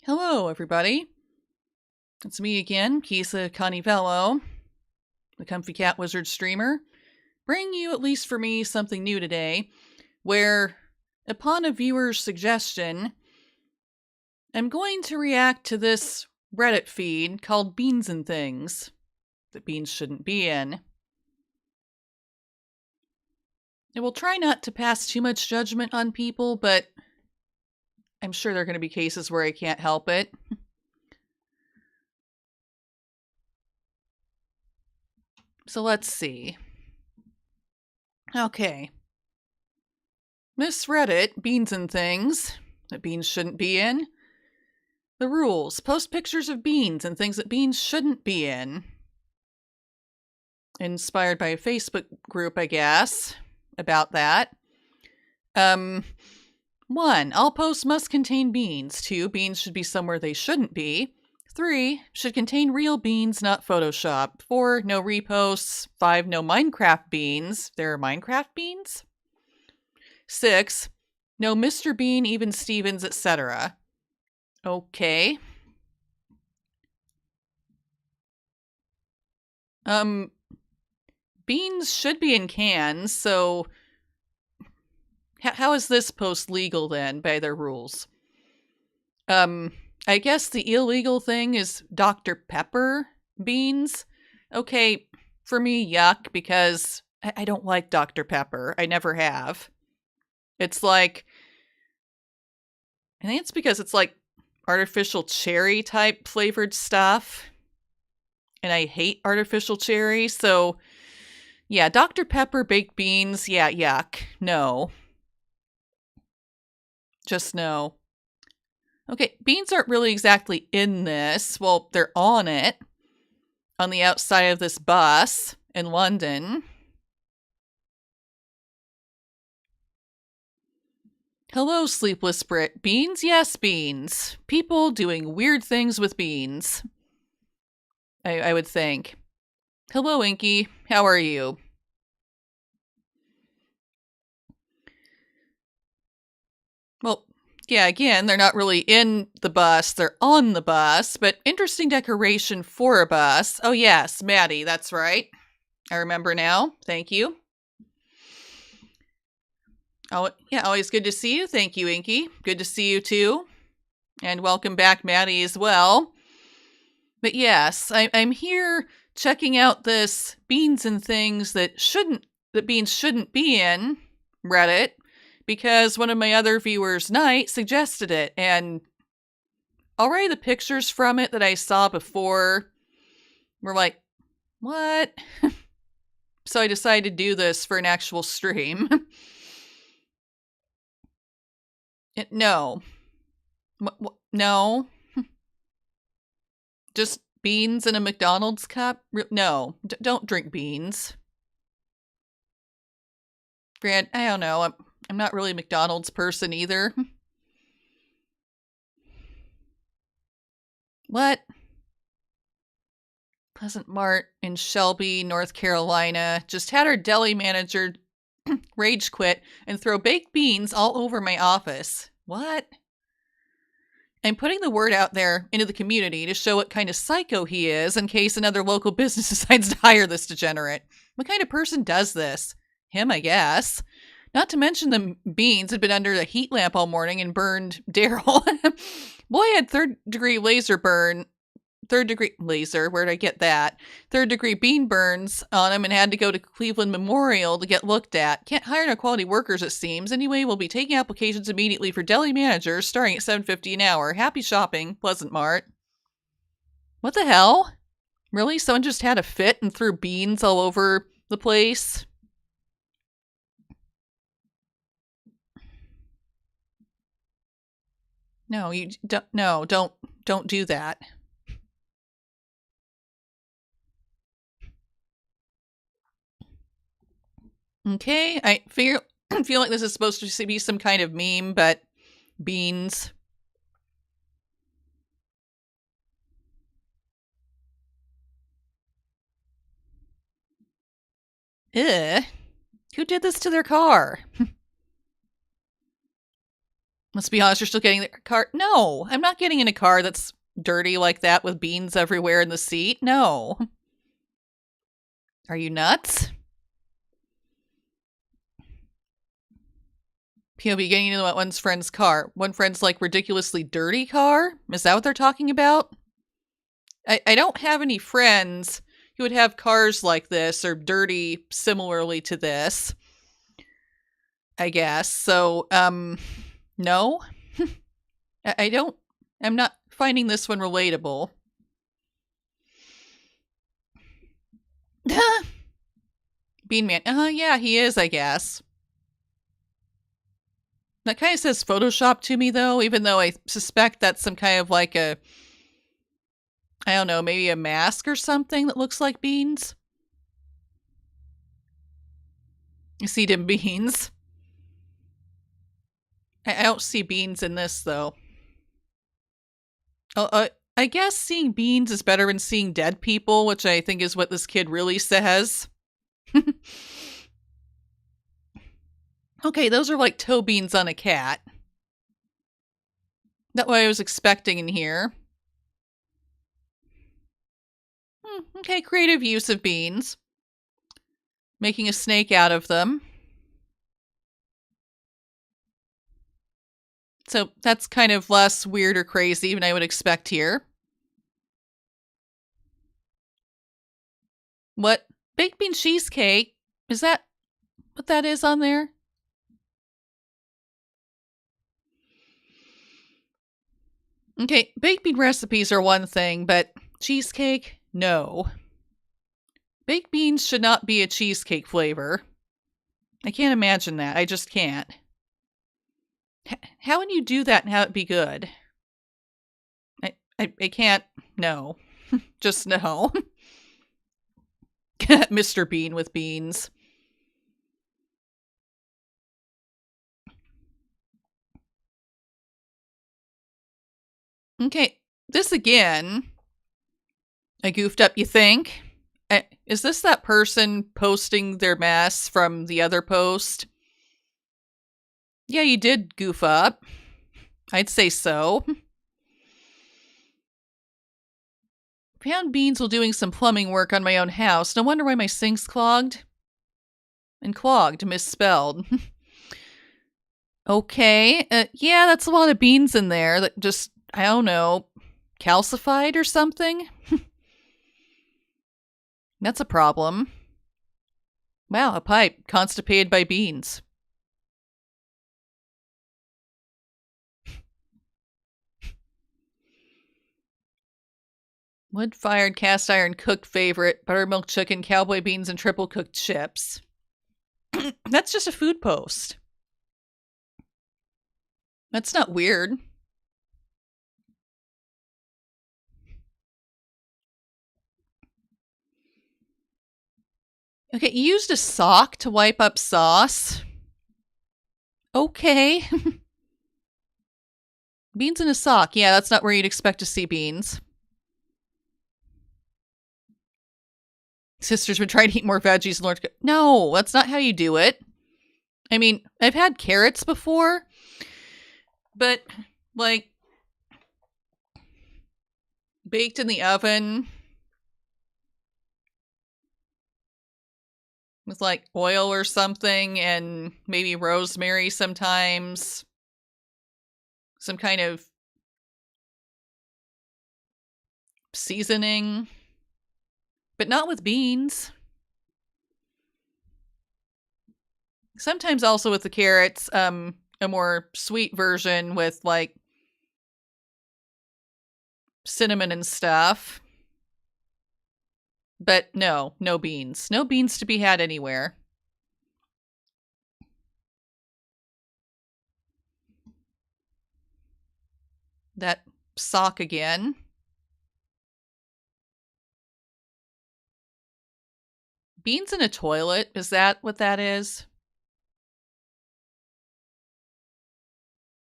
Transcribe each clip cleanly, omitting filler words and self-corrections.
Hello, everybody. It's me again, Kisa Canivello, the Comfy Cat Wizard streamer, bringing you, at least for me, something new today, where, upon a viewer's suggestion, I'm going to react to this Reddit feed called Beans and Things that beans shouldn't be in. I will try not to pass too much judgment on people, but I'm sure there are going to be cases where I can't help it. So let's see. Okay. Miss Reddit, Beans and Things that beans shouldn't be in. The rules. Post pictures of beans and things that beans shouldn't be in. Inspired by a Facebook group, I guess, about that. 1. All posts must contain beans. 2. Beans should be somewhere they shouldn't be. 3. Should contain real beans, not Photoshop. 4. No reposts. 5. No Minecraft beans. There are Minecraft beans? 6. No Mr. Bean, even Stevens, etc. Okay. Beans should be in cans, so how is this post legal then by their rules? I guess the illegal thing is Dr. Pepper beans. Okay, for me, yuck, because I don't like Dr. Pepper. I never have. It's like, I think it's because it's like artificial cherry type flavored stuff. And I hate artificial cherry, so yeah, Dr. Pepper baked beans, yeah, yuck. No. Just no. Okay, beans aren't really exactly in this. Well, they're on it. On the outside of this bus in London. Hello, Sleepless Brit. Beans? Yes, beans. People doing weird things with beans. I would think. Hello, Inky. How are you? Well, yeah, again, they're not really in the bus, they're on the bus, but interesting decoration for a bus. Oh, yes, Maddie, that's right. I remember now. Thank you. Oh, yeah, always good to see you. Thank you, Inky. Good to see you, too. And welcome back, Maddie, as well. But yes, I'm here checking out this beans and things that beans shouldn't be in Reddit because one of my other viewers, Knight, suggested it. And already the pictures from it that I saw before were like, what? So I decided to do this for an actual stream. No. No. Just beans in a McDonald's cup? No, don't drink beans. Grant, I don't know. I'm not really a McDonald's person either. What? Pleasant Mart in Shelby, North Carolina, just had our deli manager rage quit and throw baked beans all over my office. What? I'm putting the word out there into the community to show what kind of psycho he is in case another local business decides to hire this degenerate. What kind of person does this? Him, I guess. Not to mention the beans had been under a heat lamp all morning and burned Daryl. Boy had third degree laser, where'd I get that? Third degree bean burns on him and had to go to Cleveland Memorial to get looked at. Can't hire no quality workers, it seems. Anyway, we'll be taking applications immediately for deli managers starting at $7.50 an hour. Happy shopping, Pleasant Mart. What the hell? Really? Someone just had a fit and threw beans all over the place? No, you don't. No, don't do that. Okay, I feel like this is supposed to be some kind of meme, but beans. Ugh. Who did this to their car? Let's be honest, you're still getting the car. No, I'm not getting in a car that's dirty like that with beans everywhere in the seat. No. Are you nuts? POV getting into one friend's car. One friend's like ridiculously dirty car? Is that what they're talking about? I don't have any friends who would have cars like this or dirty similarly to this, I guess. So, no. I'm not finding this one relatable. Bean Man. Yeah, he is, I guess. That kind of says Photoshop to me, though, even though I suspect that's some kind of like I don't know, maybe a mask or something that looks like beans. You see them beans. I don't see beans in this, though. I guess seeing beans is better than seeing dead people, which I think is what this kid really says. Okay, those are like toe beans on a cat. Not what I was expecting in here. Okay, creative use of beans. Making a snake out of them. So that's kind of less weird or crazy than I would expect here. What? Baked bean cheesecake? Is that what that is on there? Okay, baked bean recipes are one thing, but cheesecake? No. Baked beans should not be a cheesecake flavor. I can't imagine that. I just can't. How would you do that and have it be good? I can't. No. Just no. Mr. Bean with beans. Okay, this again. I goofed up, you think? Is this that person posting their mess from the other post? Yeah, you did goof up. I'd say so. Found beans while doing some plumbing work on my own house. No wonder why my sink's clogged. And clogged, misspelled. Okay. Yeah, that's a lot of beans in there that just, I don't know, calcified or something? That's a problem. Wow, a pipe constipated by beans. Wood-fired, cast-iron, cooked favorite, buttermilk chicken, cowboy beans, and triple-cooked chips. That's just a food post. That's not weird. Okay, you used a sock to wipe up sauce. Okay. Beans in a sock. Yeah, that's not where you'd expect to see beans. Sister's been trying to eat more veggies. No, that's not how you do it. I mean, I've had carrots before, but like baked in the oven with like oil or something and maybe rosemary sometimes. Some kind of seasoning, but not with beans. Sometimes also with the carrots, a more sweet version with like cinnamon and stuff. But no beans. No beans to be had anywhere. That sock again. Beans in a toilet? Is that what that is?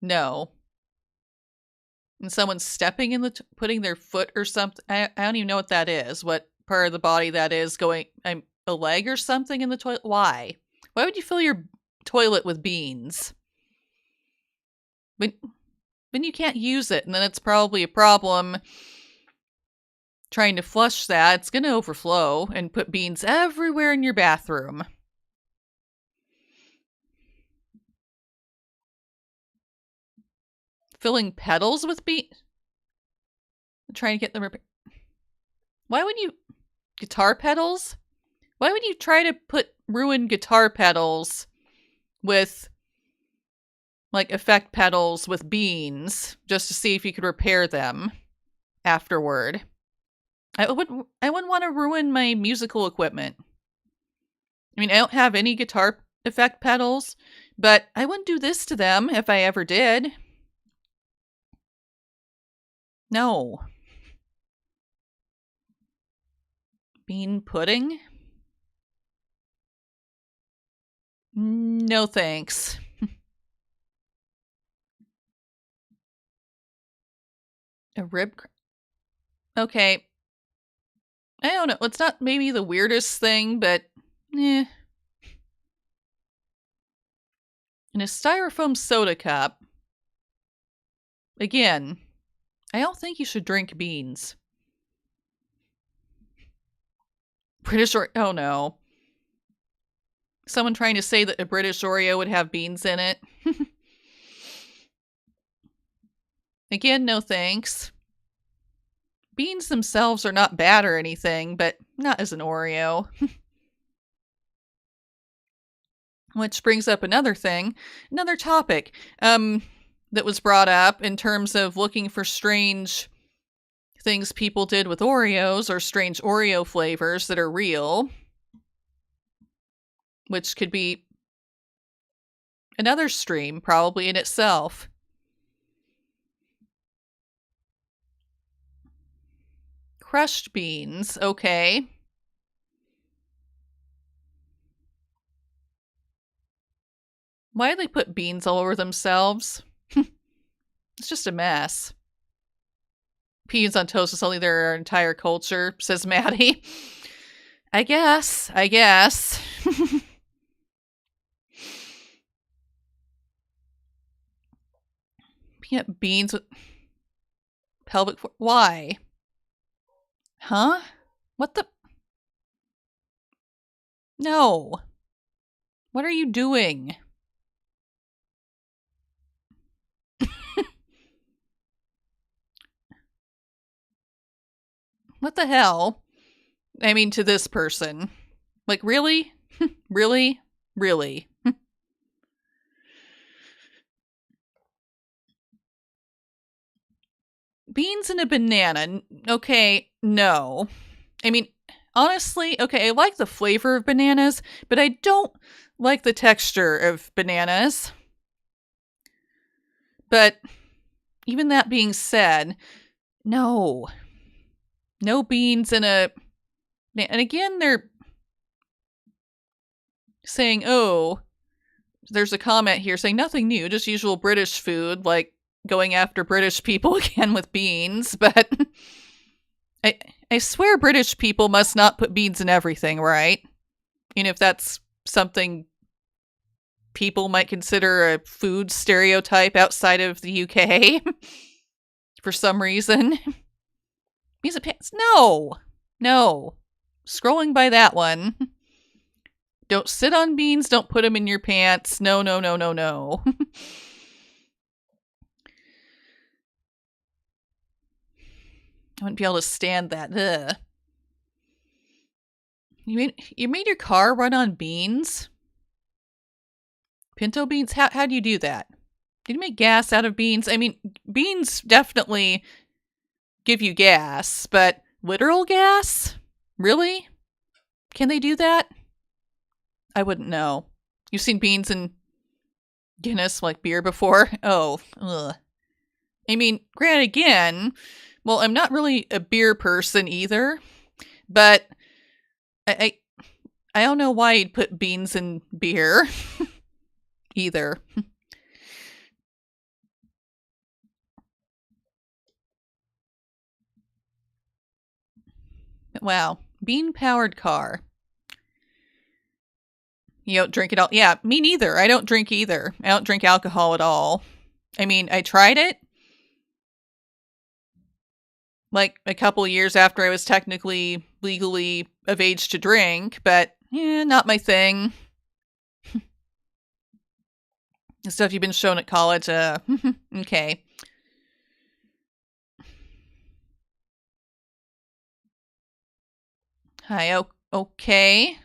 No. And someone's stepping in putting their foot or something. I don't even know what that is. What part of the body that is going. A leg or something in the toilet? Why? Why would you fill your toilet with beans? But then you can't use it, and then it's probably a problem trying to flush that. It's going to overflow and put beans everywhere in your bathroom. Filling petals with beans? Trying to get them... Why would you... Guitar pedals? Why would you try to ruin guitar pedals with, like, effect pedals with beans just to see if you could repair them afterward? I wouldn't want to ruin my musical equipment. I mean, I don't have any guitar effect pedals, but I wouldn't do this to them if I ever did. No. Bean pudding? No thanks. A rib? Okay. I don't know. It's not maybe the weirdest thing, but eh. In a styrofoam soda cup. Again, I don't think you should drink beans. British Oreo. Oh no. Someone trying to say that a British Oreo would have beans in it. Again, no thanks. Beans themselves are not bad or anything, but not as an Oreo. Which brings up another topic that was brought up in terms of looking for strange things people did with Oreos or strange Oreo flavors that are real. Which could be another stream, probably in itself. Crushed beans, okay. Why do they put beans all over themselves? It's just a mess. Beans on toast is only their entire culture, says Maddie. I guess. Peanut beans with pelvic... Why? Huh? What the... No. What are you doing? What the hell? I mean, to this person. Like, really? Really? Really? Beans and a banana. Okay, no. I mean, honestly, okay, I like the flavor of bananas, but I don't like the texture of bananas. But even that being said, no. No beans in a... And again, they're saying, oh, there's a comment here saying nothing new, just usual British food, like going after British people again with beans, but I swear British people must not put beans in everything, right? And if that's something people might consider a food stereotype outside of the UK for some reason. Beans and pants? No. Scrolling by that one. Don't sit on beans. Don't put them in your pants. No. I wouldn't be able to stand that. Ugh. You made your car run on beans? Pinto beans? How do you do that? Did you make gas out of beans? I mean, beans definitely give you gas, but literal gas? Really? Can they do that? I wouldn't know. You've seen beans in Guinness, like beer, before? Oh, ugh. I mean, granted, again, well, I'm not really a beer person either, but I don't know why you'd put beans in beer either. Wow. Bean-powered car. You don't drink it all. Yeah, me neither. I don't drink either. I don't drink alcohol at all. I mean, I tried it like a couple years after I was technically legally of age to drink, but not my thing. The stuff you've been shown at college, okay. Hi, okay.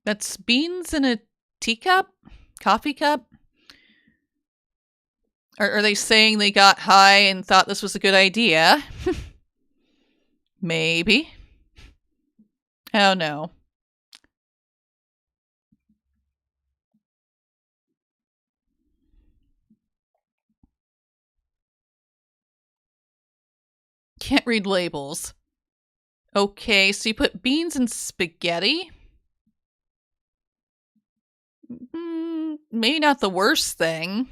That's beans in a teacup? Coffee cup? Are they saying they got high and thought this was a good idea? Maybe. Oh no. Can't read labels. Okay, so you put beans in spaghetti? Maybe not the worst thing.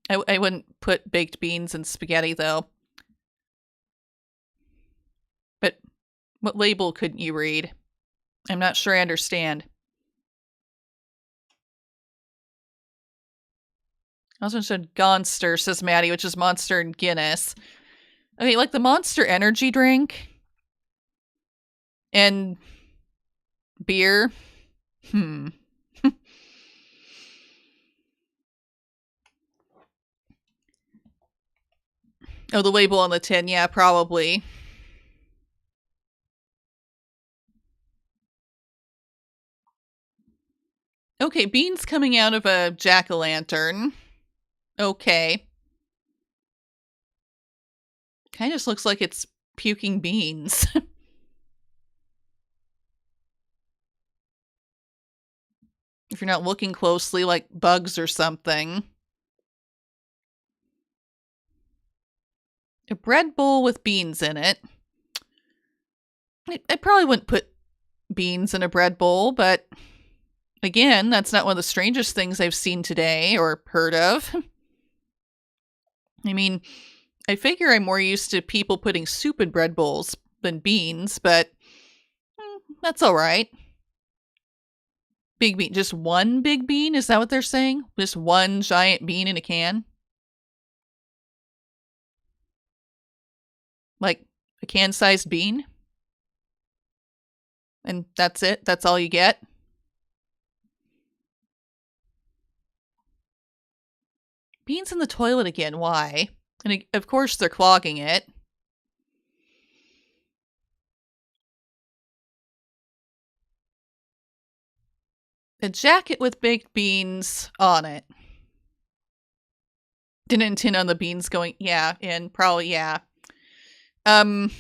I wouldn't put baked beans in spaghetti, though. But what label couldn't you read? I'm not sure I understand. I also said Gonster, says Maddie, which is Monster and Guinness. Okay, like the Monster energy drink and beer. Oh, the label on the tin. Yeah, probably. Okay, beans coming out of a jack-o'-lantern. Okay. Kind of just looks like it's puking beans. If you're not looking closely, like bugs or something. A bread bowl with beans in it. I probably wouldn't put beans in a bread bowl, but again, that's not one of the strangest things I've seen today or heard of. I mean, I figure I'm more used to people putting soup in bread bowls than beans, but that's all right. Big bean. Just one big bean? Is that what they're saying? Just one giant bean in a can? Like a can-sized bean? And that's it? That's all you get? Beans in the toilet again. Why? And of course they're clogging it. A jacket with baked beans on it. Didn't intend on the beans going, yeah, and probably, yeah. I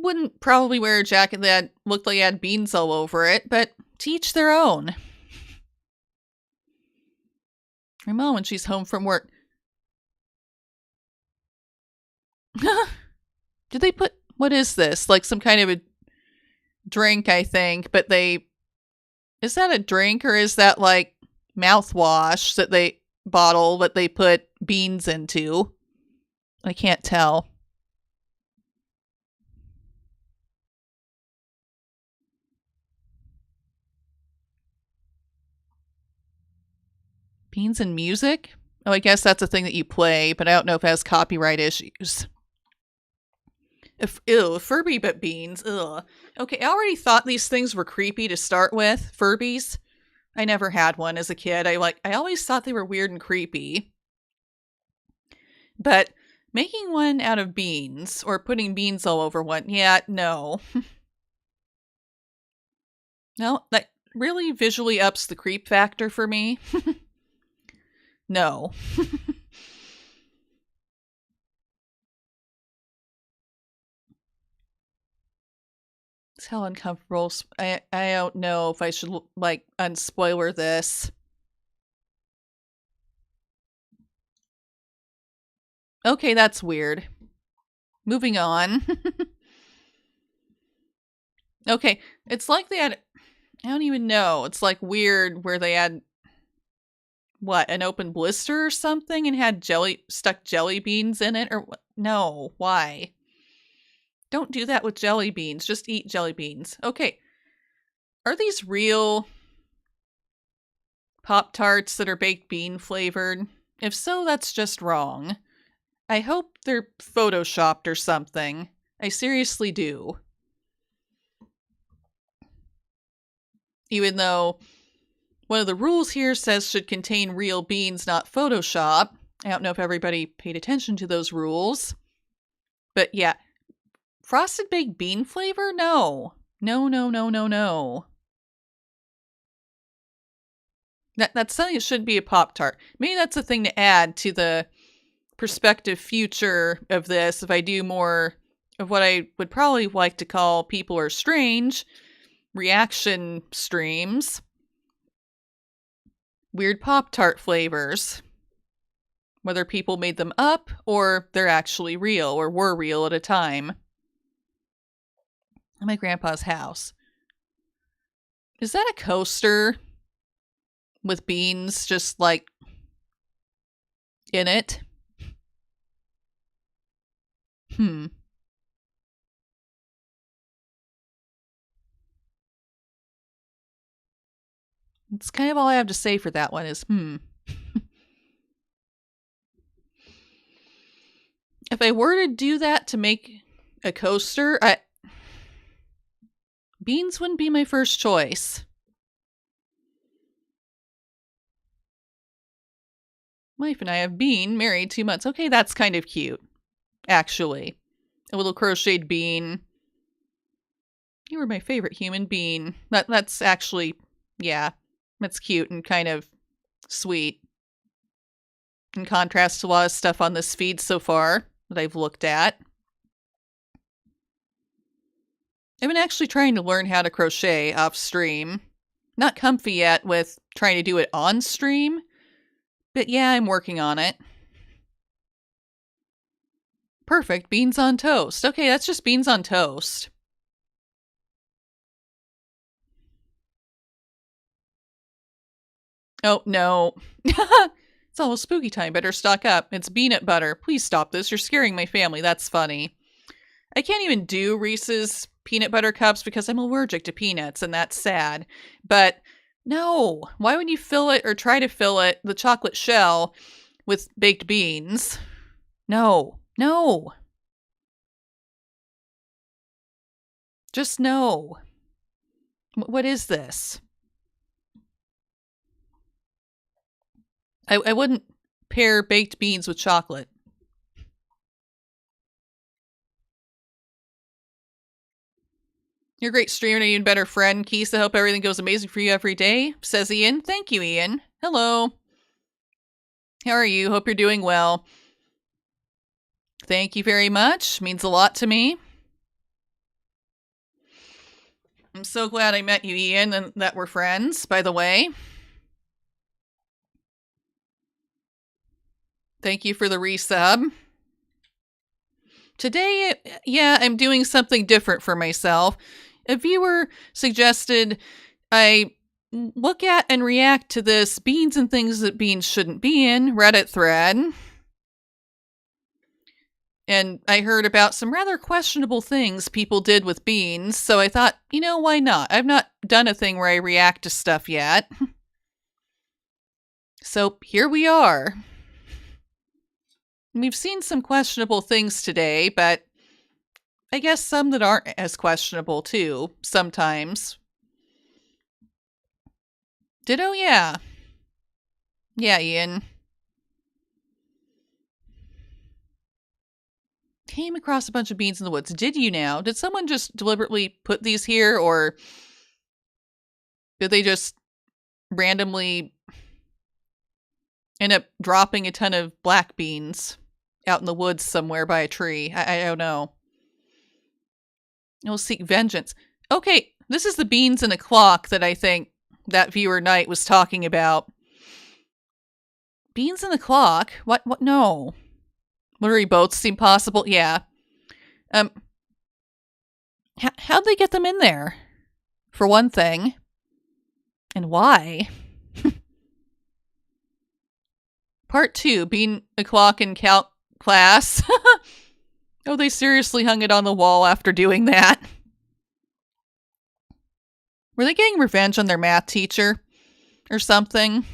wouldn't probably wear a jacket that looked like it had beans all over it, but to each their own. Her mom, when she's home from work. Did they put, what is this? Like some kind of a drink, I think, but is that a drink or is that like mouthwash that they bottle that they put beans into? I can't tell. Beans and music? Oh, I guess that's a thing that you play, but I don't know if it has copyright issues. Ew, Furby but beans. Ugh. Okay, I already thought these things were creepy to start with. Furbies. I never had one as a kid. I always thought they were weird and creepy. But making one out of beans or putting beans all over one, yeah, no. No, that really visually ups the creep factor for me. No. It's how uncomfortable. I don't know if I should, like, unspoiler this. Okay, that's weird. Moving on. Okay, it's like they had, I don't even know. It's like weird where they had, what, an open blister or something and had stuck jelly beans in it? Or no, why? Don't do that with jelly beans. Just eat jelly beans. Okay. Are these real Pop-Tarts that are baked bean flavored? If so, that's just wrong. I hope they're photoshopped or something. I seriously do. Even though one of the rules here says should contain real beans, not Photoshop. I don't know if everybody paid attention to those rules. But yeah, frosted baked bean flavor? No. No, no, no, no, no. That's something that should be a Pop-Tart. Maybe that's a thing to add to the prospective future of this if I do more of what I would probably like to call People Are Strange reaction streams. Weird Pop-Tart flavors. Whether people made them up or they're actually real or were real at a time. At my grandpa's house. Is that a coaster with beans just like in it? It's kind of all I have to say for that one is If I were to do that to make a coaster, beans wouldn't be my first choice. Wife and I have been married 2 months. Okay, that's kind of cute, actually. A little crocheted bean. You were my favorite human being. That's actually, yeah, that's cute and kind of sweet. In contrast to a lot of stuff on this feed so far that I've looked at. I've been actually trying to learn how to crochet off stream. Not comfy yet with trying to do it on stream, but yeah, I'm working on it. Perfect, beans on toast. Okay, that's just beans on toast. Oh, no. It's almost spooky time. Better stock up. It's peanut butter. Please stop this. You're scaring my family. That's funny. I can't even do Reese's peanut butter cups because I'm allergic to peanuts, and that's sad. But no, why would you fill it or try to fill it, the chocolate shell, with baked beans? No. No. Just no. What is this? I wouldn't pair baked beans with chocolate. You're a great streamer and an even better friend, Keith. I hope everything goes amazing for you every day, says Ian. Thank you, Ian. Hello. How are you? Hope you're doing well. Thank you very much. Means a lot to me. I'm so glad I met you, Ian, and that we're friends, by the way. Thank you for the resub. Today, yeah, I'm doing something different for myself. A viewer suggested I look at and react to this beans and things that beans shouldn't be in Reddit thread. And I heard about some rather questionable things people did with beans, so I thought, why not? I've not done a thing where I react to stuff yet. So here we are. We've seen some questionable things today, but I guess some that aren't as questionable too, sometimes. Ditto, yeah. Yeah, Ian. Came across a bunch of beans in the woods. Did you now? Did someone just deliberately put these here, or did they just randomly end up dropping a ton of black beans out in the woods somewhere by a tree? I don't know. You'll seek vengeance. Okay, this is the beans in a clock that I think that viewer Knight was talking about. Beans in the clock? What? No. Literally both seem possible. Yeah. How'd they get them in there? For one thing. And why? Part 2, bean o'clock in calc class. Oh, they seriously hung it on the wall after doing that. Were they getting revenge on their math teacher or something?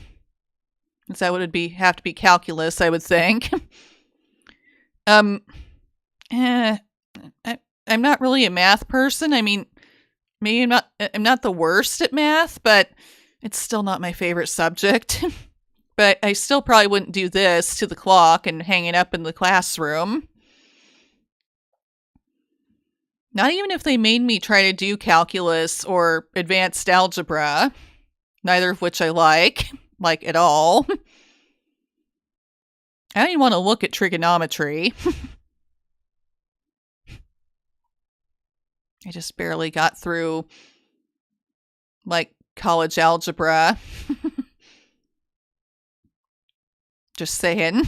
That would have to be calculus, I would think. um, eh, I'm not really a math person. I mean, maybe I'm not the worst at math, but it's still not my favorite subject. But I still probably wouldn't do this to the clock and hang it up in the classroom. Not even if they made me try to do calculus or advanced algebra, neither of which I like at all. I don't even want to look at trigonometry. I just barely got through, college algebra. Just saying.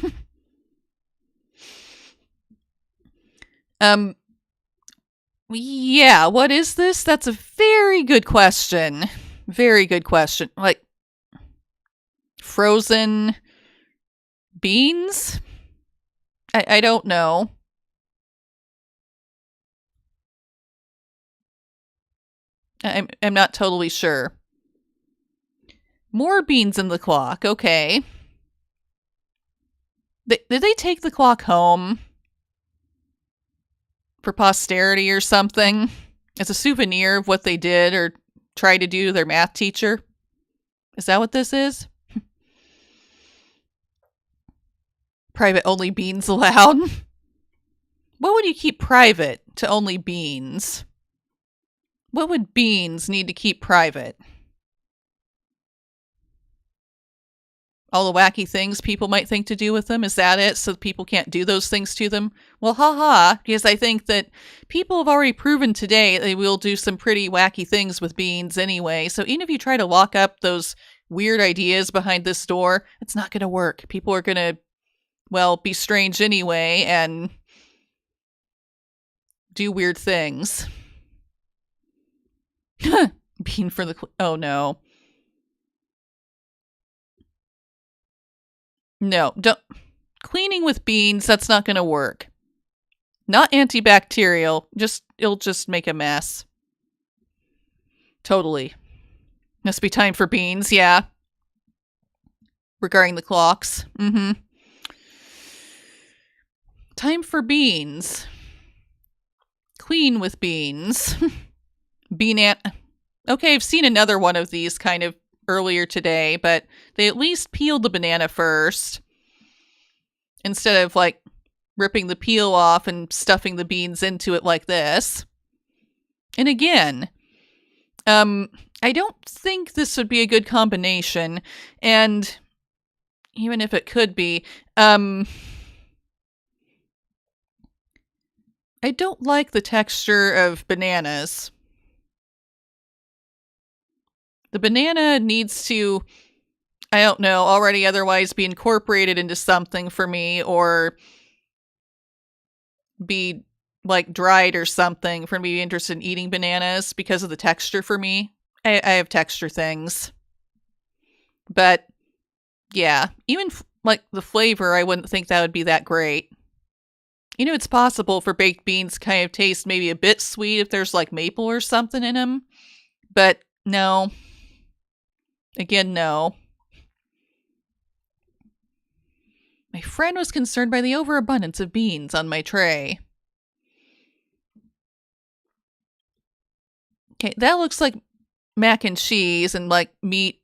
Yeah, what is this? That's a very good question. Very good question. Frozen beans? I don't know. I'm not totally sure. More beans in the clock. Okay. Did they take the clock home for posterity or something? As a souvenir of what they did or tried to do to their math teacher? Is that what this is? Private only beans allowed? What would you keep private to only beans? What would beans need to keep private? All the wacky things people might think to do with them? Is that it? So people can't do those things to them? Well, haha, because I think that people have already proven today they will do some pretty wacky things with beans anyway. So even if you try to lock up those weird ideas behind this door, it's not going to work. People are going to, be strange anyway and do weird things. Bean for the... Oh, no. No, don't. Cleaning with beans, that's not going to work. Not antibacterial. It'll just make a mess. Totally. Must be time for beans, yeah. Regarding the clocks. Mm-hmm. Time for beans. Clean with beans. Okay, I've seen another one of these kind of earlier today, but they at least peeled the banana first instead of ripping the peel off and stuffing the beans into it like this. And again, I don't think this would be a good combination, and even if it could be, I don't like the texture of bananas. The banana needs to, I don't know, already otherwise be incorporated into something for me or be dried or something for me to be interested in eating bananas because of the texture for me. I have texture things. But yeah, even the flavor, I wouldn't think that would be that great. It's possible for baked beans to kind of taste maybe a bit sweet if there's maple or something in them. But no. Again, no. My friend was concerned by the overabundance of beans on my tray. Okay, that looks like mac and cheese and meat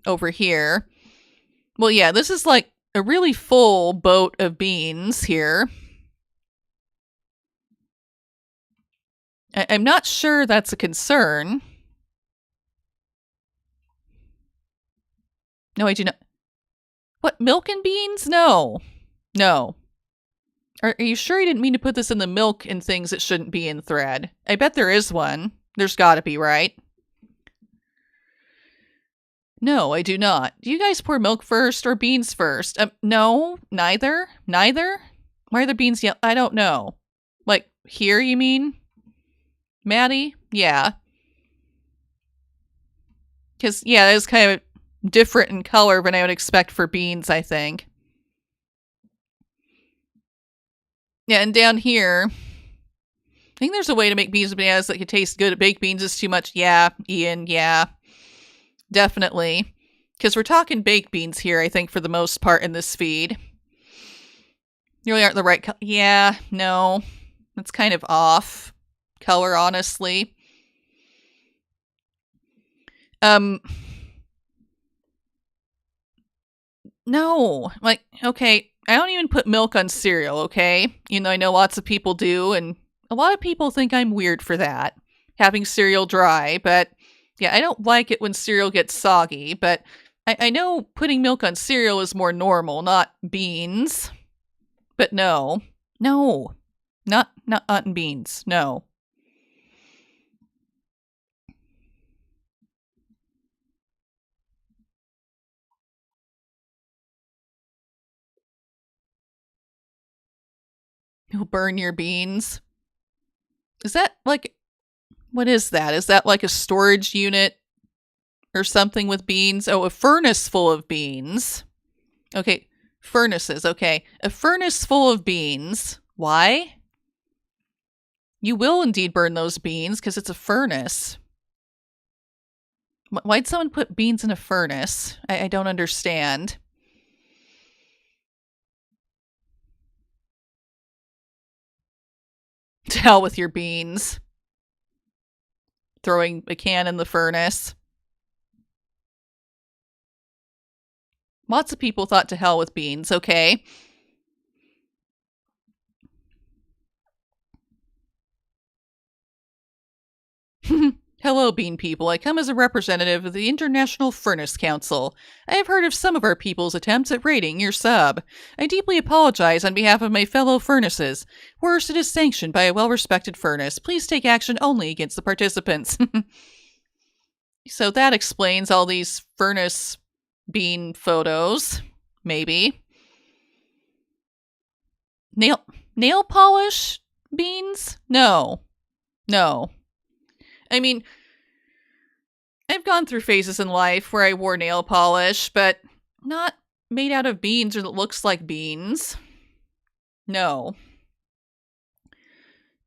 over here. Well, yeah, this is a really full boat of beans here. I'm not sure that's a concern. No, I do not. What, milk and beans? No. No. Are you sure you didn't mean to put this in the milk and things that shouldn't be in thread? I bet there is one. There's gotta be, right? No, I do not. Do you guys pour milk first or beans first? No, neither. Neither? Why are the beans yellow? I don't know. Here, you mean? Maddie? Yeah. Because, yeah, that is kind of different in color than I would expect for beans, I think. Yeah, and down here, I think there's a way to make beans and bananas that could taste good. Baked beans is too much. Yeah, Ian, yeah. Definitely. Because we're talking baked beans here, I think, for the most part in this feed. You really aren't the right color. Yeah, no. That's kind of off color, honestly. No. Like, okay, I don't even put milk on cereal, okay? You know, I know lots of people do, and a lot of people think I'm weird for that, having cereal dry, but yeah, I don't like it when cereal gets soggy, but I know putting milk on cereal is more normal, not beans. But no. No. Not on beans. No. You'll burn your beans. Is that like, what is that? Is that like a storage unit or something with beans? Oh, a furnace full of beans. Okay, furnaces. Okay, a furnace full of beans. Why? You will indeed burn those beans because it's a furnace. Why'd someone put beans in a furnace? I don't understand. To hell with your beans. Throwing a can in the furnace. Lots of people thought to hell with beans, okay. Hello, bean people. I come as a representative of the International Furnace Council. I have heard of some of our people's attempts at raiding your sub. I deeply apologize on behalf of my fellow furnaces. Worse, it is sanctioned by a well-respected furnace. Please take action only against the participants. So that explains all these furnace bean photos. Maybe. Nail polish beans? No. I mean, I've gone through phases in life where I wore nail polish, but not made out of beans or that looks like beans. No.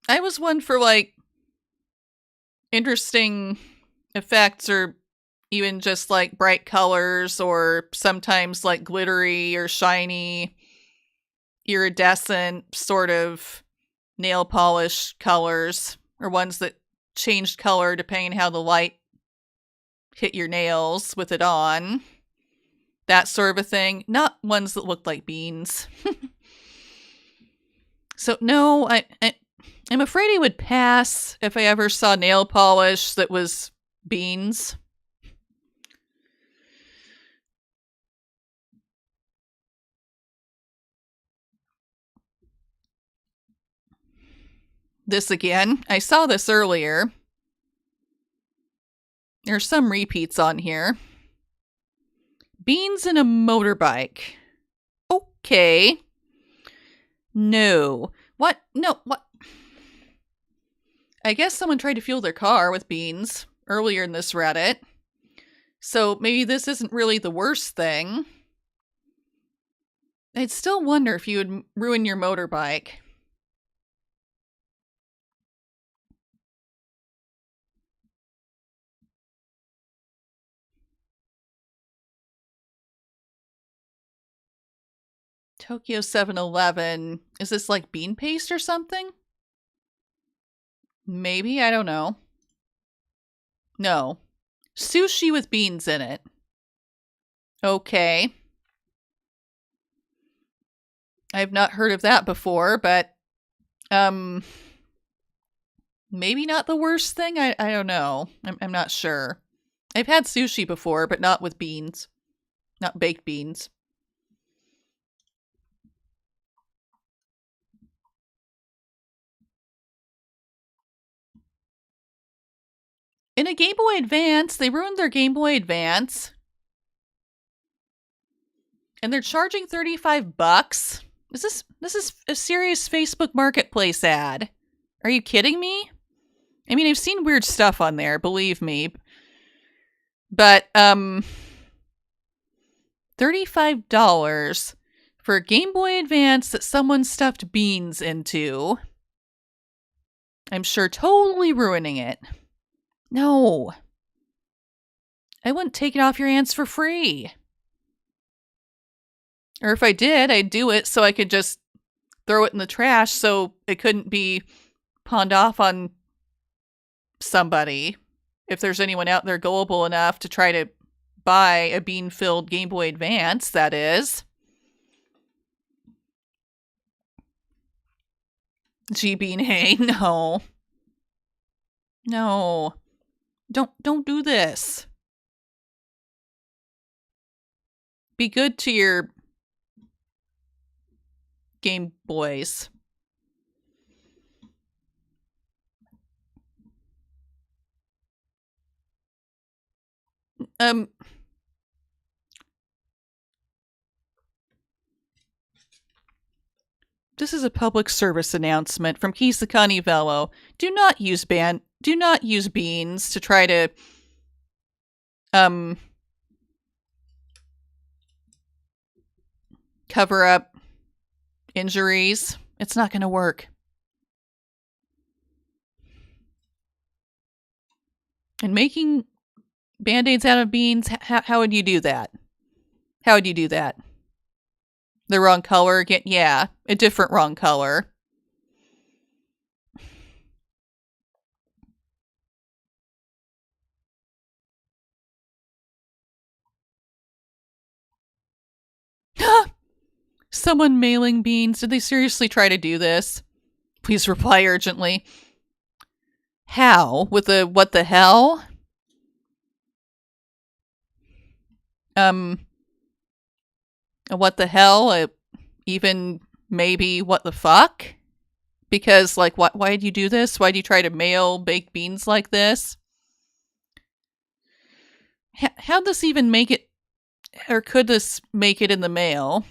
I was one for, like, interesting effects or even just, like, bright colors or sometimes, like, glittery or shiny, iridescent sort of nail polish colors or ones that changed color depending on how the light hit your nails with it on. That sort of a thing. Not ones that looked like beans. So no, I'm afraid I would pass if I ever saw nail polish that was beans. This again. I saw this earlier. There's some repeats on here. Beans in a motorbike. Okay. No. What? No, what? I guess someone tried to fuel their car with beans earlier in this Reddit. So maybe this isn't really the worst thing. I'd still wonder if you would ruin your motorbike. Tokyo 7-Eleven. Is this like bean paste or something? Maybe, I don't know. No. Sushi with beans in it. Okay. I've not heard of that before, but maybe not the worst thing. I don't know. I'm not sure. I've had sushi before, but not with beans. Not baked beans. In a Game Boy Advance, they ruined their Game Boy Advance. And they're charging $35. This is a serious Facebook Marketplace ad. Are you kidding me? I mean, I've seen weird stuff on there, believe me. But $35 for a Game Boy Advance that someone stuffed beans into. I'm sure totally ruining it. No. I wouldn't take it off your hands for free. Or if I did, I'd do it so I could just throw it in the trash so it couldn't be pawned off on somebody. If there's anyone out there gullible enough to try to buy a bean-filled Game Boy Advance, that is. G-Bean Hay, no. No. Don't do this. Be good to your Game Boys. This is a public service announcement from Kisakani Velo. Do not use beans to try to cover up injuries. It's not going to work. And making Band-Aids out of beans, how would you do that? How would you do that? The wrong color again? Yeah, a different wrong color. Someone mailing beans. Did they seriously try to do this? Please reply urgently. How? With a what the hell? What the hell? Even maybe what the fuck? Because, like, why did you do this? Why did you try to mail baked beans like this? How'd this even make it, or could this make it in the mail?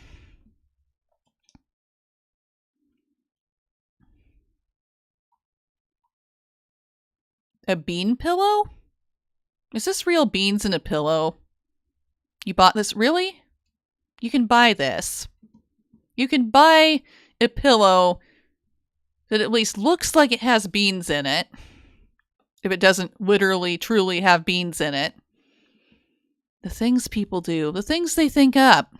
A bean pillow? Is this real beans in a pillow? You bought this? Really? You can buy this. You can buy a pillow that at least looks like it has beans in it. If it doesn't literally, truly have beans in it. The things people do. The things they think up.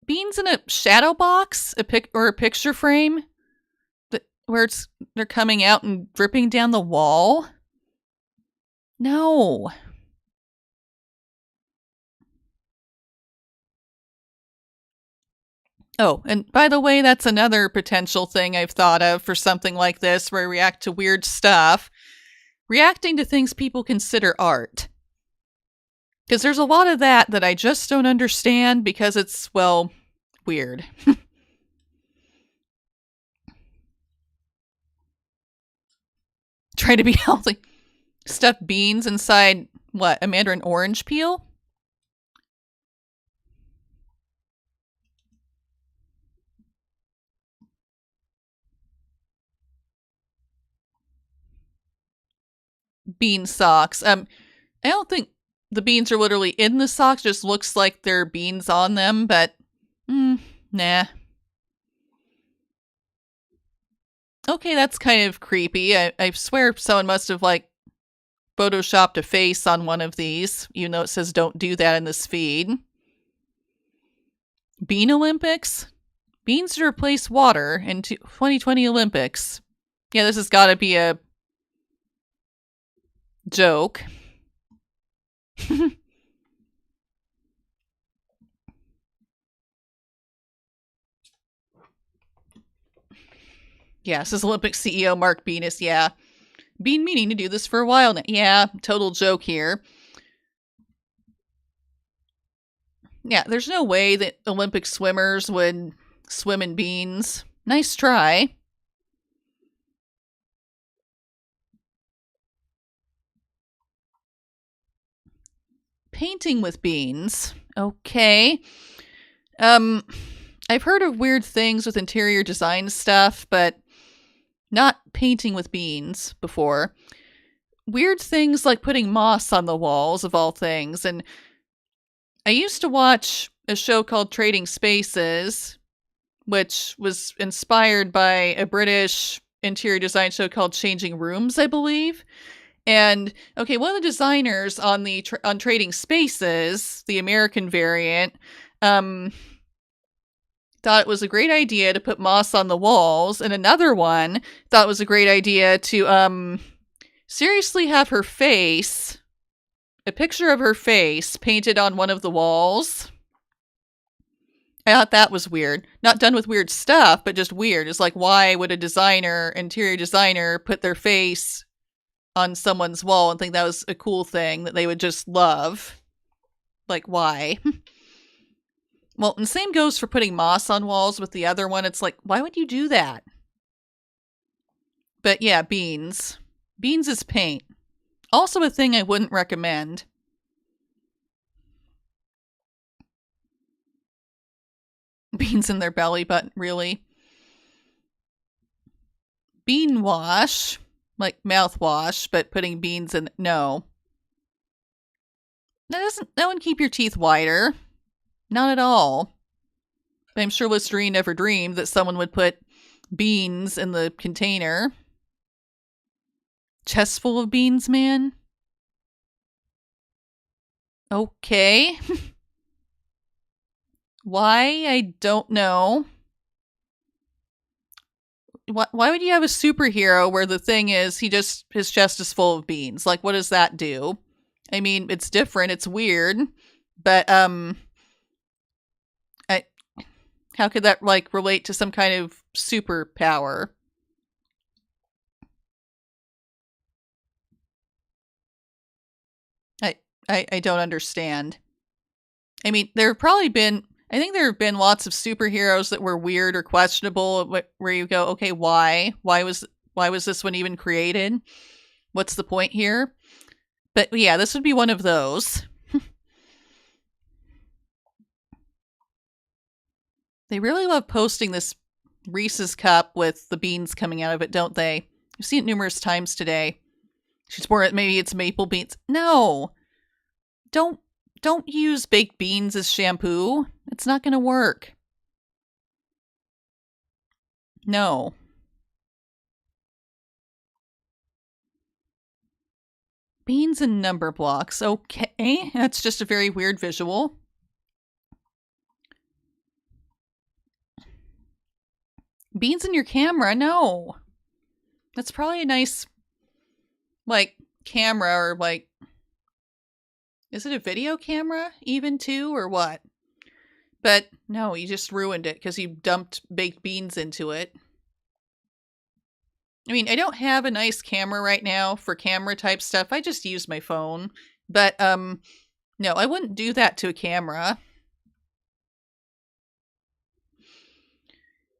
Beans in a shadow box? Or a picture frame? Where they're coming out and dripping down the wall? No. Oh, and by the way, that's another potential thing I've thought of for something like this where I react to weird stuff. Reacting to things people consider art. Because there's a lot of that I just don't understand because it's, well, weird. Try to be healthy. Stuffed beans inside, what, a mandarin orange peel? Bean socks. I don't think the beans are literally in the socks, just looks like there are beans on them, but nah. Okay, that's kind of creepy. I swear someone must have, like, photoshopped a face on one of these, even though it says don't do that in this feed. Bean Olympics? Beans to replace water in 2020 Olympics. Yeah, this has got to be a joke. Yeah, says Olympic CEO Mark Beanis. Yeah. Been meaning to do this for a while now. Yeah, total joke here. Yeah, there's no way that Olympic swimmers would swim in beans. Nice try. Painting with beans. Okay. I've heard of weird things with interior design stuff, but not painting with beans before. weird things like putting moss on the walls of all things. And I used to watch a show called Trading Spaces, which was inspired by a British interior design show called Changing Rooms, I believe. And okay, one of the designers on the on Trading Spaces, the American variant, thought it was a great idea to put moss on the walls, and another one thought it was a great idea to seriously have her face, a picture of her face, painted on one of the walls. I thought that was weird. Not done with weird stuff, but just weird. It's like, why would a designer, interior designer, put their face on someone's wall and think that was a cool thing that they would just love? Like, why? Well, and the same goes for putting moss on walls with the other one. It's like, why would you do that? But yeah, beans. Beans is paint. Also a thing I wouldn't recommend. Beans in their belly button, really? Bean wash, like mouthwash, but putting beans in, no. That wouldn't keep your teeth whiter. Not at all. I'm sure Listerine never dreamed that someone would put beans in the container. Chest full of beans, man? Okay. Why? I don't know. Why would you have a superhero where the thing is his chest is full of beans? Like, what does that do? I mean, it's different, it's weird, but how could that like relate to some kind of superpower? I don't understand. I mean, there have been lots of superheroes that were weird or questionable, where you go, okay, why? Why was this one even created? What's the point here? But yeah, this would be one of those. They really love posting this Reese's cup with the beans coming out of it, don't they? I've seen it numerous times today. She's more, maybe it's maple beans. No! Don't use baked beans as shampoo. It's not going to work. No. Beans and number blocks. Okay. That's just a very weird visual. Beans in your camera? No. That's probably a nice, like, camera, or like, is it a video camera even too, or what? But no, you just ruined it because you dumped baked beans into it. I mean, I don't have a nice camera right now for camera type stuff. I just use my phone. But no, I wouldn't do that to a camera.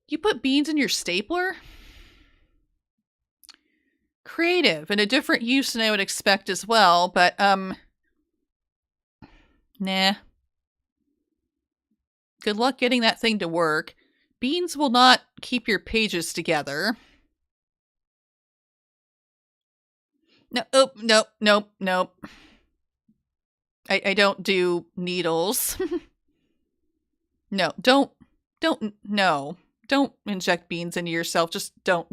You put beans in your stapler? Creative, and a different use than I would expect as well, but nah. Good luck getting that thing to work. Beans will not keep your pages together. No, oh, nope. I don't do needles. No, don't inject beans into yourself. Just don't.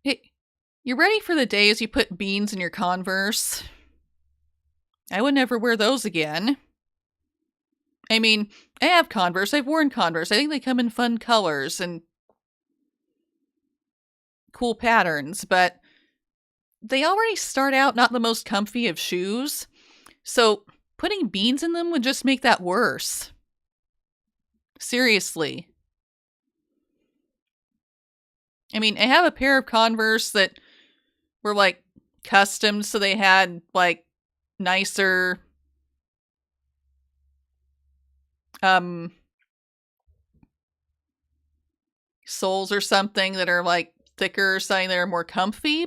Hey, you ready for the days you put beans in your Converse? I would never wear those again. I mean, I have Converse. I've worn Converse. I think they come in fun colors and cool patterns, but they already start out not the most comfy of shoes. So putting beans in them would just make that worse. Seriously. I mean, I have a pair of Converse that were like custom, so they had like nicer soles or something that are like thicker or something that are more comfy,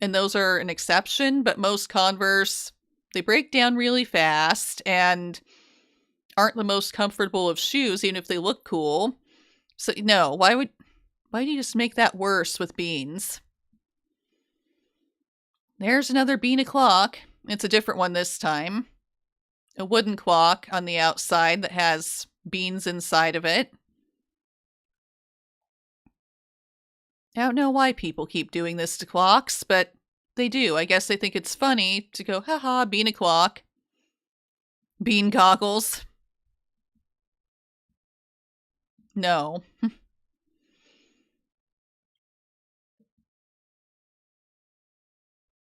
and those are an exception. But most Converse, they break down really fast and aren't the most comfortable of shoes, even if they look cool. So no, why would Why do you just make that worse with beans? There's another bean o'clock. It's a different one this time. A wooden clock on the outside that has beans inside of it. I don't know why people keep doing this to clocks, but they do. I guess they think it's funny to go, haha, bean o'clock. Bean cockles. No.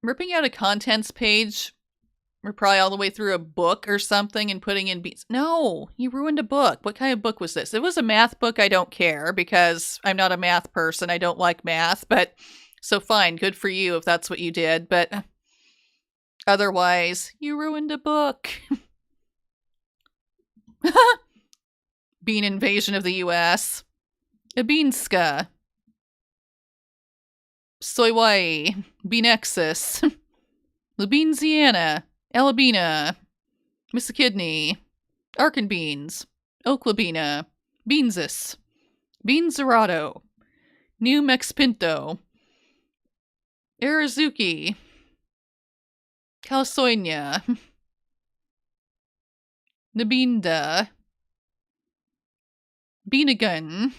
Ripping out a contents page, or probably all the way through a book or something, and putting in beans. No, you ruined a book. What kind of book was this? It was a math book. I don't care because I'm not a math person. I don't like math, but so fine. Good for you if that's what you did. But otherwise, you ruined a book. Bean invasion of the U.S. A beanska. Soywai. Beanexus. Labeansiana. Alabina. Missakidney. Arkan beans. Oklabina. Beansis. Beanzerado. New Mexpinto. Arazuki. Calisonia. Nabinda. Beanagun.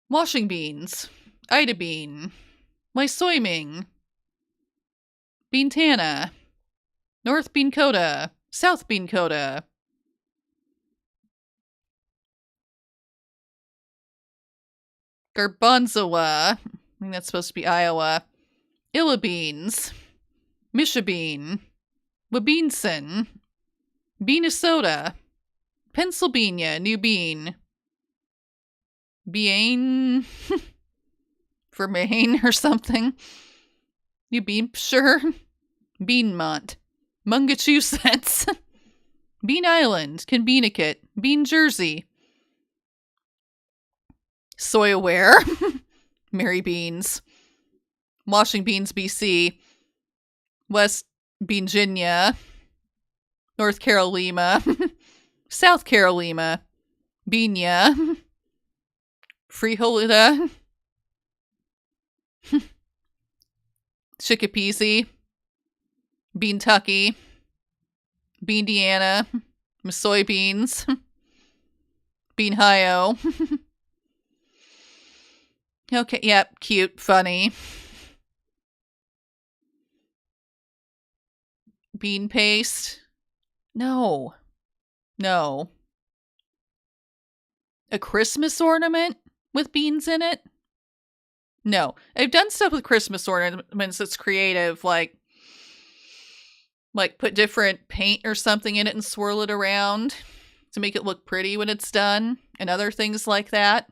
Washing beans. Ida bean. Lysoiming. Beantana. North Beancota. South Beancota. Garbanzoa. I think that's supposed to be Iowa. Illa beans. Mishabeen. Wabeenson. Beanisota. Pennsylvania. New bean. Bean. For Maine or something. New Hampshire. Beanmont. Mungachusetts. Bean Island. Conbeanicut. Bean Jersey. Soyaware. Mary Beans. Washing Beans, BC. West Virginia. North Carolina. South Carolina. Beania. Freeholida. Chickapeasy. Beantucky. Beandiana. Soybeans. Beanhio. Okay, yep, cute, funny. Bean paste. No. No. A Christmas ornament with beans in it? No. I've done stuff with Christmas ornaments that's creative, like put different paint or something in it and swirl it around to make it look pretty when it's done, and other things like that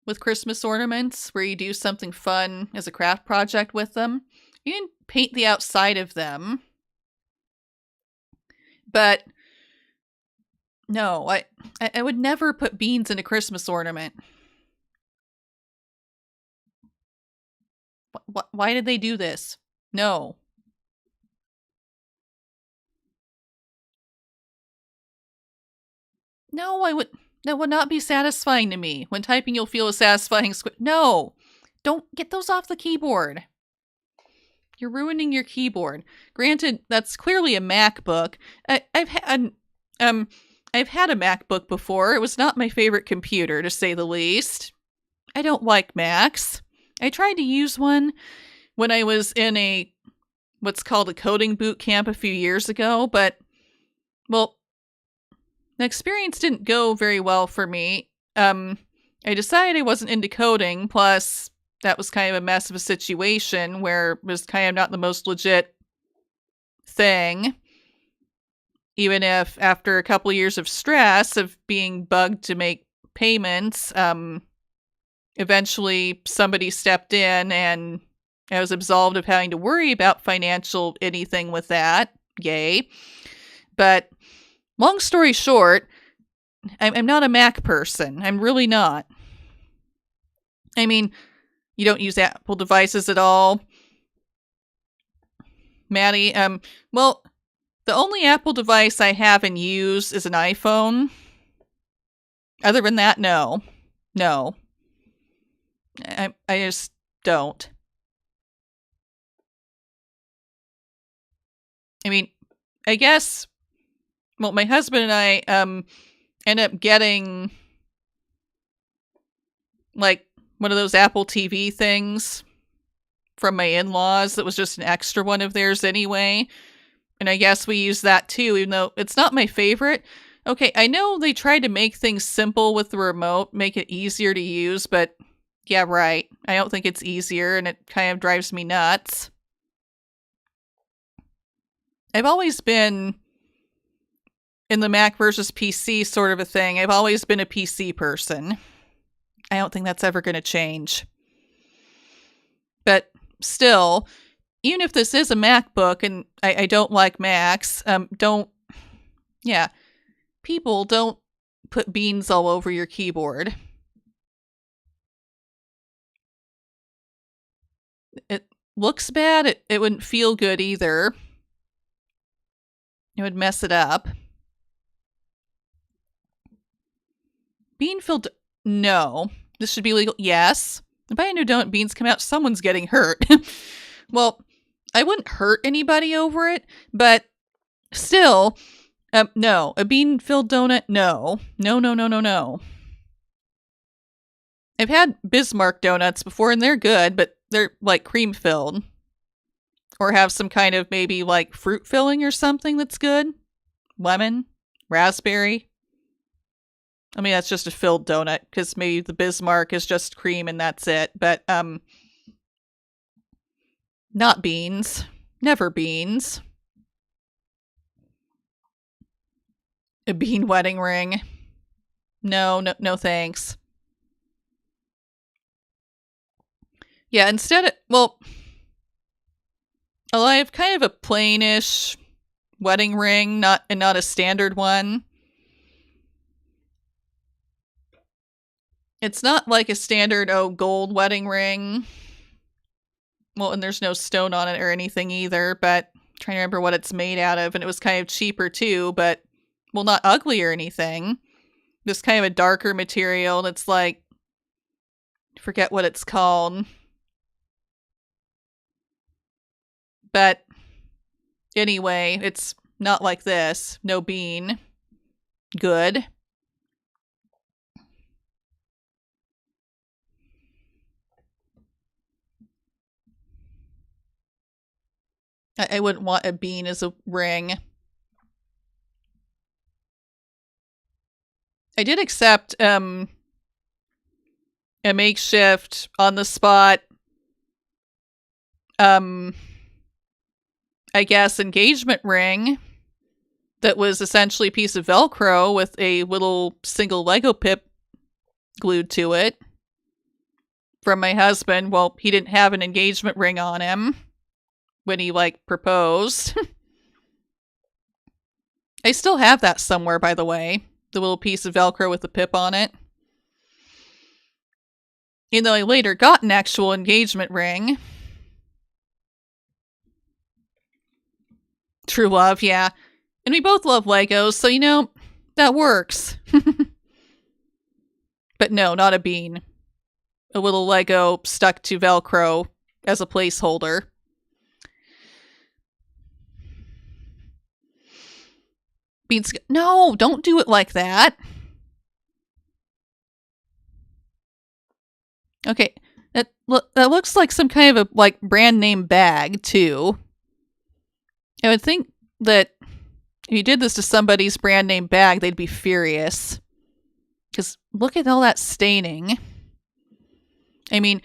with Christmas ornaments where you do something fun as a craft project with them. You can paint the outside of them. But no, I would never put beans in a Christmas ornament. Why did they do this? No. No, that would not be satisfying to me. When typing, you'll feel a satisfying No! Don't get those off the keyboard. You're ruining your keyboard. Granted, that's clearly a MacBook. I've had a MacBook before. It was not my favorite computer, to say the least. I don't like Macs. I tried to use one when I was in what's called a coding boot camp a few years ago, but, well, the experience didn't go very well for me. I decided I wasn't into coding, plus that was kind of a mess of a situation where it was kind of not the most legit thing. Even if after a couple of years of stress of being bugged to make payments, eventually somebody stepped in and I was absolved of having to worry about financial anything with that. Yay. But long story short, I'm not a Mac person. I'm really not. I mean, you don't use Apple devices at all, Maddie? Well, the only Apple device I have and use is an iPhone. Other than that, no. No. I just don't. I mean, I guess, well, my husband and I end up getting like one of those Apple TV things from my in-laws that was just an extra one of theirs anyway. And I guess we use that too, even though it's not my favorite. Okay, I know they tried to make things simple with the remote, make it easier to use, but yeah, right. I don't think it's easier, and it kind of drives me nuts. I've always been in the Mac versus PC sort of a thing. I've always been a PC person. I don't think that's ever going to change. But still, even if this is a MacBook and I don't like Macs, people don't put beans all over your keyboard. It looks bad. It wouldn't feel good either. It would mess it up. Bean filled... No. This should be legal. Yes. If I know donut beans come out, someone's getting hurt. Well, I wouldn't hurt anybody over it, but still, no. A bean-filled donut, no. No, no, no, no, no. I've had Bismarck donuts before, and they're good, but they're, like, cream-filled. Or have some kind of, maybe, like, fruit filling or something that's good. Lemon, raspberry. I mean, that's just a filled donut, because maybe the Bismarck is just cream and that's it. But, not beans. Never beans. A bean wedding ring. No, thanks. Yeah, instead of, well, I have kind of a plainish wedding ring, not a standard one. It's not like a standard, gold wedding ring. Well, and there's no stone on it or anything either, but I'm trying to remember what it's made out of, and it was kind of cheaper too, but, well, not ugly or anything. Just kind of a darker material that's like, I forget what it's called. But anyway, it's not like this. No bean. Good. I wouldn't want a bean as a ring. I did accept a makeshift on the spot I guess engagement ring that was essentially a piece of Velcro with a little single Lego pip glued to it from my husband. Well, he didn't have an engagement ring on him when he, like, proposed. I still have that somewhere, by the way. The little piece of Velcro with the pip on it. Even though I later got an actual engagement ring. True love, yeah. And we both love Legos, so, that works. But no, not a bean. A little Lego stuck to Velcro as a placeholder. Beans... No, don't do it like that. Okay, that looks like some kind of a, brand name bag, too. I would think that if you did this to somebody's brand name bag, they'd be furious. Because look at all that staining. I mean,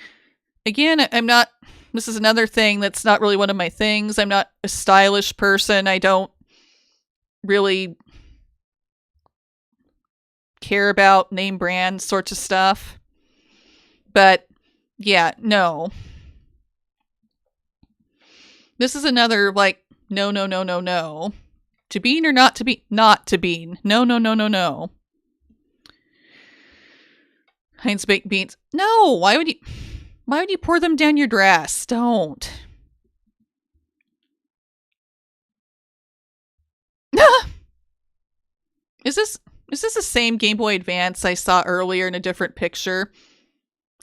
again, this is another thing that's not really one of my things. I'm not a stylish person. I don't really care about name brand sorts of stuff. But, yeah, no. This is another, no, no, no, no, no. To bean or not to bean? Not to bean. No, no, no, no, no. Heinz baked beans. No, why would you pour them down your dress? Don't. Is this... Is this the same Game Boy Advance I saw earlier in a different picture?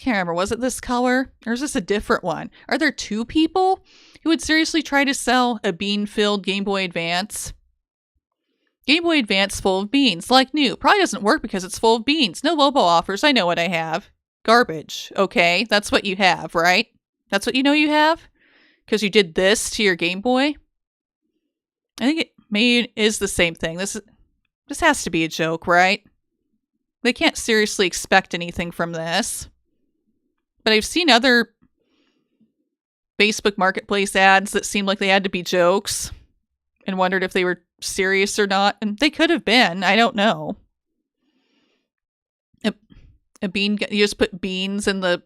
Can't remember. Was it this color? Or is this a different one? Are there two people who would seriously try to sell a bean-filled Game Boy Advance? Game Boy Advance full of beans, like new. Probably doesn't work because it's full of beans. No Lobo offers. I know what I have. Garbage. Okay, that's what you have, right? That's what you know you have? Because you did this to your Game Boy? I think it maybe is the same thing. This has to be a joke, right? They can't seriously expect anything from this. But I've seen other Facebook Marketplace ads that seemed like they had to be jokes and wondered if they were serious or not. And they could have been. I don't know. A bean, you just put beans in the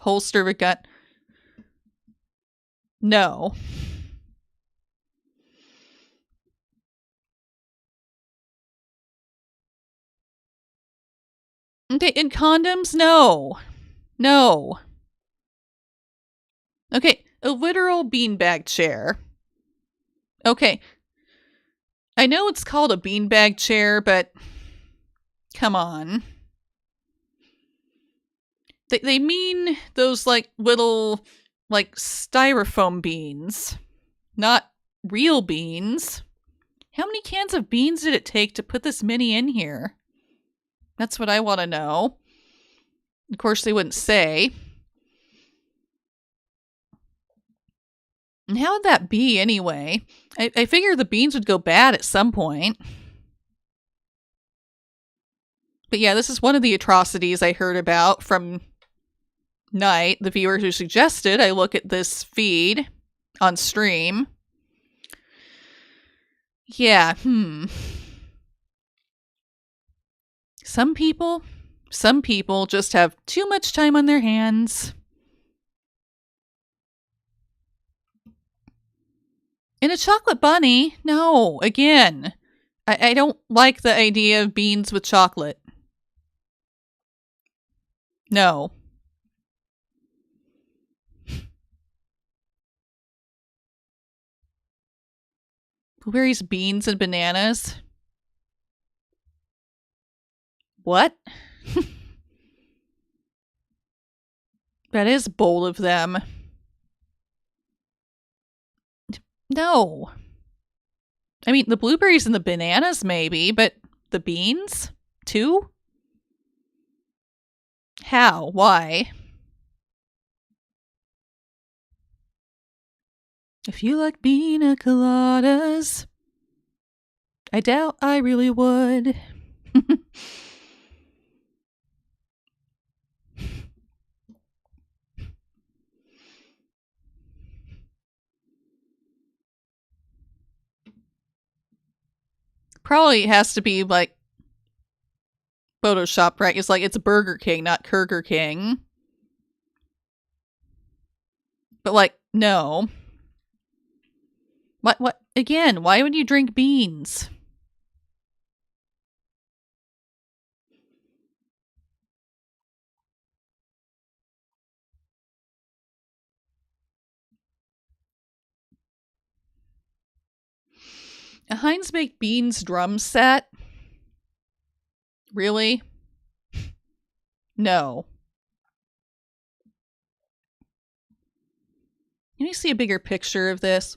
holster of a gun. No. Okay, in condoms? No. No. Okay, a literal beanbag chair. Okay. I know it's called a beanbag chair, but come on. They mean those like little like styrofoam beans, not real beans. How many cans of beans did it take to put this many in here? That's what I want to know. Of course, they wouldn't say. And how would that be anyway? I figure the beans would go bad at some point. But yeah, this is one of the atrocities I heard about from Knight, the viewer who suggested I look at this feed on stream. Yeah, Some people just have too much time on their hands. And a chocolate bunny? No, again. I don't like the idea of beans with chocolate. No. Blueberries, beans, and bananas? What? That is bold of them. No. I mean, the blueberries and the bananas maybe, but the beans? Too? How? Why? If you like pina coladas, I doubt I really would. Probably has to be like Photoshop, right? It's like it's Burger King, not Kurger King. But like, no. What? Again, why would you drink beans? A Heinz baked beans drum set? Really? No. Can you see a bigger picture of this?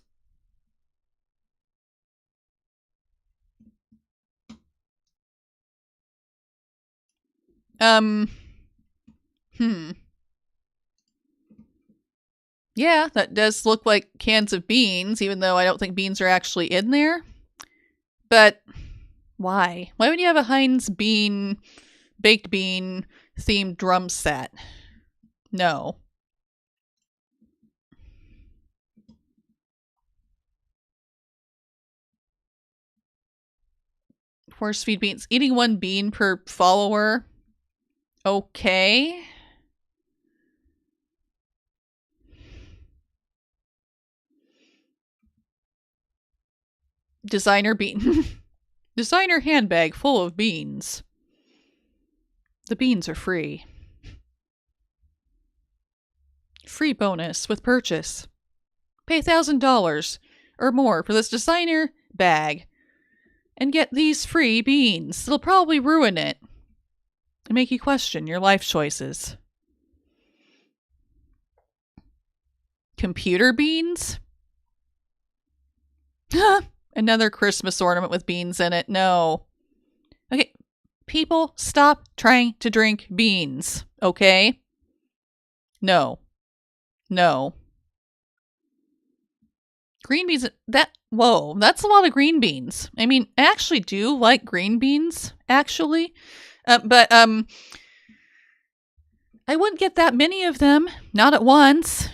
Yeah, that does look like cans of beans, even though I don't think beans are actually in there. But why? Why would you have a Heinz baked bean themed drum set? No. Force feed beans. Eating one bean per follower. Okay. Designer bean. Designer handbag full of beans. The beans are free. Free bonus with purchase. Pay $1,000 or more for this designer bag. and get these free beans. It'll probably ruin it and make you question your life choices. Computer beans? Another Christmas ornament with beans in it. No. Okay, people, stop trying to drink beans, okay? No. No. Green beans, whoa, that's a lot of green beans. I mean, I actually do like green beans, actually. But I wouldn't get that many of them. Not at once.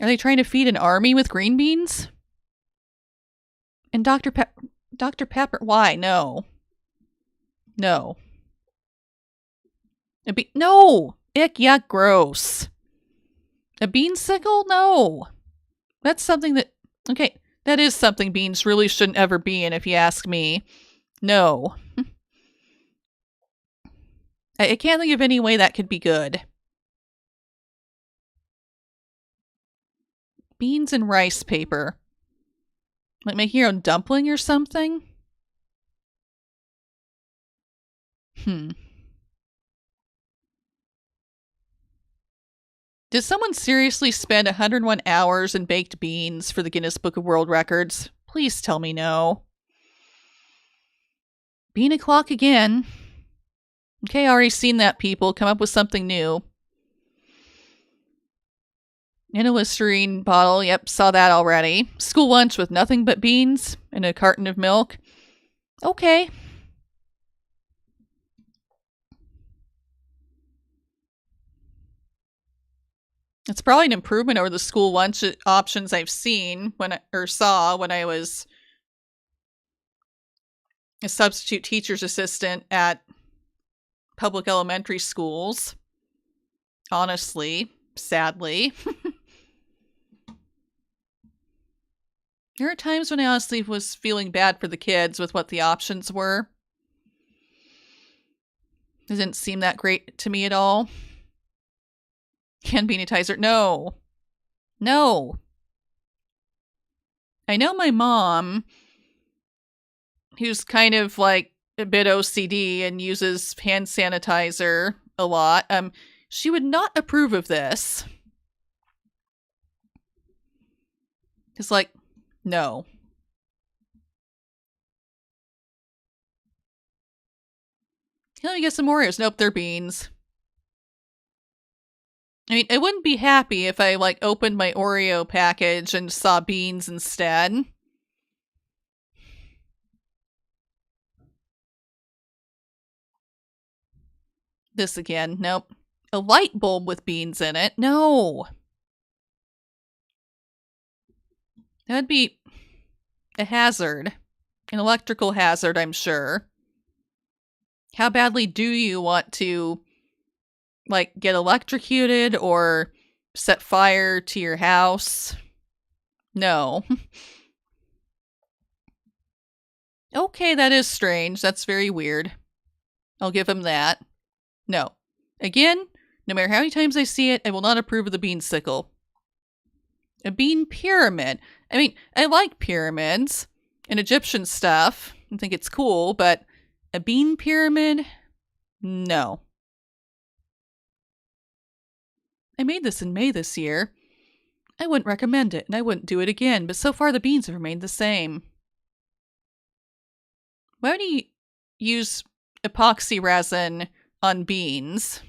Are they trying to feed an army with green beans? And Dr. Pepper, why? No. No. No! Ick, yuck, gross. A beansicle? No. That's something that, okay, that is something beans really shouldn't ever be in, if you ask me. No. I can't think of any way that could be good. Beans and rice paper. Like making your own dumpling or something? Did someone seriously spend 101 hours in baked beans for the Guinness Book of World Records? Please tell me no. Bean o'clock again. Okay, already seen that, people. Come up with something new. In a Listerine bottle. Yep, saw that already. School lunch with nothing but beans and a carton of milk. Okay. It's probably an improvement over the school lunch options I've seen when I was a substitute teacher's assistant at public elementary schools. Honestly, sadly. There are times when I honestly was feeling bad for the kids with what the options were. It didn't seem that great to me at all. Hand sanitizer. No. No. I know my mom, who's kind of like a bit OCD and uses hand sanitizer a lot, she would not approve of this. It's like, no. Let me get some Oreos. Nope, they're beans. I mean, I wouldn't be happy if I, opened my Oreo package and saw beans instead. This again. Nope. A light bulb with beans in it. No. That'd be a hazard. An electrical hazard, I'm sure. How badly do you want to, get electrocuted or set fire to your house? No. Okay, that is strange. That's very weird. I'll give him that. No. Again, no matter how many times I see it, I will not approve of the beansicle. A bean pyramid. I mean, I like pyramids and Egyptian stuff. I think it's cool, but a bean pyramid? No. I made this in May this year. I wouldn't recommend it, and I wouldn't do it again, but so far the beans have remained the same. Why would you use epoxy resin on beans?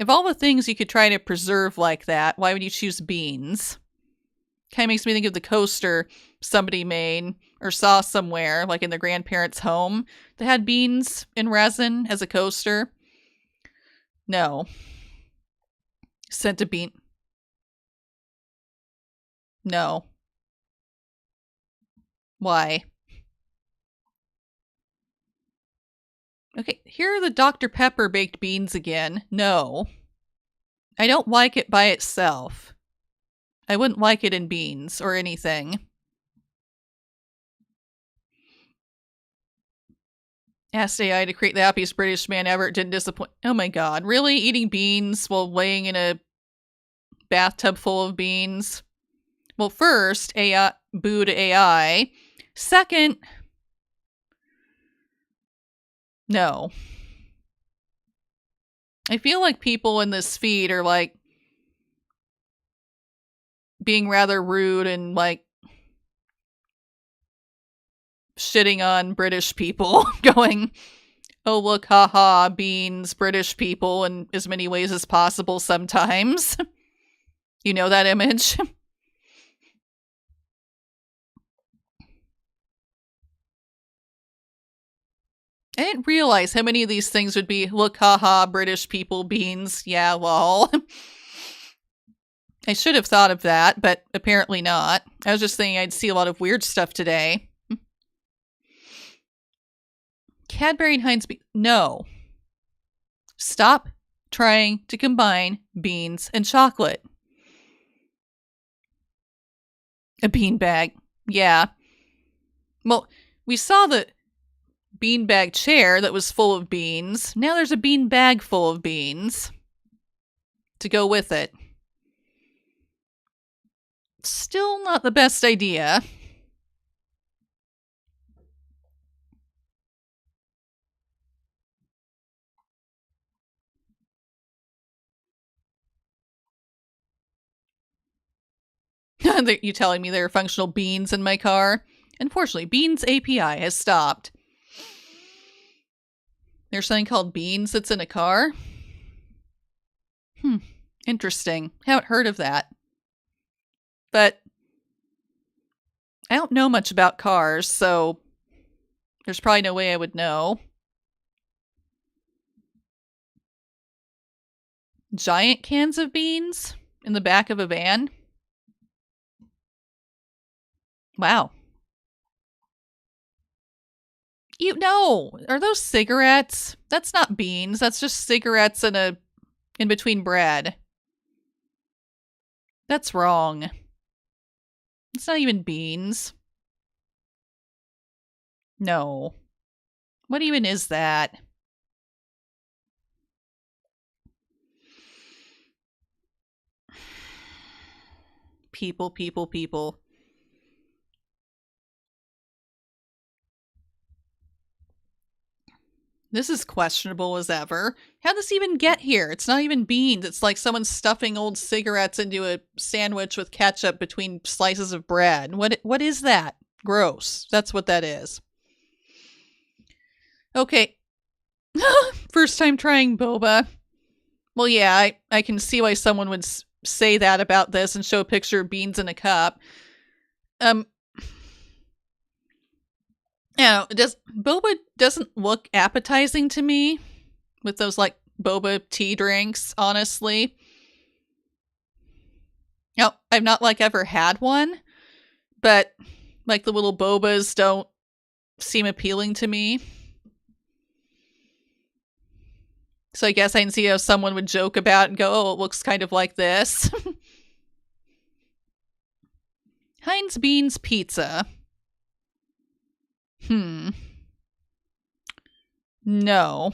Of all the things you could try to preserve like that, why would you choose beans? Kind of makes me think of the coaster somebody made or saw somewhere, like in their grandparents' home, that had beans in resin as a coaster. No. Sent a bean. No. Why? Okay, here are the Dr. Pepper baked beans again. No. I don't like it by itself. I wouldn't like it in beans or anything. Asked AI to create the happiest British man ever. It didn't disappoint. Oh my god. Really? Eating beans while laying in a bathtub full of beans? Well, first, AI booed AI. Second, no. I feel like people in this feed are like being rather rude and like shitting on British people, going, oh, look, haha, beans, British people in as many ways as possible sometimes. You know that image? I didn't realize how many of these things would be, look, haha, British people, beans, yeah, lol. I should have thought of that, but apparently not. I was just thinking I'd see a lot of weird stuff today. Cadbury and Heinz no. Stop trying to combine beans and chocolate. A beanbag. Yeah. Well, we saw the beanbag chair that was full of beans. Now there's a bean bag full of beans to go with it. Still not the best idea. You telling me there are functional beans in my car? Unfortunately, Beans API has stopped. There's something called Beans that's in a car? Interesting. Haven't heard of that. But I don't know much about cars, so there's probably no way I would know. Giant cans of beans in the back of a van? Wow. You know, are those cigarettes? That's not beans. That's just cigarettes in between bread. That's wrong. It's not even beans. No. What even is that? People. This is questionable as ever. How'd this even get here? It's not even beans. It's like someone stuffing old cigarettes into a sandwich with ketchup between slices of bread. What is that? Gross. That's what that is. Okay. First time trying boba. Well, yeah, I can see why someone would say that about this and show a picture of beans in a cup. Boba doesn't look appetizing to me with those like boba tea drinks, honestly. No, I've not like ever had one, but like the little bobas don't seem appealing to me. So I guess I can see how someone would joke about and go, oh, it looks kind of like this. Heinz Beans Pizza. No.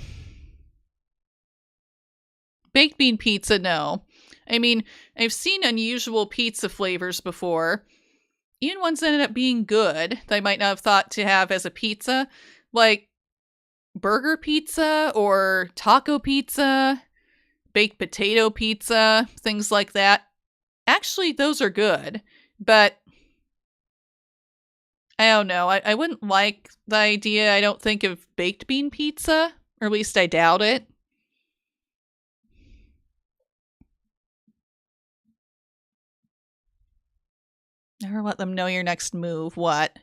Baked bean pizza, no. I mean, I've seen unusual pizza flavors before. Even ones that ended up being good that I might not have thought to have as a pizza. Like burger pizza or taco pizza, baked potato pizza, things like that. Actually, those are good. But I don't know. I wouldn't like the idea, I don't think, of baked bean pizza. Or at least I doubt it. Never let them know your next move. What?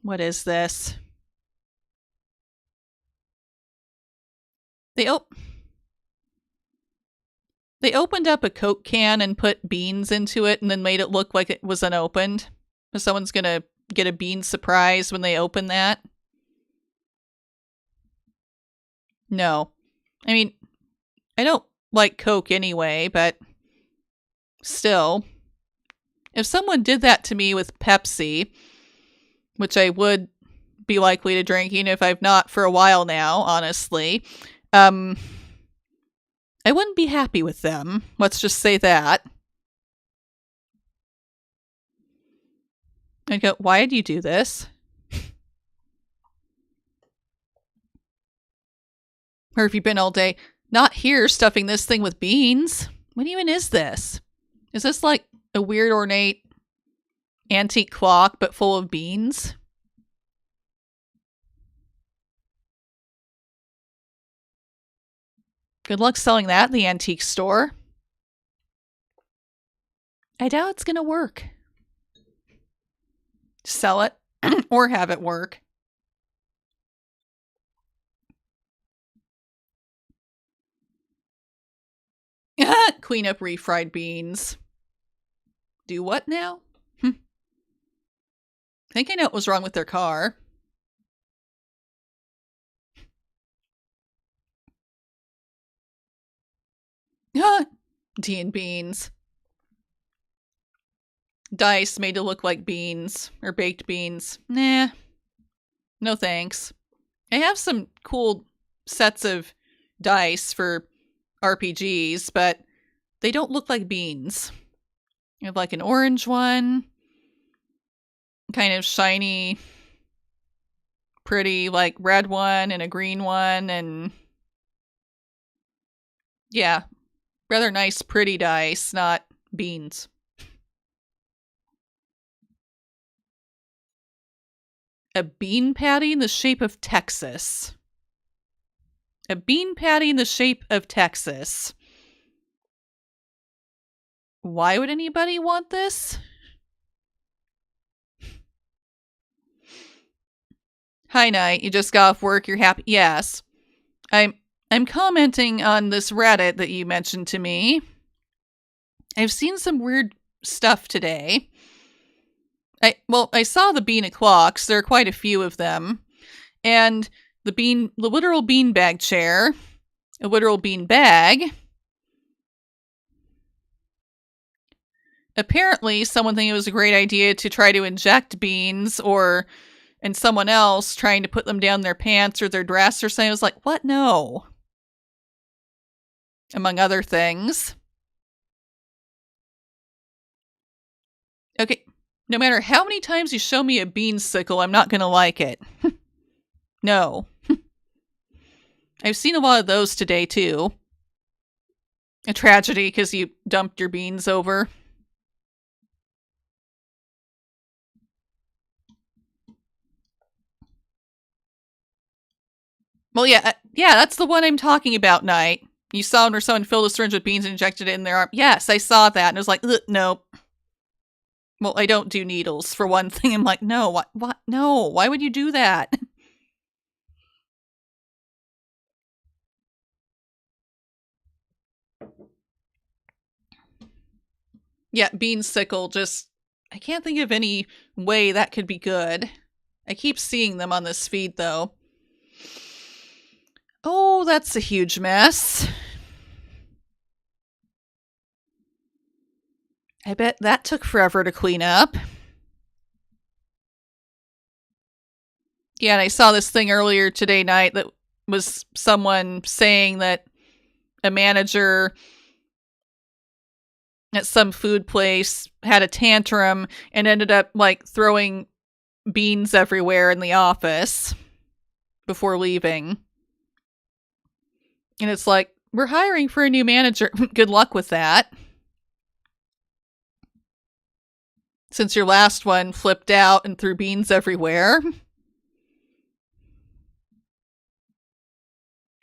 What is this? They opened up a Coke can and put beans into it and then made it look like it was unopened. Someone's gonna get a bean surprise when they open that. No. I mean, I don't like Coke anyway, but still. If someone did that to me with Pepsi, which I would be likely to drink, even if I've not for a while now, honestly, I wouldn't be happy with them. Let's just say that. I go, why did you do this? Where have you been all day? Not here stuffing this thing with beans. What even is this? Is this like a weird ornate antique clock but full of beans? Good luck selling that in the antique store. I doubt it's going to work. Sell it or have it work. Clean up refried beans. Do what now? I think I know what was wrong with their car. Tea and beans. Dice made to look like beans or baked beans. Nah. No thanks. I have some cool sets of dice for RPGs, but they don't look like beans. I have like an orange one, kind of shiny, pretty like red one and a green one, and yeah, rather nice pretty dice, not beans. A bean patty in the shape of Texas. A bean patty in the shape of Texas. Why would anybody want this? Hi, Night. You just got off work. You're happy? Yes. I'm commenting on this Reddit that you mentioned to me. I've seen some weird stuff today. I saw the bean o'clocks. There are quite a few of them. And the literal beanbag chair, a literal bean bag. Apparently, someone think it was a great idea to try to inject beans and someone else trying to put them down their pants or their dress or something. I was like, what? No. Among other things. Okay, no matter how many times you show me a bean sickle, I'm not going to like it. No. I've seen a lot of those today, too. A tragedy because you dumped your beans over. Well, yeah, that's the one I'm talking about, Night. You saw where someone filled a syringe with beans and injected it in their arm. Yes, I saw that, and it was like, nope. Well, I don't do needles, for one thing. I'm like, no, what? No, why would you do that? Yeah, bean sickle, I can't think of any way that could be good. I keep seeing them on this feed, though. Oh, that's a huge mess. I bet that took forever to clean up. Yeah, and I saw this thing earlier today night that was someone saying that a manager at some food place had a tantrum and ended up like throwing beans everywhere in the office before leaving. And it's like, we're hiring for a new manager. Good luck with that. Since your last one flipped out and threw beans everywhere.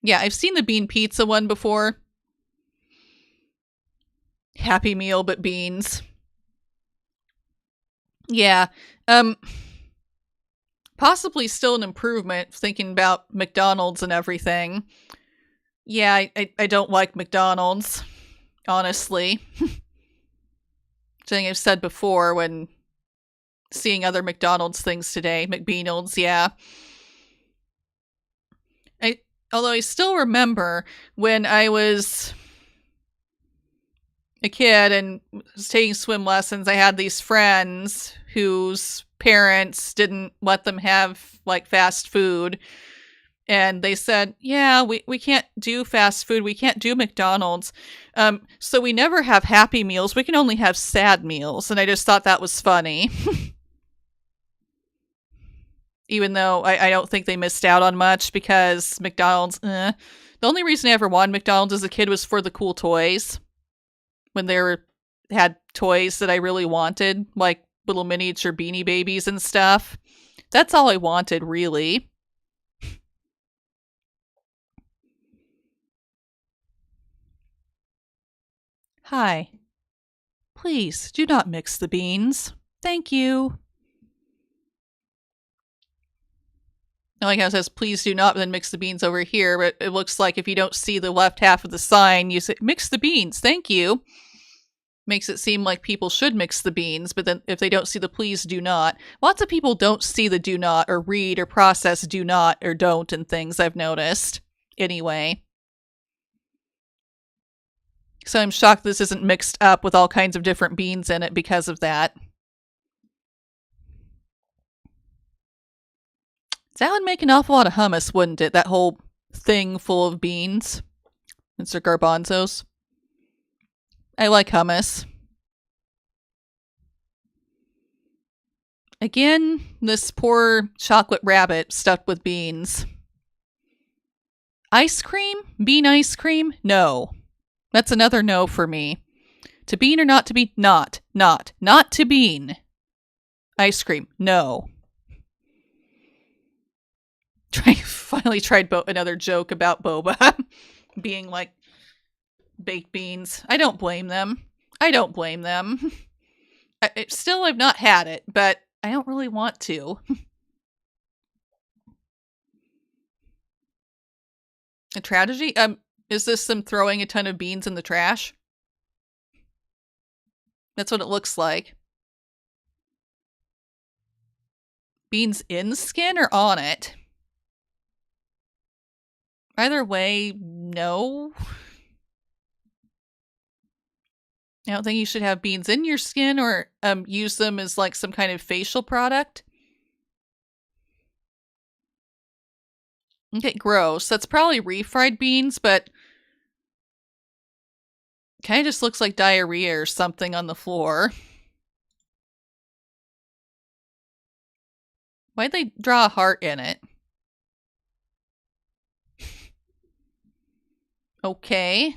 Yeah, I've seen the bean pizza one before. Happy Meal, but beans. Yeah. Possibly still an improvement, thinking about McDonald's and everything. Yeah, I don't like McDonald's, honestly. Something I've said before when seeing other McDonald's things today. McBeanald's, yeah. Although I still remember when I was a kid and was taking swim lessons, I had these friends whose parents didn't let them have like fast food. And they said, yeah, we can't do fast food. We can't do McDonald's. So we never have Happy Meals. We can only have sad meals. And I just thought that was funny. even though I don't think they missed out on much because McDonald's, The only reason I ever wanted McDonald's as a kid was for the cool toys. When had toys that I really wanted, like little miniature Beanie Babies and stuff. That's all I wanted, really. Hi. Please, do not mix the beans. Thank you. Like how it says, please do not then mix the beans over here, but it looks like if you don't see the left half of the sign, you say, mix the beans, thank you. Makes it seem like people should mix the beans, but then if they don't see the please do not, lots of people don't see the do not or read or process do not or don't and things, I've noticed. Anyway. So I'm shocked this isn't mixed up with all kinds of different beans in it because of that. That would make an awful lot of hummus, wouldn't it? That whole thing full of beans. It's their garbanzos. I like hummus. Again, this poor chocolate rabbit stuffed with beans. Ice cream? Bean ice cream? No. That's another no for me. To bean or not to bean? Not to bean. Ice cream? No. Finally tried another joke about boba being like baked beans. I don't blame them. I've not had it, but I don't really want to. A tragedy? Is this them throwing a ton of beans in the trash? That's what it looks like. Beans in skin or on it? Either way, no. I don't think you should have beans in your skin or use them as like some kind of facial product. Okay, gross. That's probably refried beans, but kind of just looks like diarrhea or something on the floor. Why'd they draw a heart in it? Okay.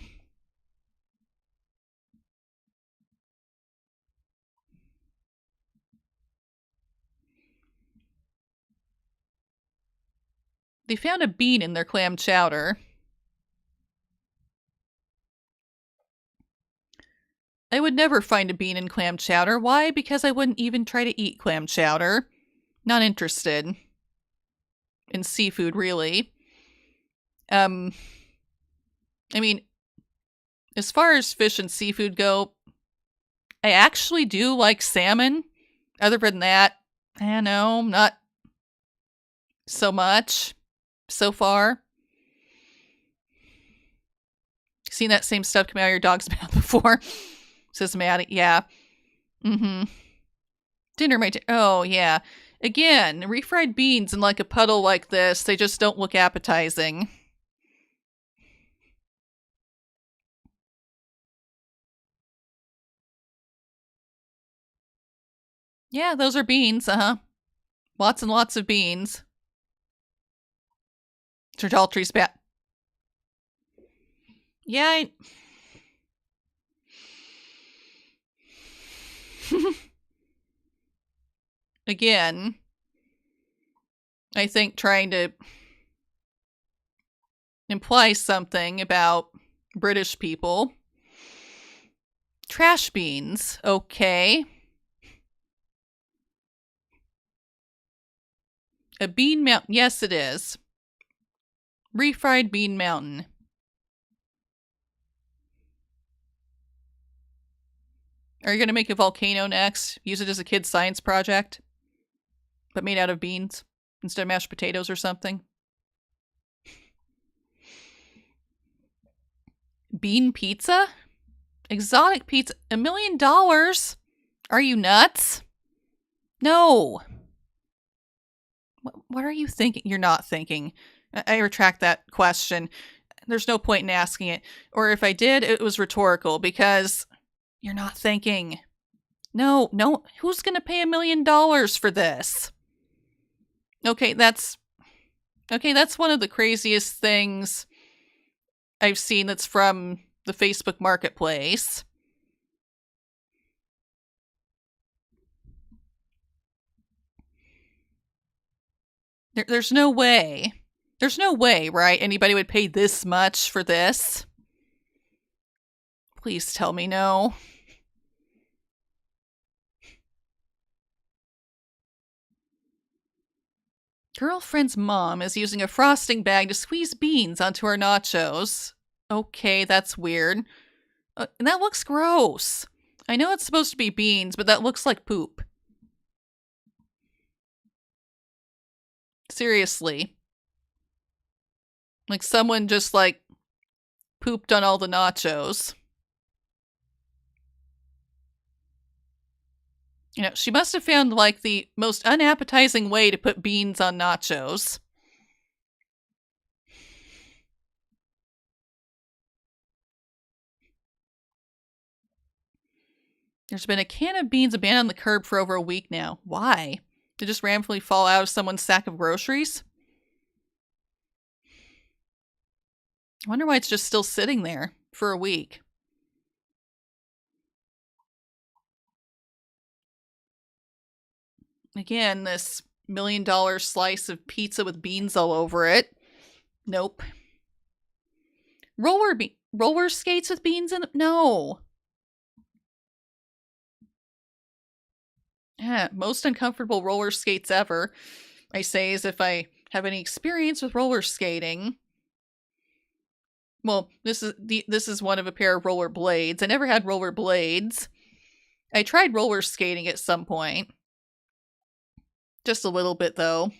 They found a bean in their clam chowder. I would never find a bean in clam chowder. Why? Because I wouldn't even try to eat clam chowder. Not interested in seafood, really. I mean, as far as fish and seafood go, I actually do like salmon. Other than that, I don't know, not so much so far. Seen that same stuff come out of your dog's mouth before? Says Maddie. Yeah. Dinner, oh, yeah. Again, refried beans in like a puddle like this, they just don't look appetizing. Yeah, those are beans, Lots and lots of beans. Sir Daltrey's bat. Yeah, Again, I think trying to imply something about British people. Trash beans, okay. A bean mountain, yes it is. Refried bean mountain. Are you going to make a volcano next? Use it as a kid's science project? But made out of beans instead of mashed potatoes or something? Bean pizza? Exotic pizza? $1 million? Are you nuts? No. What are you thinking? You're not thinking. I retract that question. There's no point in asking it. Or if I did, it was rhetorical because you're not thinking. No. Who's going to pay $1 million for this? Okay, that's one of the craziest things I've seen that's from the Facebook Marketplace. There's no way. There's no way, right? Anybody would pay this much for this? Please tell me no. Girlfriend's mom is using a frosting bag to squeeze beans onto her nachos. Okay, that's weird. And that looks gross. I know it's supposed to be beans, but that looks like poop. Seriously. Like someone just pooped on all the nachos. She must have found the most unappetizing way to put beans on nachos. There's been a can of beans abandoned on the curb for over a week now. Why? Did it just randomly fall out of someone's sack of groceries? I wonder why it's just still sitting there for a week. Again, this $1 million slice of pizza with beans all over it. Nope. Roller skates with beans in them? No. Yeah, most uncomfortable roller skates ever. I say as if I have any experience with roller skating. Well, this is one of a pair of roller blades. I never had roller blades. I tried roller skating at some point. Just a little bit, though.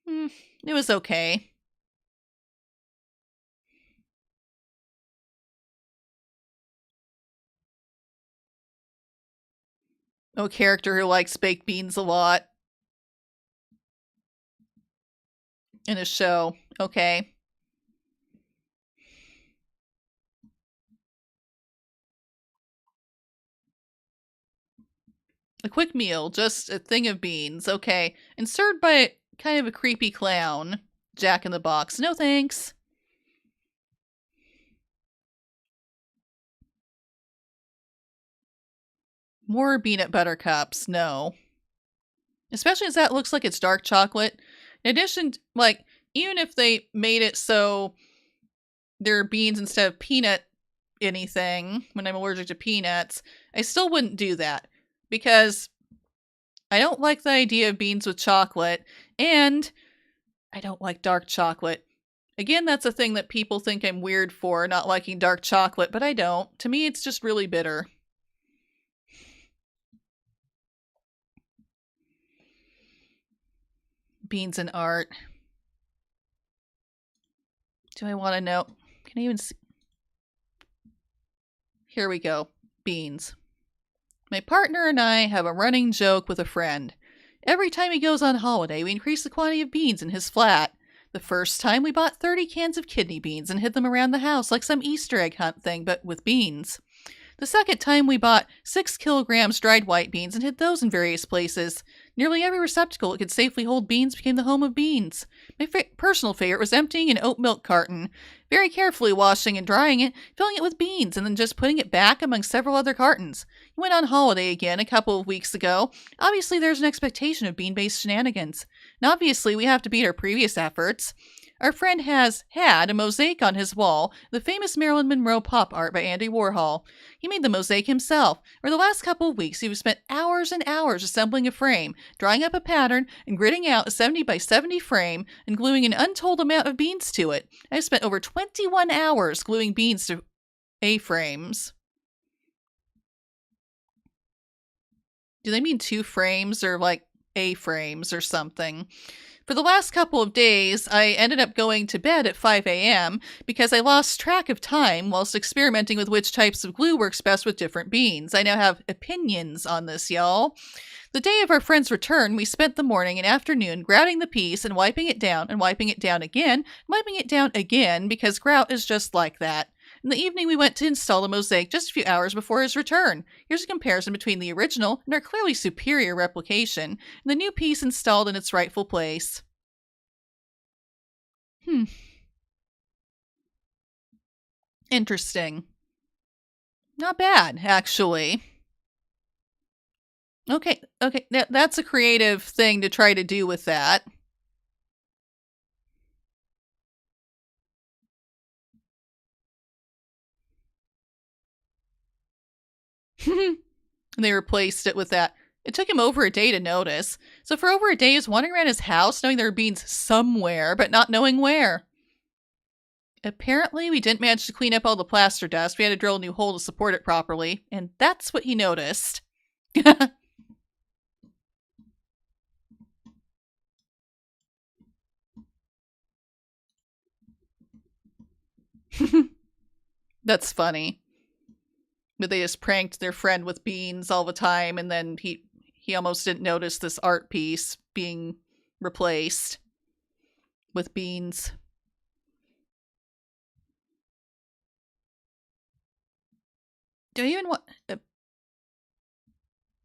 It was okay. Oh, character who likes baked beans a lot. In a show. Okay. A quick meal, just a thing of beans. Okay. And served by kind of a creepy clown. Jack in the Box. No thanks. More peanut butter cups. No. Especially as that looks like it's dark chocolate. In addition, even if they made it so there are beans instead of peanut anything, when I'm allergic to peanuts, I still wouldn't do that. Because I don't like the idea of beans with chocolate, and I don't like dark chocolate. Again, that's a thing that people think I'm weird for, not liking dark chocolate, but I don't. To me, it's just really bitter. Beans and art. Do I want to know? Can I even see? Here we go. Beans. My partner and I have a running joke with a friend. Every time he goes on holiday, we increase the quantity of beans in his flat. The first time we bought 30 cans of kidney beans and hid them around the house like some Easter egg hunt thing, but with beans. The second time we bought 6 kilograms dried white beans and hid those in various places. Nearly every receptacle that could safely hold beans became the home of beans. My personal favorite was emptying an oat milk carton, very carefully washing and drying it, filling it with beans, and then just putting it back among several other cartons. We went on holiday again a couple of weeks ago. Obviously, there's an expectation of bean-based shenanigans. And obviously, we have to beat our previous efforts. Our friend has had a mosaic on his wall, the famous Marilyn Monroe pop art by Andy Warhol. He made the mosaic himself. For the last couple of weeks, he spent hours and hours assembling a frame, drawing up a pattern, and gridding out a 70 by 70 frame, and gluing an untold amount of beans to it. I've spent over 21 hours gluing beans to A-frames. Do they mean 2 frames or A-frames or something? For the last couple of days, I ended up going to bed at 5 a.m. because I lost track of time whilst experimenting with which types of glue works best with different beans. I now have opinions on this, y'all. The day of our friend's return, we spent the morning and afternoon grouting the piece and wiping it down again, wiping it down again, because grout is just like that. In the evening, we went to install the mosaic just a few hours before his return. Here's a comparison between the original and our clearly superior replication, and the new piece installed in its rightful place. Interesting. Not bad, actually. Okay, that's a creative thing to try to do with that. They replaced it with that. It took him over a day to notice. So for over a day, he was wandering around his house knowing there were beans somewhere, but not knowing where. Apparently, we didn't manage to clean up all the plaster dust. We had to drill a new hole to support it properly, and that's what he noticed. That's funny. But they just pranked their friend with beans all the time, and then he almost didn't notice this art piece being replaced with beans. Do you even want...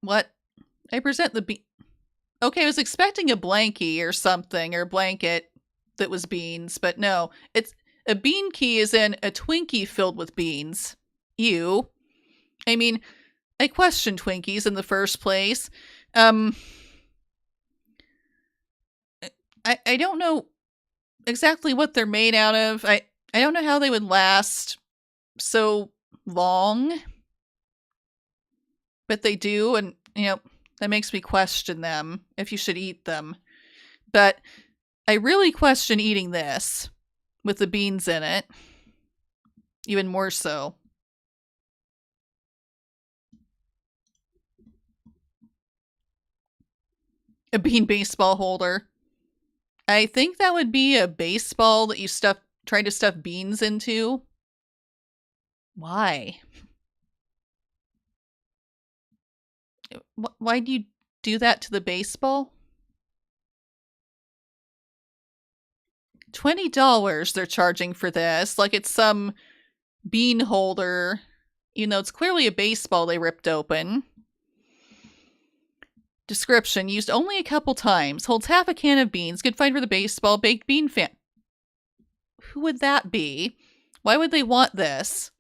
what? I present the bean... Okay, I was expecting a blankie or something, or a blanket that was beans, but no. It's... a bean key is in a Twinkie filled with beans. Ew. I mean, I questioned Twinkies in the first place. I don't know exactly what they're made out of. I don't know how they would last so long. But they do, and, that makes me question them, if you should eat them. But I really question eating this with the beans in it. Even more so. A bean baseball holder. I think that would be a baseball that you try to stuff beans into. Why? Why do you do that to the baseball? $20 they're charging for this, like it's some bean holder. It's clearly a baseball they ripped open. Description: used only a couple times. Holds half a can of beans. Good find for the baseball baked bean fan. Who would that be? Why would they want this?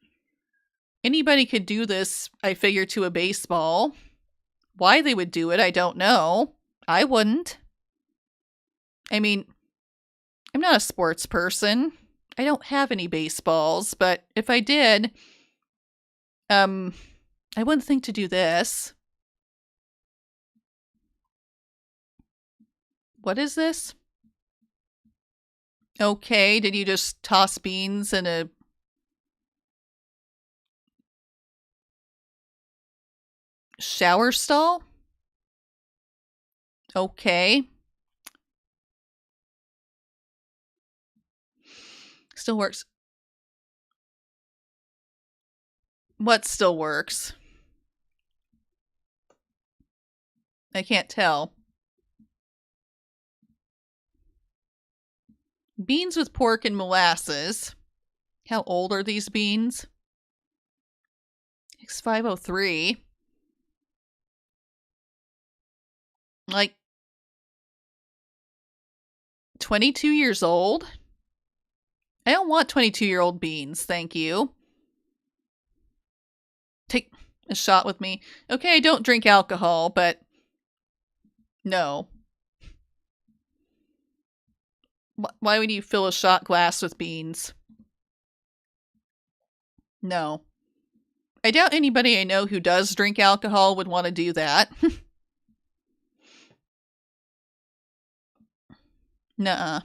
Anybody could do this, I figure, to a baseball. Why they would do it, I don't know. I wouldn't. I mean, I'm not a sports person. I don't have any baseballs, but if I did, I wouldn't think to do this. What is this? Okay, did you just toss beans in a... shower stall? Okay. Still works. What still works? I can't tell. Beans with pork and molasses. How old are these beans? X503. Like 22 years old? I don't want 22-year-old beans, thank you. Take a shot with me. Okay, I don't drink alcohol, but no. Why would you fill a shot glass with beans? No. I doubt anybody I know who does drink alcohol would want to do that. Nuh-uh.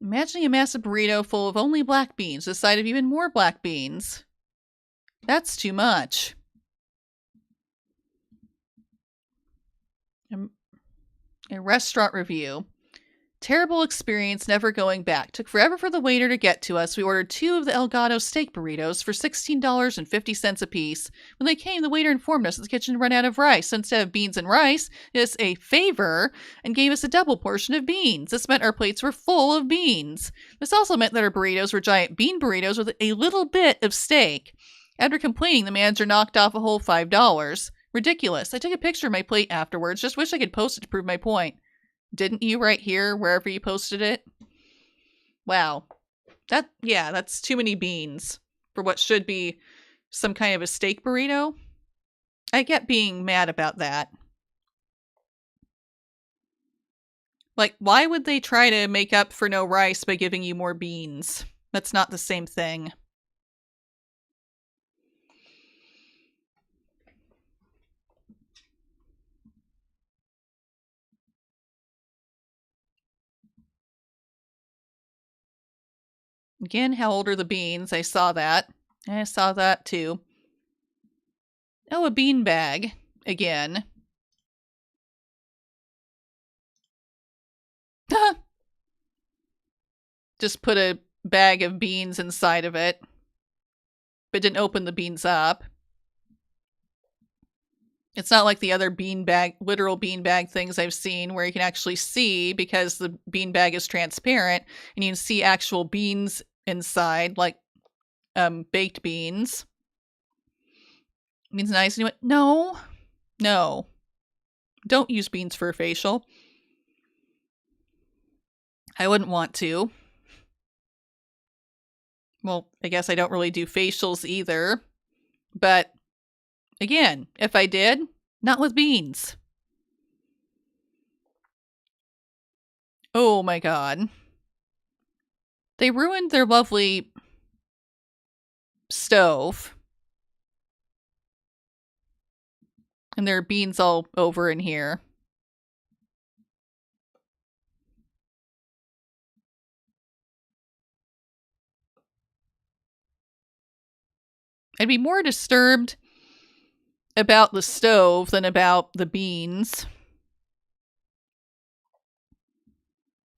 Imagining a massive burrito full of only black beans, the side of even more black beans. That's too much. A restaurant review. Terrible experience, never going back. Took forever for the waiter to get to us. We ordered 2 of the Elgato steak burritos for $16.50 a piece. When they came, the waiter informed us that the kitchen had run out of rice. So instead of beans and rice, did us a favor and gave us a double portion of beans. This meant our plates were full of beans. This also meant that our burritos were giant bean burritos with a little bit of steak. After complaining, the manager knocked off a whole $5. Ridiculous. I took a picture of my plate afterwards. Just wish I could post it to prove my point. Didn't you right here, wherever you posted it? Wow. That's too many beans for what should be some kind of a steak burrito. I get being mad about that. Like, why would they try to make up for no rice by giving you more beans? That's not the same thing. Again, how old are the beans? I saw that. I saw that too. Oh, a bean bag. Again. Just put a bag of beans inside of it. But didn't open the beans up. It's not like the other beanbag, literal beanbag things I've seen where you can actually see because the beanbag is transparent and you can see actual beans inside, like baked beans. Means nice. And you went, no. Don't use beans for a facial. I wouldn't want to. Well, I guess I don't really do facials either. But again, if I did, not with beans. Oh my god. They ruined their lovely stove. And there are beans all over in here. I'd be more disturbed about the stove than about the beans.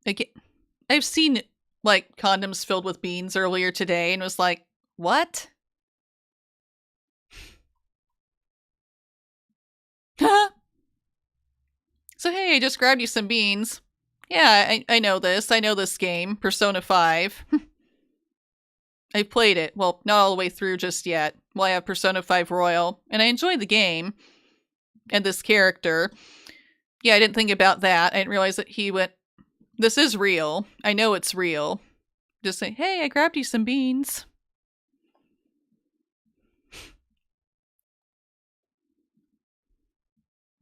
Again, I've seen like condoms filled with beans earlier today and was like, what? So hey, I just grabbed you some beans. Yeah, I know this. I know this game, Persona 5. I've played it. Well, not all the way through just yet. Well, I have Persona 5 Royal, and I enjoy the game and this character. Yeah, I didn't think about that. I didn't realize that he went, this is real. I know it's real. Just say, hey, I grabbed you some beans.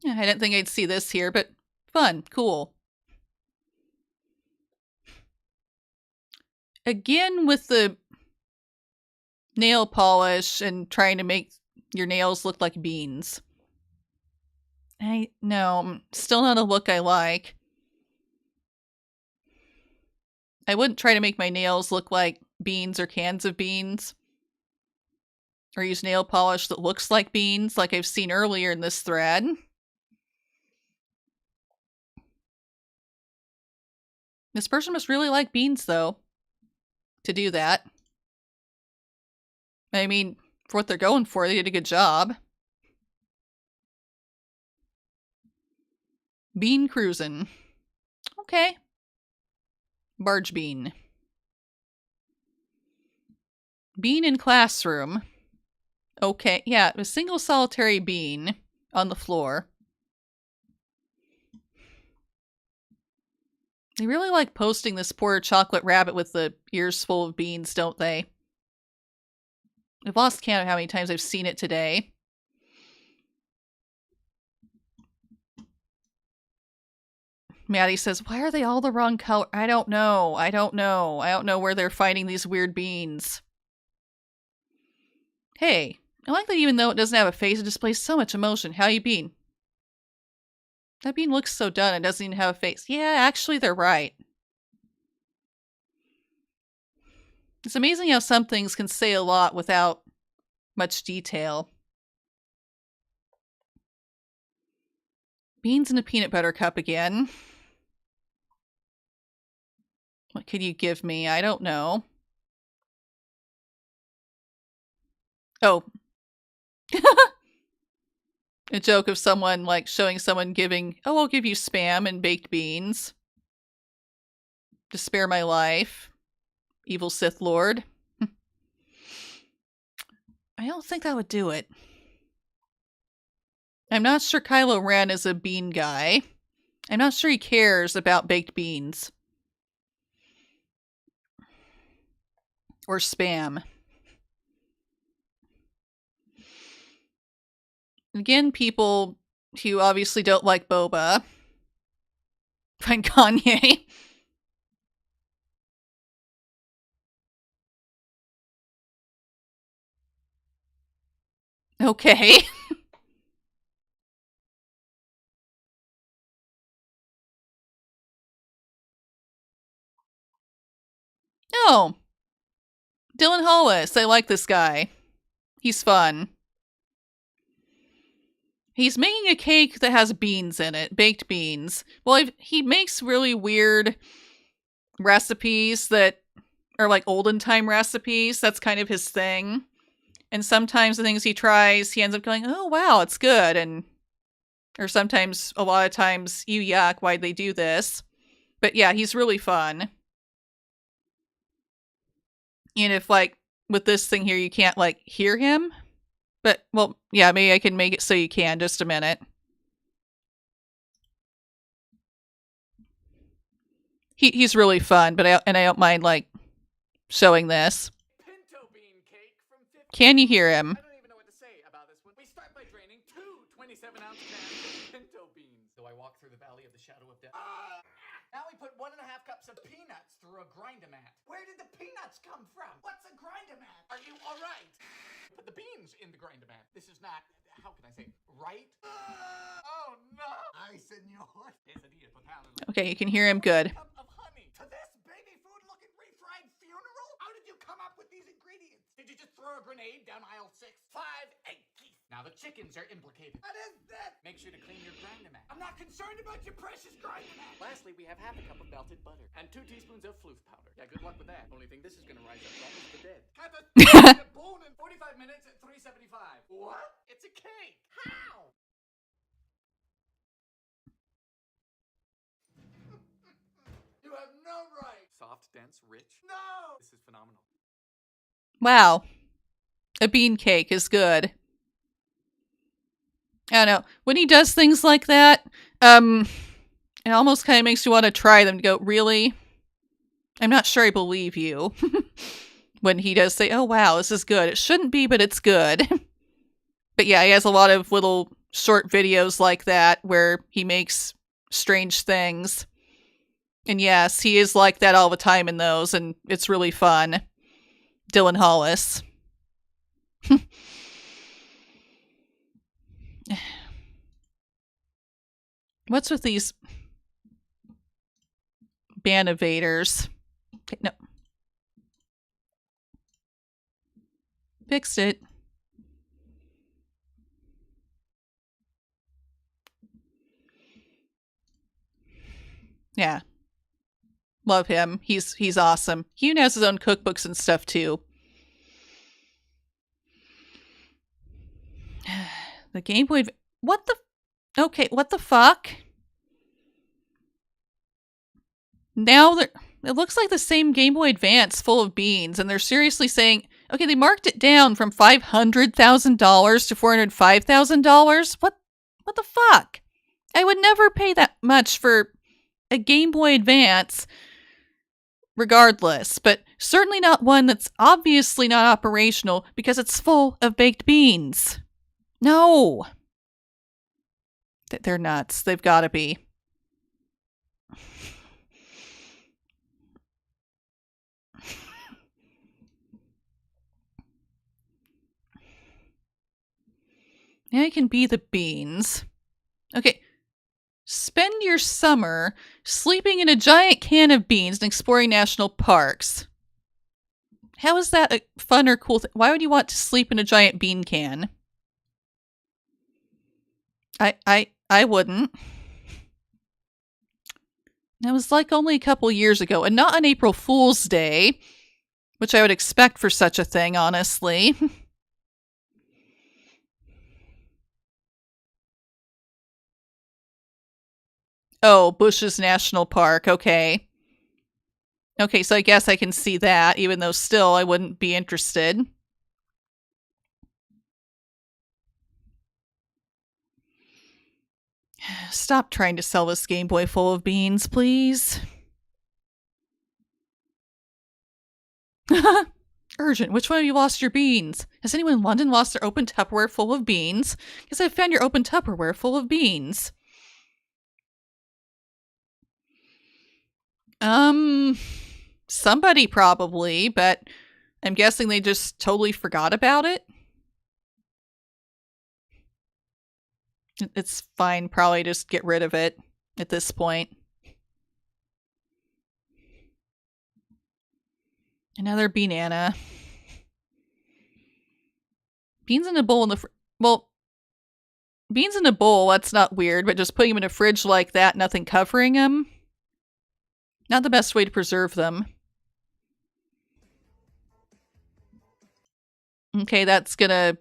Yeah, I didn't think I'd see this here, but fun, cool. Again with the nail polish and trying to make your nails look like beans. No, still not a look I like. I wouldn't try to make my nails look like beans or cans of beans. Or use nail polish that looks like beans, like I've seen earlier in this thread. This person must really like beans, though, to do that. I mean, for what they're going for, they did a good job. Bean cruisin'. Okay. Barge bean. Bean in classroom. Okay, yeah, a single solitary bean on the floor. They really like posting this poor chocolate rabbit with the ears full of beans, don't they? I've lost count of how many times I've seen it today. Maddie says, why are they all the wrong color? I don't know. I don't know where they're finding these weird beans. Hey, I like that even though it doesn't have a face, it displays so much emotion. How you been? That bean looks so done, it doesn't even have a face. Yeah, actually, they're right. It's amazing how some things can say a lot without much detail. Beans in a peanut butter cup again. could you give me? I don't know. Oh. A joke of someone, like, showing someone giving, oh, I'll give you Spam and baked beans to spare my life. Evil Sith Lord. I don't think that would do it. I'm not sure Kylo Ren is a bean guy. I'm not sure he cares about baked beans. Or Spam. Again, people who obviously don't like boba find Kanye. Okay. Oh. Dylan Hollis. I like this guy. He's fun. He's making a cake that has beans in it. Baked beans. Well, he makes really weird recipes that are like olden time recipes. That's kind of his thing. And sometimes the things he tries, he ends up going, oh, wow, it's good. Or sometimes, a lot of times, you yuck, why'd they do this? But yeah, he's really fun. And if, like, with this thing here, you can't, like, hear him. But, well, yeah, maybe I can make it so you can. Just a minute. He's really fun, but I don't mind, like, showing this. Can you hear him? I don't even know what to say about this one. We start by draining 2 27-ounce cans of pinto beans. So I walk through the valley of the shadow of death. Now we put 1.5 cups of peanuts through a grind-o-mat. Where did the peanuts come from? What's a grind-o-mat? Are you all right? Put the beans in the grind-o-mat. This is not, how can I say, right? Oh no! Ay, senor. Okay, you can hear him good. Of honey. To this baby food-looking refried funeral? How did you come up with these ingredients? Did you just throw a grenade down aisle 6? 5, 8, geese. Now the chickens are implicated. What is that? Make sure to clean your grind-o-mat. I'm not concerned about your precious grind-o-mat. Lastly, we have half a cup of melted butter and 2 teaspoons of floof powder. Yeah, good luck with that. Only thing this is gonna rise up from is the dead. Have a bone in 45 minutes at 375. What? It's a cake. How? You have no right. Soft, dense, rich. No! This is phenomenal. Wow. A bean cake is good. I don't know. When he does things like that, it almost kind of makes you want to try them to go, really? I'm not sure I believe you. When he does say, oh, wow, this is good. It shouldn't be, but it's good. But yeah, he has a lot of little short videos like that where he makes strange things. And yes, he is like that all the time in those, and it's really fun. Dylan Hollis. What's with these ban evaders? Okay, no. Fixed it. Yeah. Love him. He's awesome. He even has his own cookbooks and stuff too. The Game Boy... What the... Okay, what the fuck? Now it looks like the same Game Boy Advance full of beans, and they're seriously saying, okay, they marked it down from $500,000 to $405,000? What the fuck? I would never pay that much for a Game Boy Advance, regardless, but certainly not one that's obviously not operational because it's full of baked beans. No. They're nuts. They've got to be. Now I can be the beans. Okay. Spend your summer sleeping in a giant can of beans and exploring national parks. How is that a fun or cool thing? Why would you want to sleep in a giant bean can? I wouldn't. That was like only a couple years ago, and not on April Fool's Day, which I would expect for such a thing, honestly. Oh, Bush's National Park, okay. Okay, so I guess I can see that, even though still I wouldn't be interested. Stop trying to sell this Game Boy full of beans, please. Urgent, which one of you lost your beans? Has anyone in London lost their open Tupperware full of beans? Guess I found your open Tupperware full of beans. Somebody probably, but I'm guessing they just totally forgot about it. It's fine, probably just get rid of it at this point. Another banana. Beans in a bowl in the well, beans in a bowl, that's not weird, but just putting them in a fridge like that, nothing covering them, not the best way to preserve them. Okay, that's gonna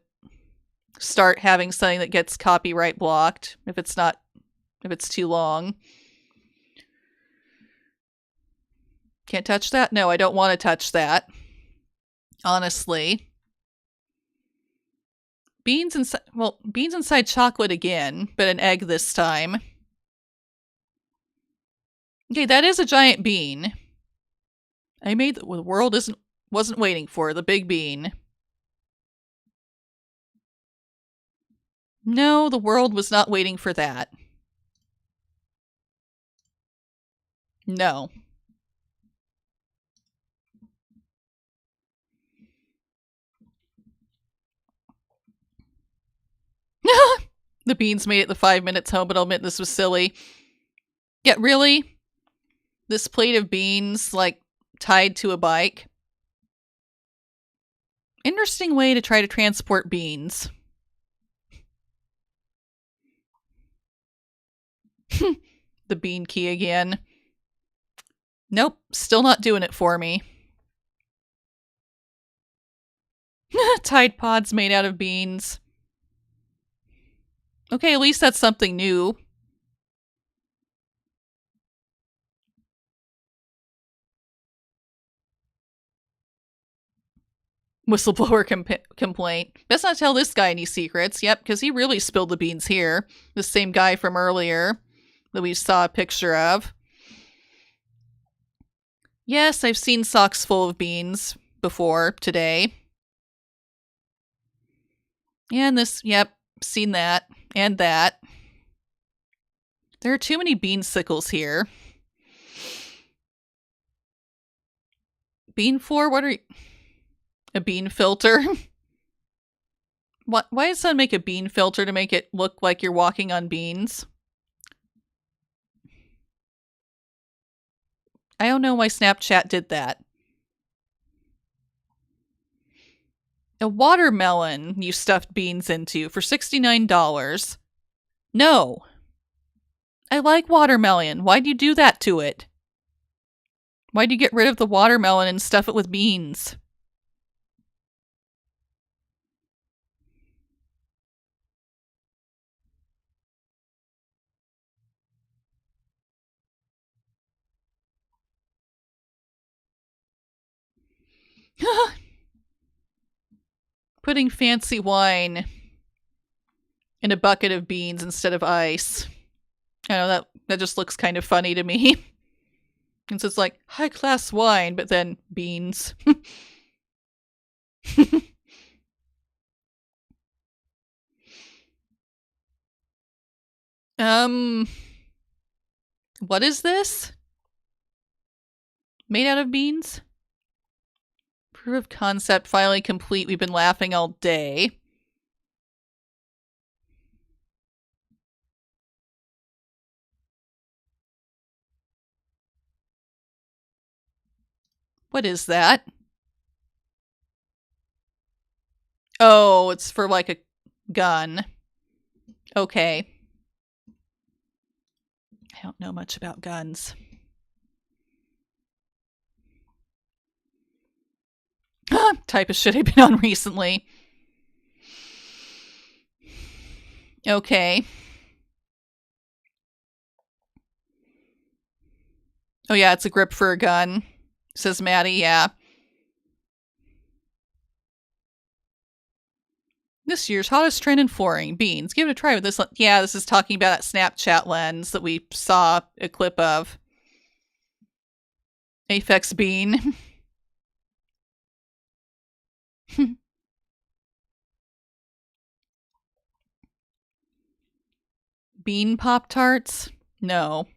start having something that gets copyright blocked if it's too long. Can't touch that? No, I don't want to touch that. Honestly. Beans inside chocolate again, but an egg this time. Okay, that is a giant bean. I made the world wasn't waiting for the big bean. No, the world was not waiting for that. No. The beans made it the 5 minutes home, but I'll admit this was silly. Yeah, really? This plate of beans, like, tied to a bike? Interesting way to try to transport beans. The bean key again. Nope, still not doing it for me. Tide Pods made out of beans. Okay, at least that's something new. Whistleblower complaint. Best not tell this guy any secrets. Yep, because he really spilled the beans here. The same guy from earlier that we saw a picture of. Yes, I've seen socks full of beans before today. And this, yep, seen that. And that. There are too many bean sickles here. Bean floor? What are you... A bean filter? What? Why does someone make a bean filter to make it look like you're walking on beans? I don't know why Snapchat did that. A watermelon you stuffed beans into for $69. No. I like watermelon. Why'd you do that to it? Why'd you get rid of the watermelon and stuff it with beans? Putting fancy wine in a bucket of beans instead of ice. I know that just looks kind of funny to me. And so it's like high class wine, but then beans. What is this? Made out of beans? Proof of concept finally complete. We've been laughing all day. What is that? Oh, it's for like a gun. Okay. I don't know much about guns. Type of shit I've been on recently. Okay. Oh yeah, it's a grip for a gun, says Maddie, yeah. This year's hottest trend in flooring, beans. Give it a try with this. Yeah, this is talking about that Snapchat lens that we saw a clip of. Aphex bean. Bean Pop-Tarts? No.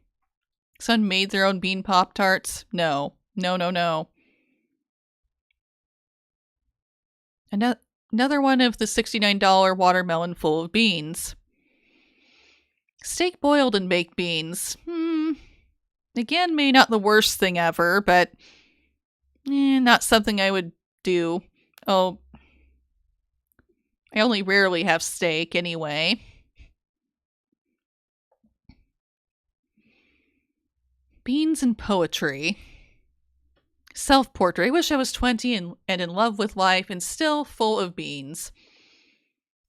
Someone made their own bean Pop-Tarts? No. No, no, no. Another one of the $69 watermelon full of beans. Steak boiled and baked beans. Again, maybe not the worst thing ever, but not something I would do. Oh, I only rarely have steak anyway. Beans and poetry. Self-portrait. I wish I was 20 and in love with life and still full of beans.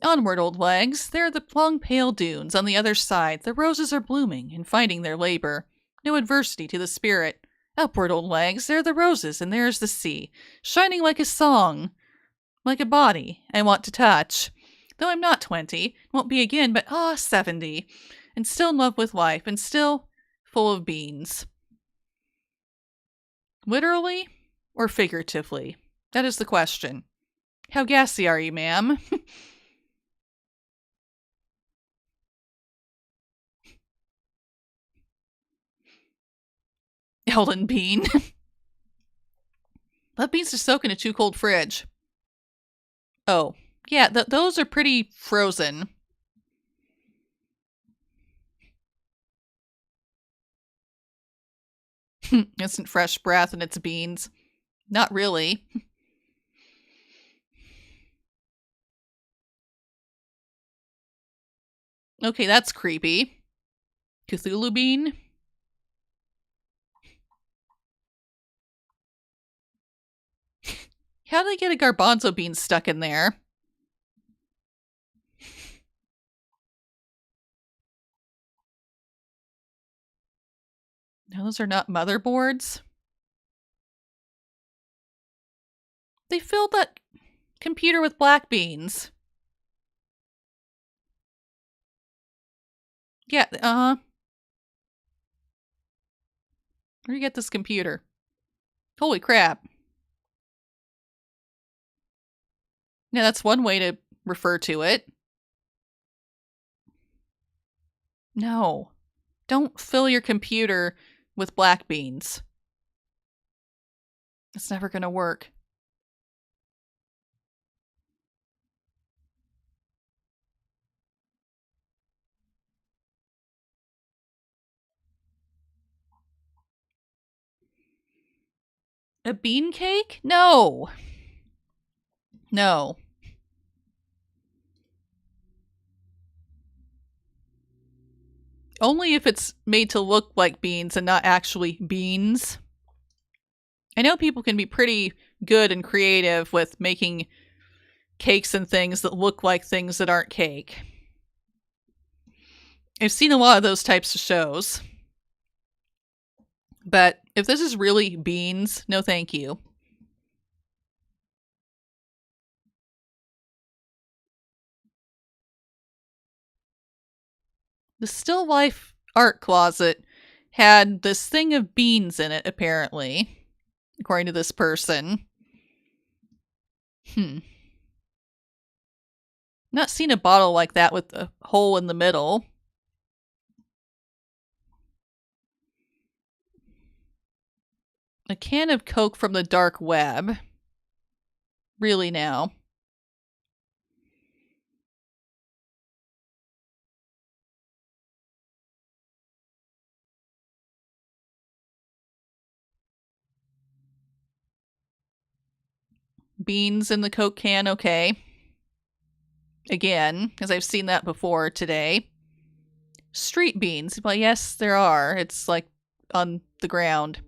Onward, old legs. There are the long pale dunes. On the other side, the roses are blooming and finding their labor. No adversity to the spirit. Upward, old legs. There are the roses, and there is the sea, shining like a song, like a body I want to touch. Though I'm not 20, won't be again, but 70, and still in love with life, and still full of beans. Literally or figuratively? That is the question. How gassy are you, ma'am? Ellen Bean. Let beans to soak in a too cold fridge. Oh, yeah, those are pretty frozen. Instant fresh breath and it's beans. Not really. Okay, that's creepy. Cthulhu bean? How did they get a garbanzo bean stuck in there? Those are not motherboards. They filled that computer with black beans. Yeah, Where do you get this computer? Holy crap. Yeah, that's one way to refer to it. No. Don't fill your computer with black beans. It's never gonna work. A bean cake? No. No. Only if it's made to look like beans and not actually beans. I know people can be pretty good and creative with making cakes and things that look like things that aren't cake. I've seen a lot of those types of shows. But if this is really beans, no thank you. The Still Life art closet had this thing of beans in it, apparently, according to this person. Not seen a bottle like that with a hole in the middle. A can of Coke from the dark web. Really now. Beans in the Coke can, okay. Again, because I've seen that before today. Street beans. Well, yes, there are. It's like on the ground.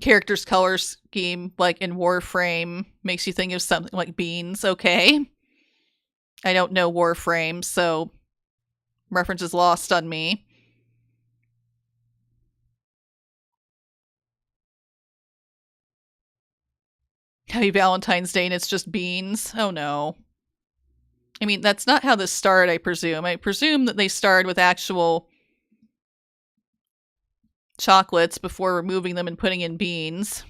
character's color scheme, like in Warframe, makes you think of something like beans. Okay. I don't know Warframe, so reference is lost on me. Happy Valentine's Day and it's just beans. Oh no. I mean, that's not how this started, I presume. I presume that they started with actual chocolates before removing them and putting in beans.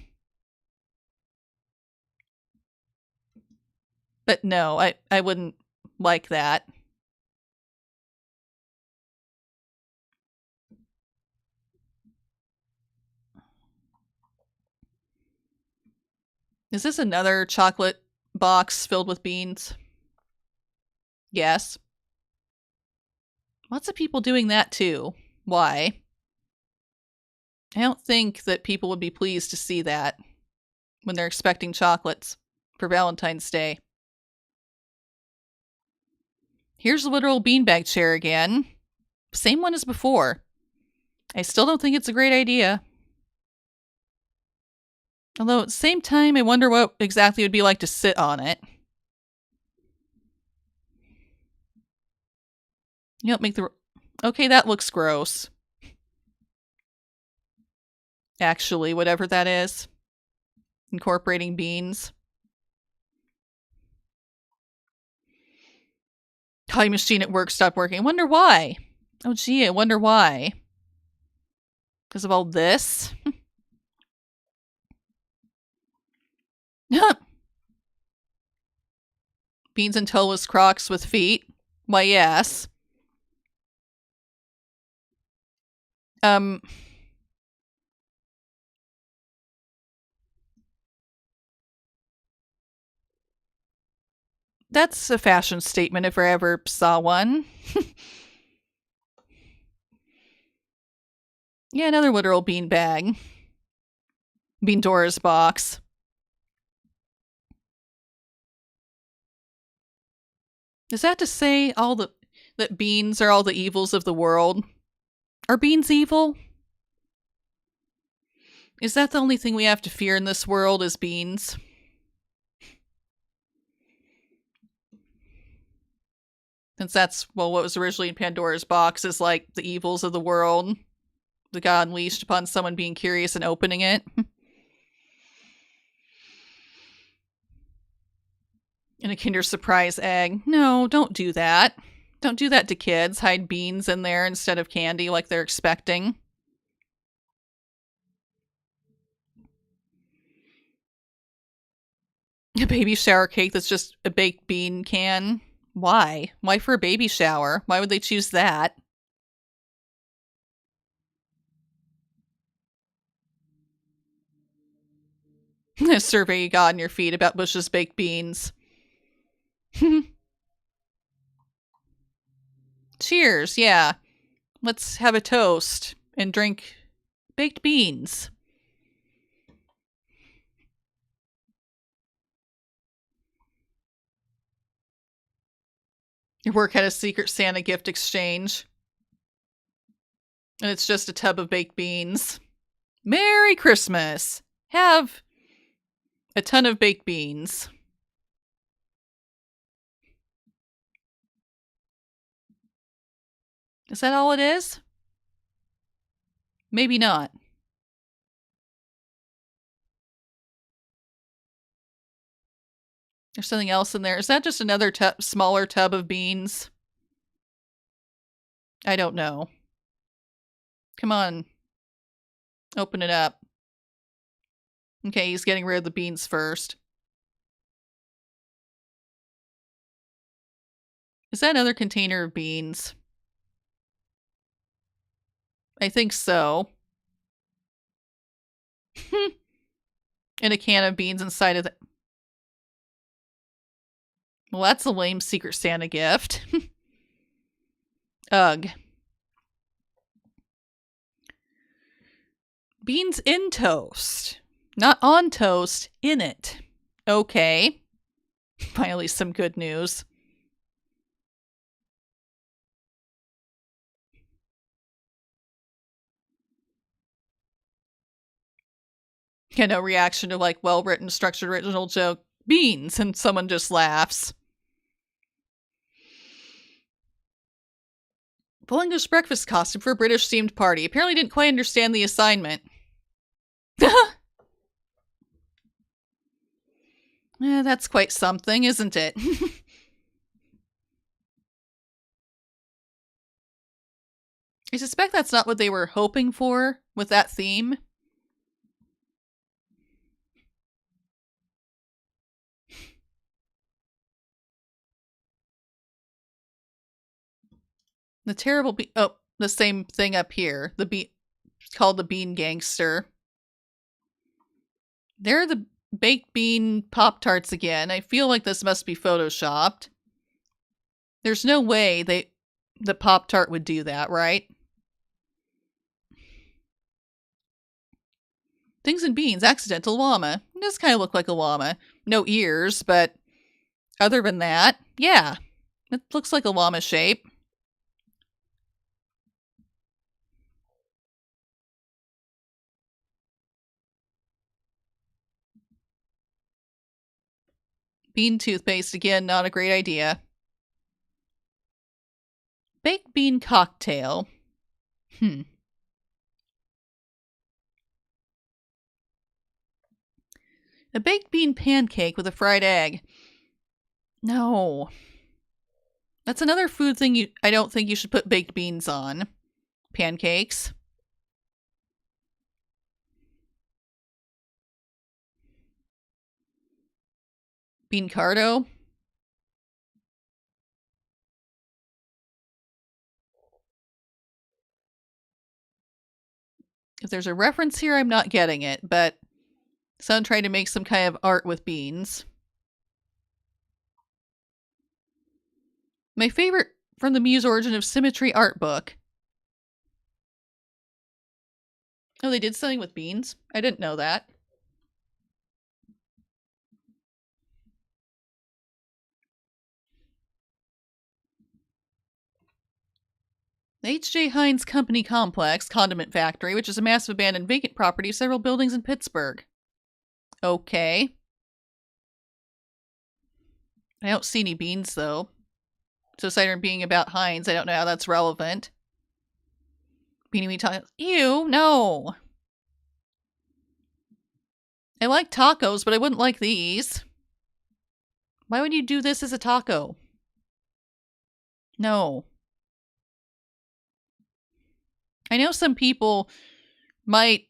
But no, I wouldn't like that. Is this another chocolate box filled with beans? Yes. Lots of people doing that too. Why? I don't think that people would be pleased to see that when they're expecting chocolates for Valentine's Day. Here's the literal beanbag chair again. Same one as before. I still don't think it's a great idea. Although at the same time, I wonder what exactly it would be like to sit on it. You don't make the... Okay, that looks gross. Actually, whatever that is. Incorporating beans. Time machine at work stopped working. I wonder why. Oh gee, I wonder why. Because of all this? Beans and toeless Crocs with feet? Why, yes. That's a fashion statement if I ever saw one. Yeah, another literal bean bag. Bean Dora's box. Is that to say that beans are all the evils of the world? Are beans evil? Is that the only thing we have to fear in this world is beans? Since that's, well, what was originally in Pandora's box is like the evils of the world that got unleashed upon someone being curious and opening it. And a Kinder Surprise egg. No, don't do that. Don't do that to kids. Hide beans in there instead of candy like they're expecting. A baby shower cake that's just a baked bean can. Why? Why for a baby shower? Why would they choose that? A survey you got on your feed about Bush's baked beans. Cheers, yeah. Let's have a toast and drink baked beans. Your work had a Secret Santa gift exchange. And it's just a tub of baked beans. Merry Christmas! Have a ton of baked beans. Is that all it is? Maybe not. There's something else in there. Is that just another smaller tub of beans? I don't know. Come on. Open it up. Okay, he's getting rid of the beans first. Is that another container of beans? I think so. And a can of beans inside of it. Well, that's a lame Secret Santa gift. Ugh. Beans in toast. Not on toast, in it. Okay. Finally, some good news. Yeah, no reaction to like well-written, structured, original joke. Beans, and someone just laughs. Full English breakfast costume for a British-themed party. Apparently didn't quite understand the assignment. That's quite something, isn't it? I suspect that's not what they were hoping for with that theme. The terrible the same thing up here. Called the Bean Gangster. They're the baked bean Pop-Tarts again. I feel like this must be photoshopped. There's no way the Pop-Tart would do that, right? Things and Beans, accidental llama. It does kind of look like a llama. No ears, but other than that, yeah. It looks like a llama shape. Bean toothpaste, again, not a great idea. Baked bean cocktail. A baked bean pancake with a fried egg. No. That's another food thing I don't think you should put baked beans on. Pancakes. Bean cardo. If there's a reference here, I'm not getting it, but someone tried to make some kind of art with beans. My favorite from the Muse Origin of Symmetry art book. Oh, they did something with beans? I didn't know that. The H.J. Heinz Company Complex, Condiment Factory, which is a massive abandoned vacant property of several buildings in Pittsburgh. Okay. I don't see any beans, though. So aside from being about Heinz, I don't know how that's relevant. Beanie Wee tacos. Ew, no. I like tacos, but I wouldn't like these. Why would you do this as a taco? No. I know some people might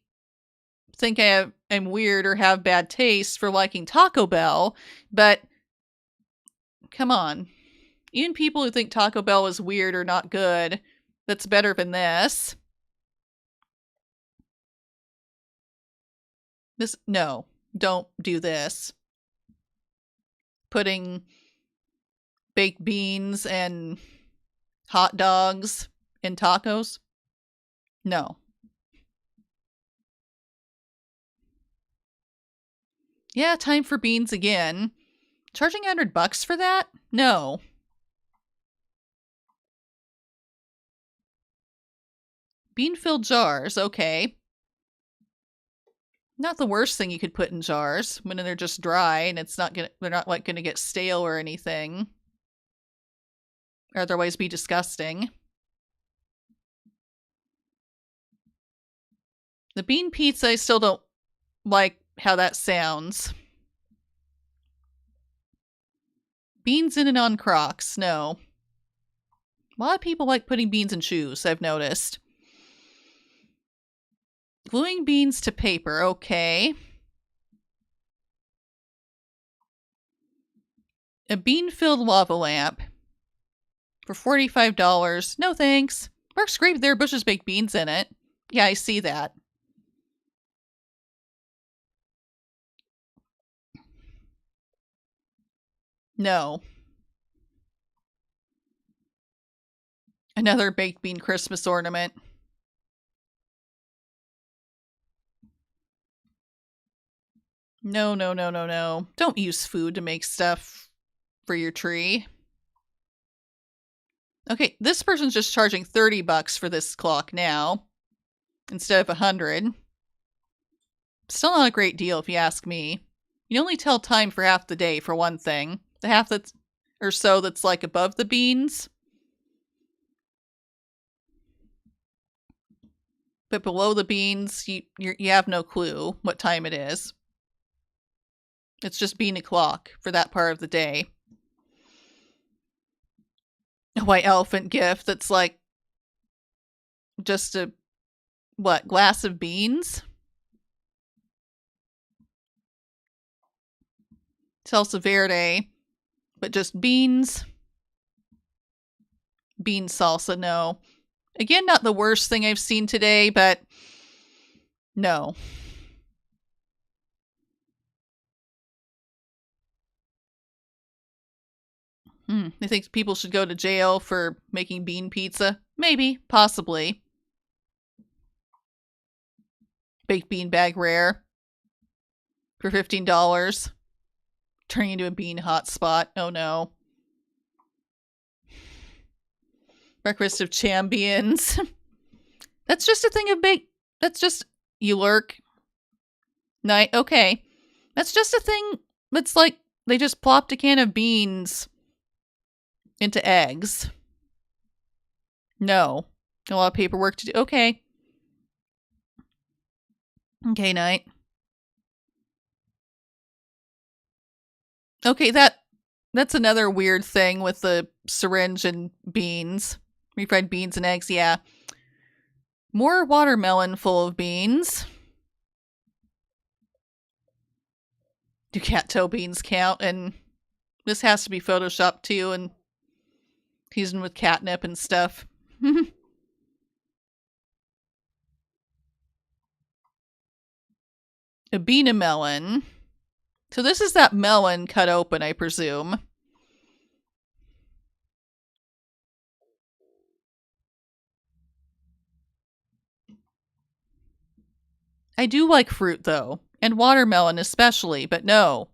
think I'm weird or have bad taste for liking Taco Bell, but come on. Even people who think Taco Bell is weird or not good, that's better than this. No, don't do this. Putting baked beans and hot dogs in tacos? No. Yeah, time for beans again. Charging $100 for that? No. Bean-filled jars, okay. Not the worst thing you could put in jars when they're just dry and they're not like gonna get stale or anything. Or otherwise be disgusting. The bean pizza, I still don't like how that sounds. Beans in and on Crocs, no. A lot of people like putting beans in shoes, I've noticed. Gluing beans to paper, okay. A bean-filled lava lamp for $45. No thanks. Works great if there are Bush's baked beans in it. Yeah, I see that. No. Another baked bean Christmas ornament. No, no, no, no, no. Don't use food to make stuff for your tree. Okay, this person's just charging $30 for this clock now instead of $100. Still not a great deal if you ask me. You only tell time for half the day, for one thing. The half that's or so that's like above the beans. But below the beans, you have no clue what time it is. It's just bean o'clock for that part of the day. A white elephant gift that's like just a glass of beans? Salsa verde, but just beans. Bean salsa, no. Again, not the worst thing I've seen today, but no. You think people should go to jail for making bean pizza? Maybe, possibly. Baked bean bag rare for $15. Turning into a bean hotspot. Oh no. Breakfast of champions. That's just a thing of baked. That's just you lurk. Night. Okay. That's just a thing. That's like they just plopped a can of beans into eggs. No. A lot of paperwork to do. Okay. Okay, night. Okay, that's another weird thing with the syringe and beans. Refried beans and eggs, yeah. More watermelon full of beans. Do cat toe beans count? And this has to be photoshopped too and seasoned with catnip and stuff. A bean melon. So this is that melon cut open, I presume. I do like fruit, though. And watermelon especially, but no.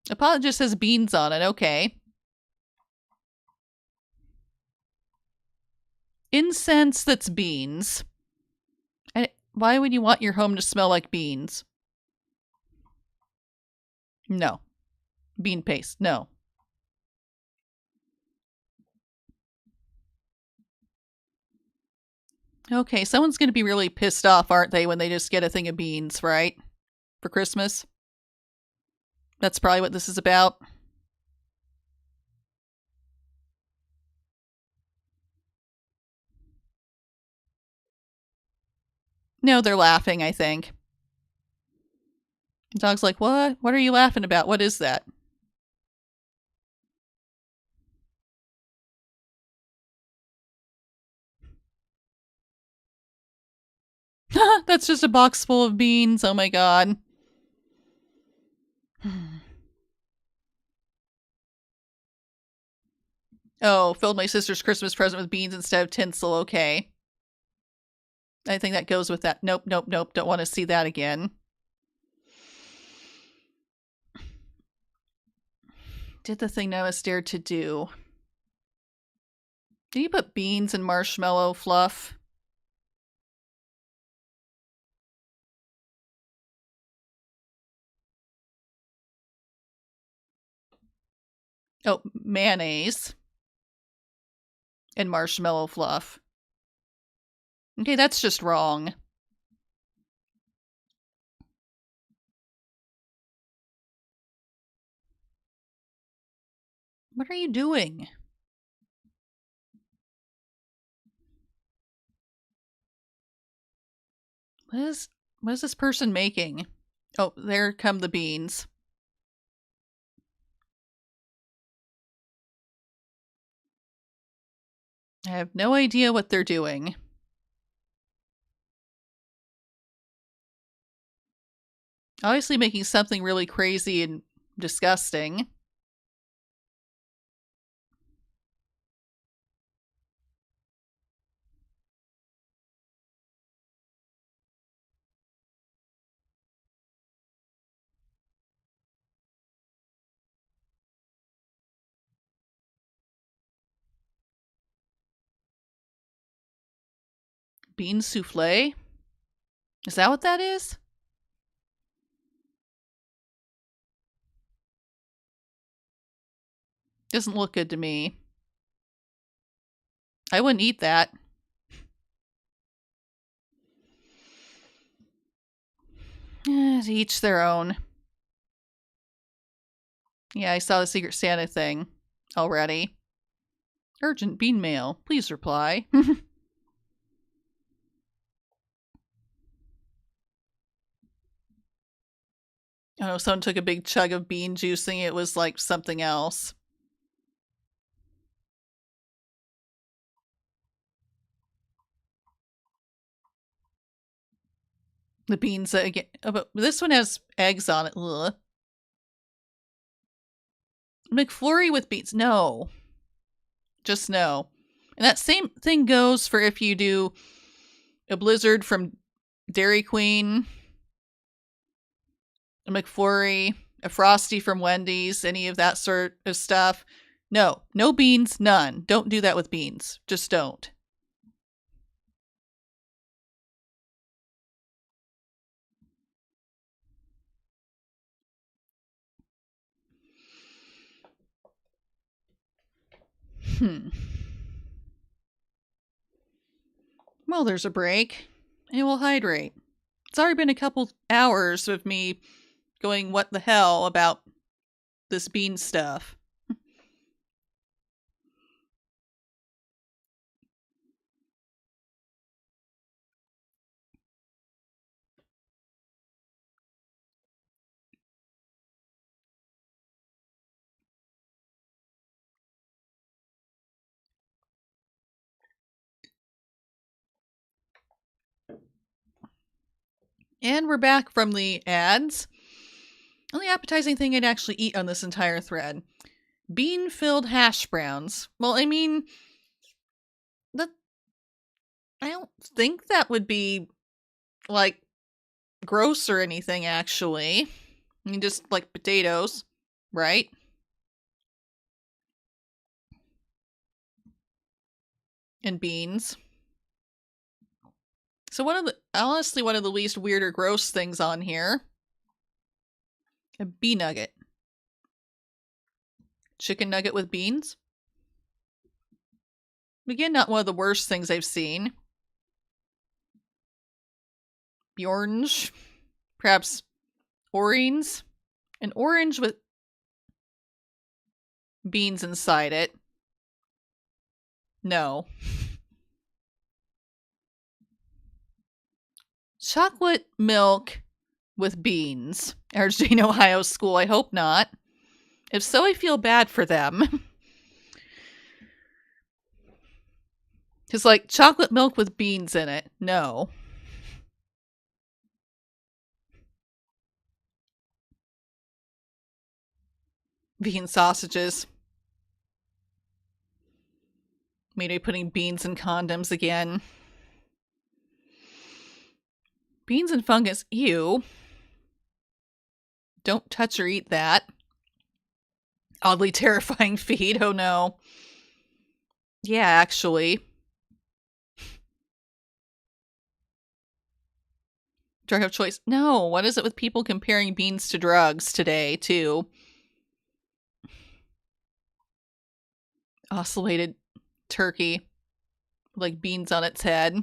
A pot just has beans on it, okay. Incense that's beans. Why would you want your home to smell like beans? No. Bean paste, no. Okay, someone's going to be really pissed off, aren't they, when they just get a thing of beans, right? For Christmas? That's probably what this is about. No, they're laughing, I think. The dog's like, what? What are you laughing about? What is that? That's just a box full of beans. Oh my god. Oh, filled my sister's Christmas present with beans instead of tinsel. Okay. I think that goes with that. Nope, nope, nope. Don't want to see that again. Did the thing Noah dared to do. Did you put beans and marshmallow fluff? Oh, mayonnaise. And marshmallow fluff. Okay, that's just wrong. What are you doing? What is this person making? Oh, there come the beans. I have no idea what they're doing. Obviously making something really crazy and disgusting. Bean souffle? Is that what that is? Doesn't look good to me. I wouldn't eat that. To each their own. Yeah, I saw the Secret Santa thing already. Urgent bean mail. Please reply. I don't know, someone took a big chug of bean juicing. It was like something else. The beans again. But this one has eggs on it. Ugh. McFlurry with beans. No. Just no. And that same thing goes for if you do a Blizzard from Dairy Queen, a McFlurry, a Frosty from Wendy's, any of that sort of stuff. No. No beans, none. Don't do that with beans. Just don't. Well, there's a break. And we'll hydrate. It's already been a couple hours of me going, what the hell about this bean stuff. And we're back from the ads. Only appetizing thing I'd actually eat on this entire thread. Bean-filled hash browns. Well, I mean, I don't think that would be, like, gross or anything, actually. I mean, just like potatoes, right? And beans. So one of the least weird or gross things on here. A bee nugget. Chicken nugget with beans. Again, not one of the worst things I've seen. Bjornge. Perhaps orange. An orange with beans inside it. No. Chocolate milk with beans. Jane, Ohio school. I hope not. If so, I feel bad for them. It's like chocolate milk with beans in it. No. Bean sausages. Maybe putting beans in condoms again. Beans and fungus. Ew. Don't touch or eat that. Oddly terrifying feed. Oh no. Yeah, actually. Drug of choice. No, what is it with people comparing beans to drugs today, too? Ocellated turkey. Like beans on its head.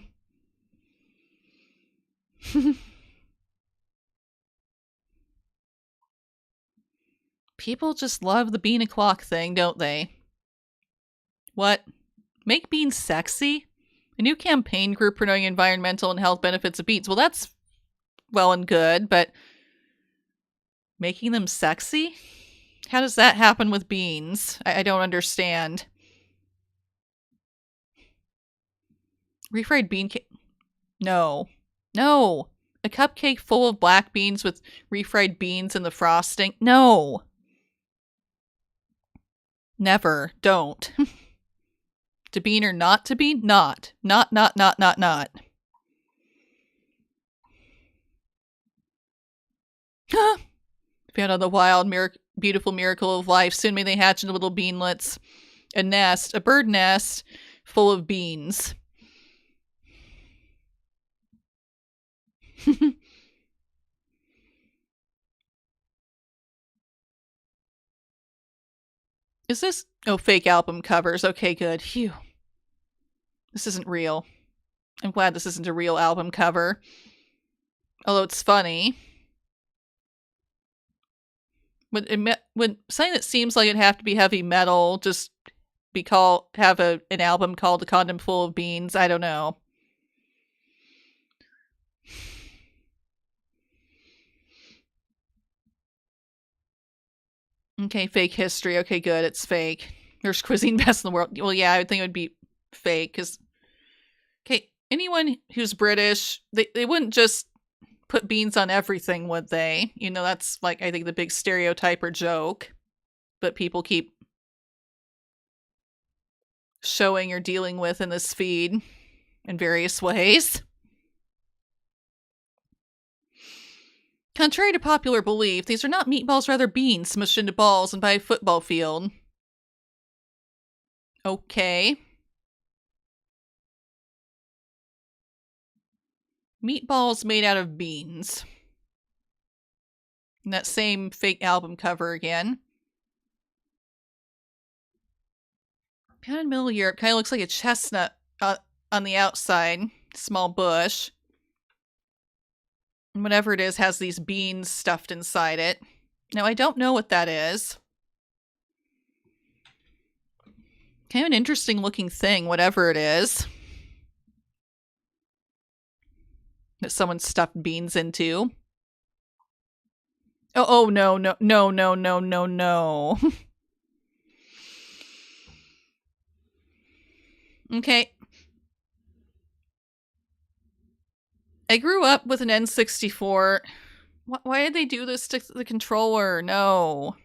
People just love the bean o'clock thing, don't they? What? Make beans sexy? A new campaign group promoting environmental and health benefits of beans. Well, that's well and good, but making them sexy? How does that happen with beans? I don't understand. Refried bean cake? No. No. A cupcake full of black beans with refried beans in the frosting? No. Never. Don't. To bean or not to bean? Not. Not. Found out the wild, beautiful miracle of life. Soon may they hatch into little beanlets. A bird nest full of beans. Is this... Oh, fake album covers. Okay, good. Phew. This isn't real. I'm glad this isn't a real album cover. Although it's funny. Would something that seems like it'd have to be heavy metal just have an album called A Condom Full of Beans? I don't know. Okay, fake history. Okay, good. It's fake. There's cuisine best in the world. Well, yeah, I would think it would be fake because... Okay, anyone who's British, they wouldn't just put beans on everything, would they? You know, that's like, I think, the big stereotype or joke. But people keep showing or dealing with in this feed in various ways. Contrary to popular belief, these are not meatballs, rather beans smushed into balls and by a football field. Okay. Meatballs made out of beans. And that same fake album cover again. Kind of middle of Europe. Kind of looks like a chestnut on the outside. Small bush. And whatever it is has these beans stuffed inside it. Now, I don't know what that is. Kind of an interesting looking thing, whatever it is. That someone stuffed beans into. Oh, no. Okay. I grew up with an N64. Why did they do this to the controller? No.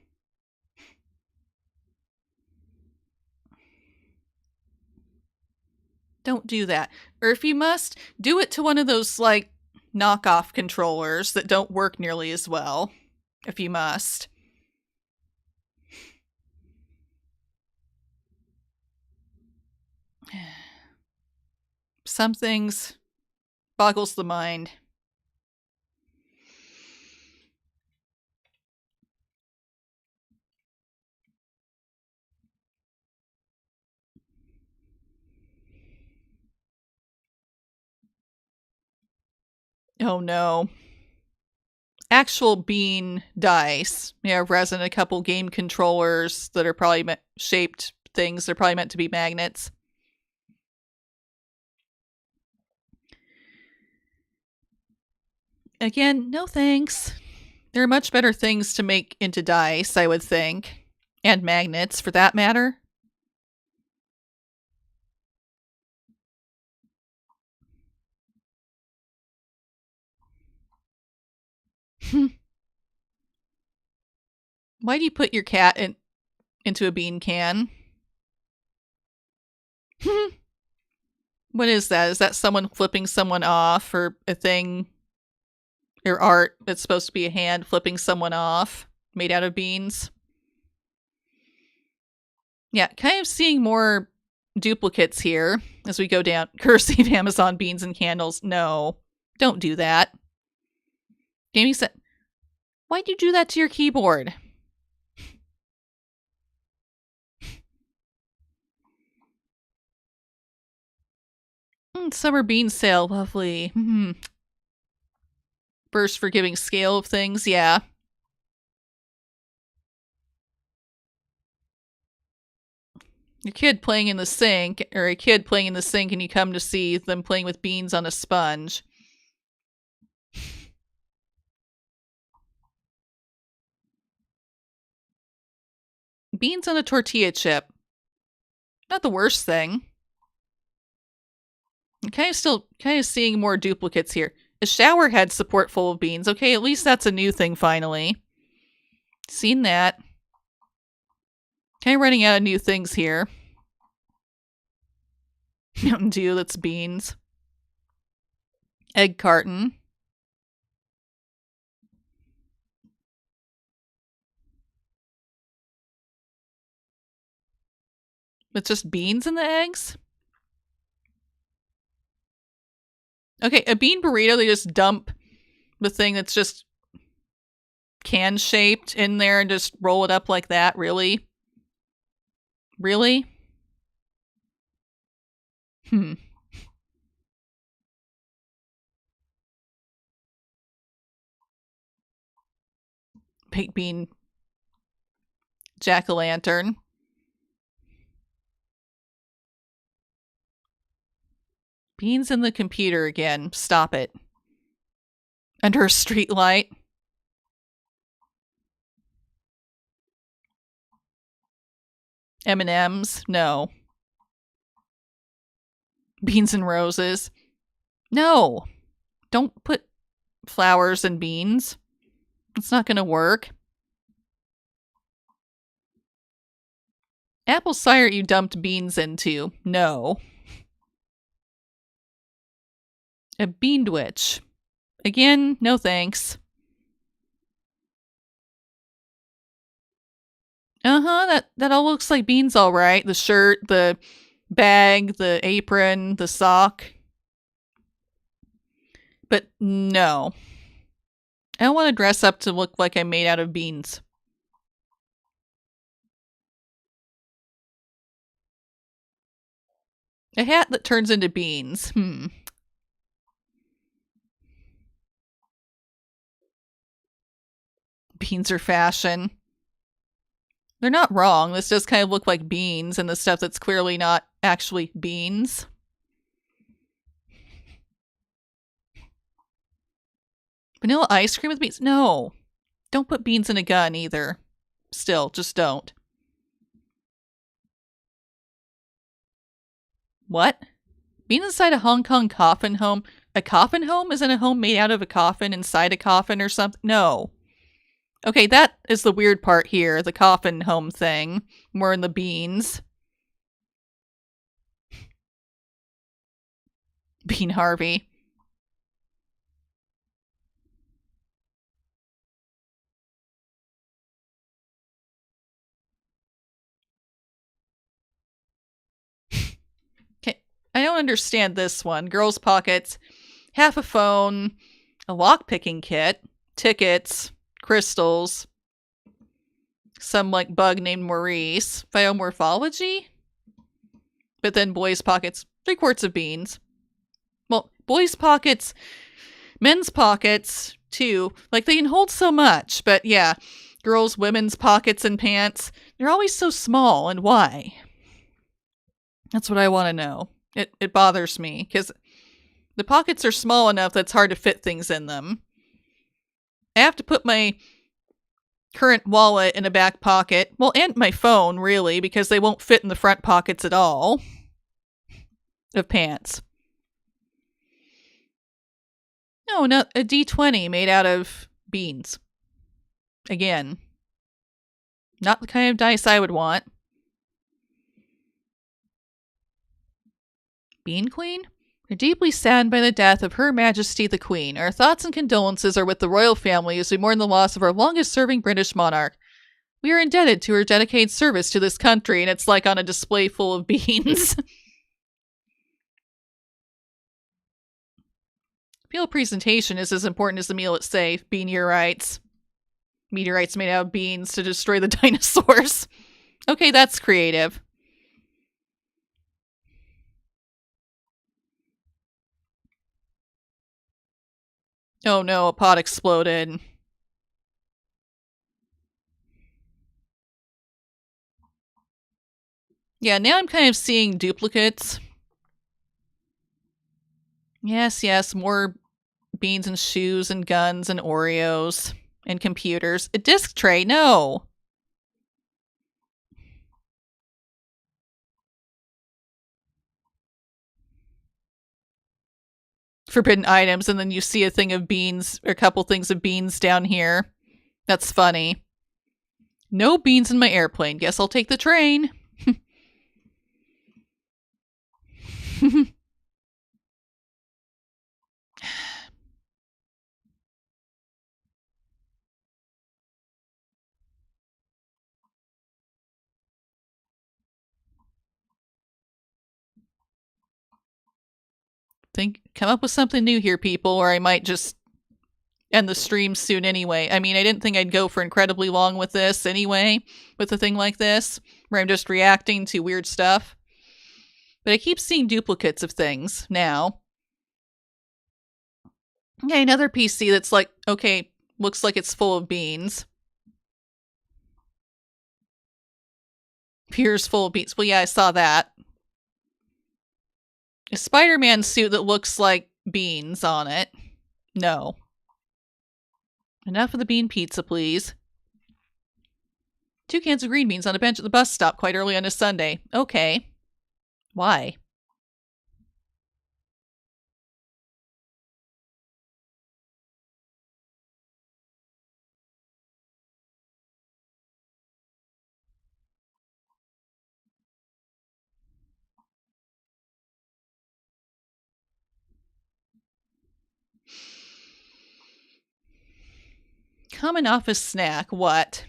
Don't do that. Or if you must, do it to one of those, like, knockoff controllers that don't work nearly as well. If you must. Some things boggles the mind. Oh no. Actual bean dice. Yeah, resin, a couple game controllers that are probably shaped things. They're probably meant to be magnets. Again, no thanks. There are much better things to make into dice, I would think. And magnets, for that matter. Why do you put your cat into a bean can? What is that? Is that someone flipping someone off, or a thing, or art that's supposed to be a hand flipping someone off made out of beans? Yeah, kind of seeing more duplicates here as we go down. Cursive Amazon beans and candles. No, don't do that. Gaming said, why'd you do that to your keyboard? Summer bean sale, lovely. Burst forgiving scale of things, yeah. Your kid playing in the sink, or a kid playing in the sink, and you come to see them playing with beans on a sponge. Beans on a tortilla chip. Not the worst thing. I'm kind of seeing more duplicates here. A shower head support full of beans. Okay, at least that's a new thing finally. Seen that. Kind of running out of new things here. Mountain Dew, that's beans. Egg carton. It's just beans in the eggs? Okay, a bean burrito, they just dump The thing that's just can shaped in there and just roll it up like that? Really? Really? Hmm. Baked bean jack-o'-lantern. Beans in the computer again. Stop it. Under a street light. M&Ms? No. Beans and roses? No. Don't put flowers and beans. It's not gonna work. Apple cider you dumped beans into. No. A beandwich. Again, no thanks. That all looks like beans all right. The shirt, the bag, the apron, the sock. But no. I don't want to dress up to look like I'm made out of beans. A hat that turns into beans. Beans are fashion. They're not wrong. This does kind of look like beans and the stuff that's clearly not actually beans. Vanilla ice cream with beans? No. Don't put beans in a gun either. Still, just don't. What? Being inside a Hong Kong coffin home? A coffin home? Isn't a home made out of a coffin inside a coffin or something? No. Okay, that is the weird part here. The coffin home thing. More in the beans. Bean Harvey. Okay, I don't understand this one. Girls' pockets. Half a phone. A lock-picking kit. Tickets. Crystals. Some, like, bug named Maurice. Biomorphology? But then boys' pockets. 3 quarts of beans. Well, boys' pockets, men's pockets, too. Like, they can hold so much. But yeah, girls' women's pockets and pants, they're always so small. And why? That's what I want to know. It bothers me, because the pockets are small enough that it's hard to fit things in them. I have to put my current wallet in a back pocket. Well, and my phone, really, because they won't fit in the front pockets at all of pants. No, not a D20 made out of beans. Again, not the kind of dice I would want. Bean Queen? We're deeply saddened by the death of Her Majesty the Queen. Our thoughts and condolences are with the royal family as we mourn the loss of our longest-serving British monarch. We are indebted to her dedicated service to this country, and it's like on a display full of beans. Meal presentation is as important as the meal itself. Meteorites. Meteorites made out of beans to destroy the dinosaurs. Okay, that's creative. Oh no, a pot exploded. Yeah, now I'm kind of seeing duplicates. Yes, more beans and shoes and guns and Oreos and computers. A disc tray, no. Forbidden items, and then you see a thing of beans, or a couple things of beans down here. That's funny. No beans in my airplane. Guess I'll take the train. Come up with something new here, people, or I might just end the stream soon anyway. I mean, I didn't think I'd go for incredibly long with this anyway, with a thing like this, where I'm just reacting to weird stuff. But I keep seeing duplicates of things now. Okay, another PC that's like, okay, looks like it's full of beans. Appears full of beans. Well, yeah, I saw that. A Spider-Man suit that looks like beans on it. No. Enough of the bean pizza, please. 2 cans of green beans on a bench at the bus stop quite early on a Sunday. Okay. Why? Coming off a snack, what?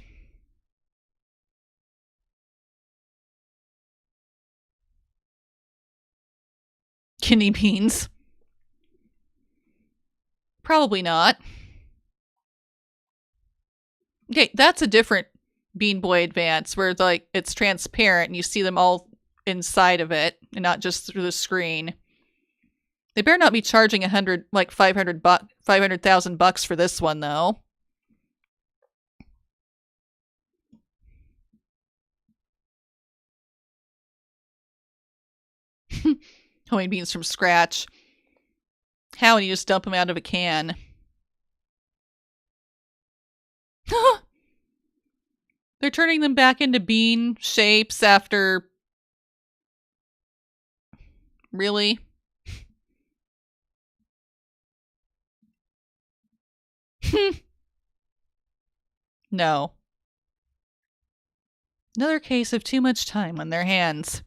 Kidney beans. Probably not. Okay, that's a different Bean Boy Advance where like it's transparent and you see them all inside of it and not just through the screen. They better not be charging 500,000 bucks for this one though. Homemade beans from scratch. How when you just dump them out of a can? They're turning them back into bean shapes after... Really? No. Another case of too much time on their hands.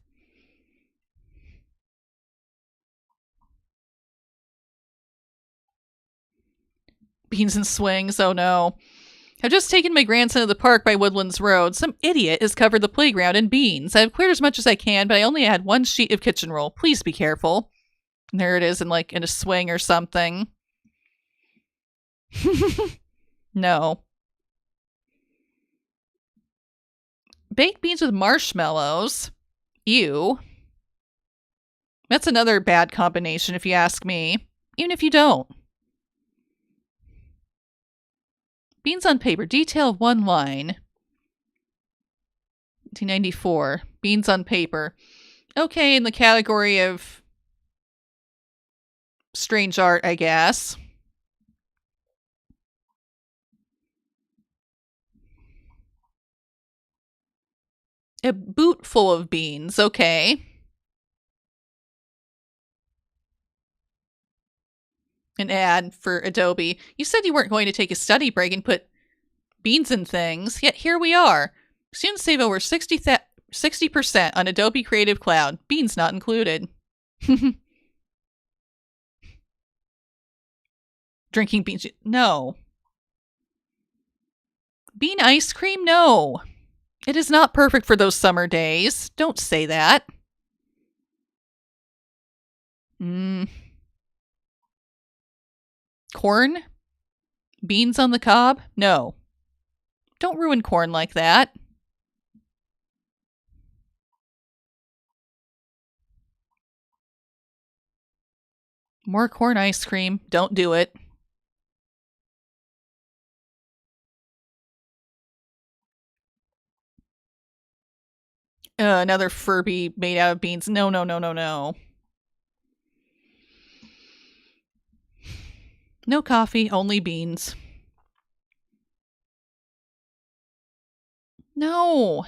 Beans and swings, oh no. I've just taken my grandson to the park by Woodlands Road. Some idiot has covered the playground in beans. I've cleared as much as I can, but I only had 1 sheet of kitchen roll. Please be careful. And there it is in a swing or something. No. Baked beans with marshmallows. Ew. That's another bad combination if you ask me. Even if you don't. Beans on paper. Detail of 1 line. 1994. Beans on paper. Okay, in the category of strange art, I guess. A boot full of beans. Okay. An ad for Adobe. You said you weren't going to take a study break and put beans in things, yet here we are. Students save over 60% on Adobe Creative Cloud. Beans not included. Drinking beans. No. Bean ice cream? No. It is not perfect for those summer days. Don't say that. Corn? Beans on the cob? No. Don't ruin corn like that. More corn ice cream. Don't do it. Another Furby made out of beans. No, no, no, no, no. No coffee, only beans. No.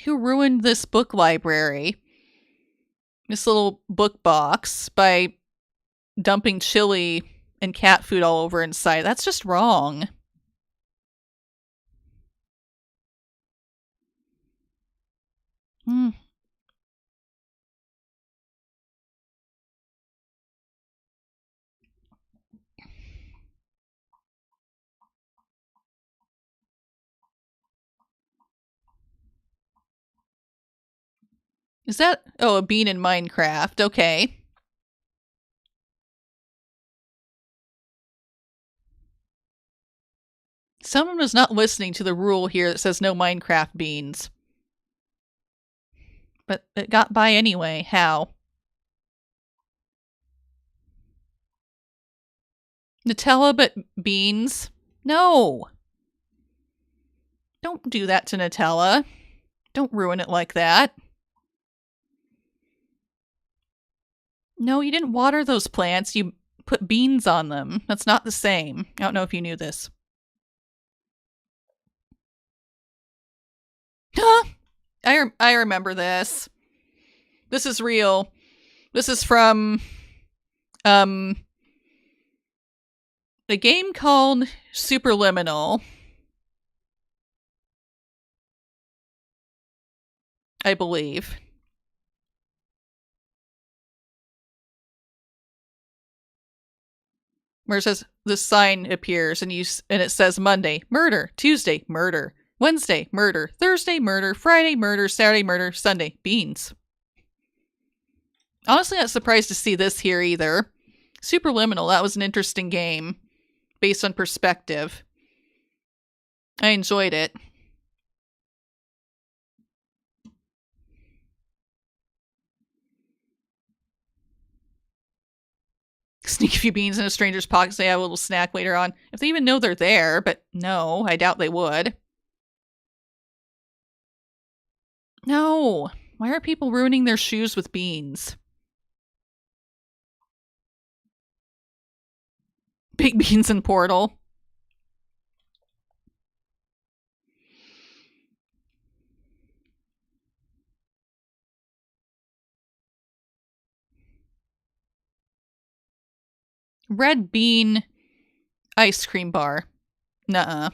Who ruined this book library? This little book box by dumping chili and cat food all over inside. That's just wrong. Is that... Oh, a bean in Minecraft. Okay. Someone was not listening to the rule here that says no Minecraft beans. But it got by anyway. How? Nutella but beans? No! Don't do that to Nutella. Don't ruin it like that. No, you didn't water those plants. You put beans on them. That's not the same. I don't know if you knew this. Huh? I remember this. This is real. This is from a game called Superliminal. I believe. Where it says this sign appears and it says Monday, murder, Tuesday, murder, Wednesday, murder, Thursday, murder, Friday, murder, Saturday, murder, Sunday, beans. Honestly, not surprised to see this here either. Superliminal, that was an interesting game based on perspective. I enjoyed it. Sneak a few beans in a stranger's pocket so they have a little snack later on. If they even know they're there, but no, I doubt they would. No. Why are people ruining their shoes with beans? Baked beans in Portal. Red bean ice cream bar. Nuh-uh.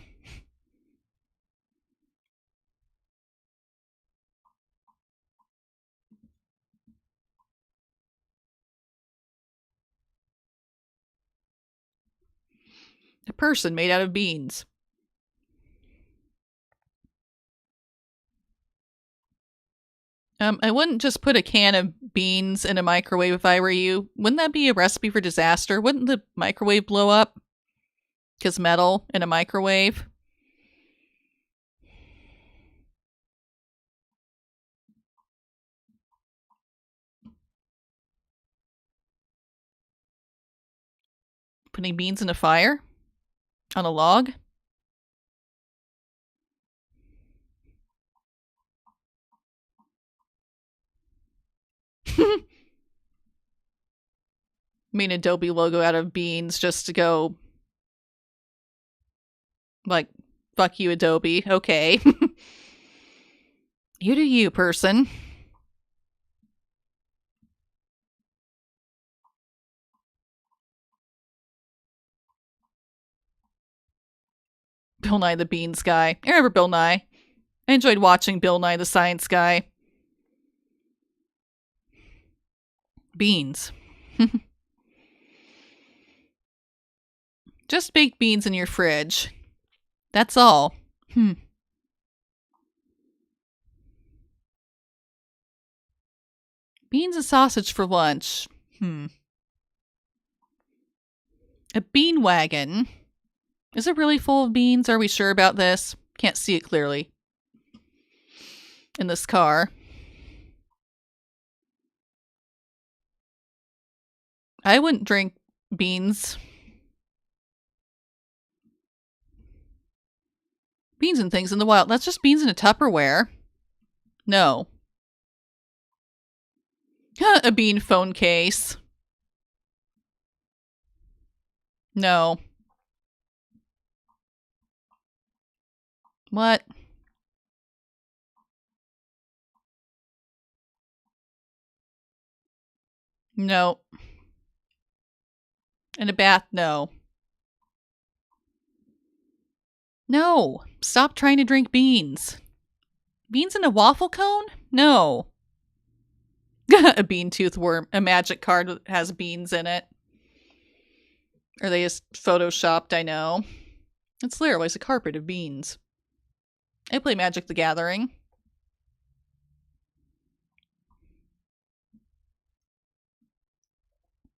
A person made out of beans. I wouldn't just put a can of beans in a microwave if I were you. Wouldn't that be a recipe for disaster? Wouldn't the microwave blow up? Because metal in a microwave? Putting beans in a fire? On a log? Made Adobe logo out of beans just to go like, fuck you, Adobe. Okay. You do you, person. Bill Nye the Beans Guy. I remember Bill Nye. I enjoyed watching Bill Nye the Science Guy. Beans. Just baked beans in your fridge. That's all. Beans and sausage for lunch. A bean wagon. Is it really full of beans? Are we sure about this? Can't see it clearly. In this car. I wouldn't drink beans. Beans and things in the wild. That's just beans in a Tupperware. No. A bean phone case. No. What? No. In a bath? No. No. Stop trying to drink beans. Beans in a waffle cone? No. A bean tooth worm. A magic card that has beans in it. Or they just photoshopped, I know. It's literally a carpet of beans. I play Magic the Gathering.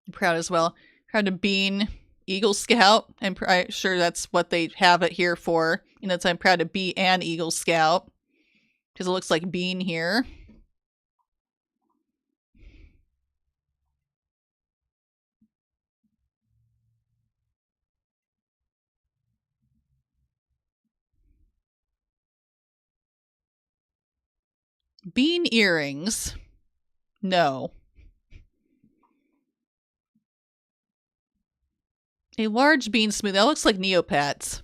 I'm proud as well. Proud of bean Eagle Scout. I'm sure that's what they have it here for. And it's I'm proud to be an Eagle Scout. Because it looks like Bean here. Bean earrings. No. A large bean smoothie. That looks like Neopets.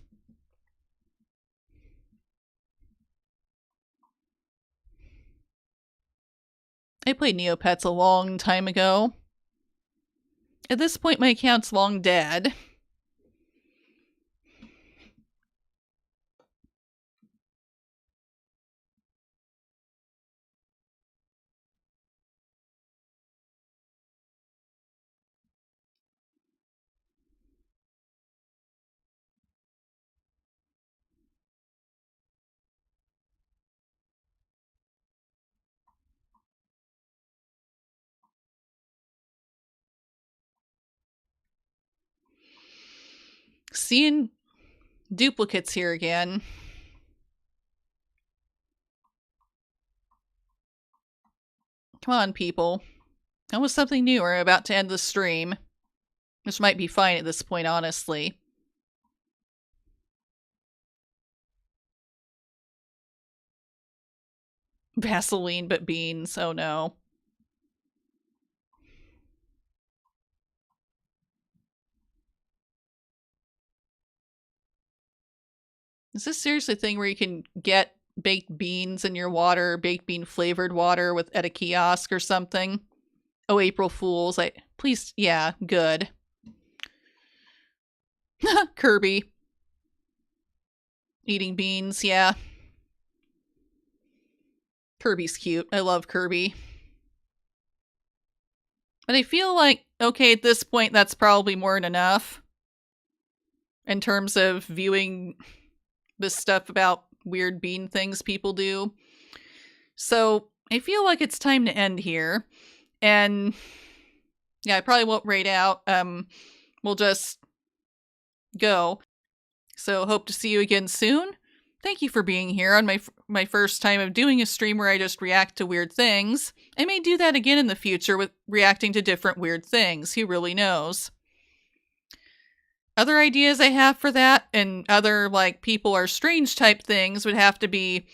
I played Neopets a long time ago. At this point, my account's long dead. Seeing duplicates here again. Come on, people. That was something new. We're about to end the stream. Which might be fine at this point, honestly. Vaseline, but beans. Oh no. Is this seriously a thing where you can get baked beans in your water, baked bean flavored water at a kiosk or something? Oh, April Fools. Please, yeah, good. Kirby. Eating beans, yeah. Kirby's cute. I love Kirby. But I feel like, okay, at this point, that's probably more than enough. In terms of viewing this stuff about weird bean things people do. So I feel like it's time to end here. And yeah, I probably won't raid out. We'll just go. So hope to see you again soon. Thank you for being here on my first time of doing a stream where I just react to weird things. I may do that again in the future with reacting to different weird things. Who really knows? Other ideas I have for that and other like people are strange type things would have to be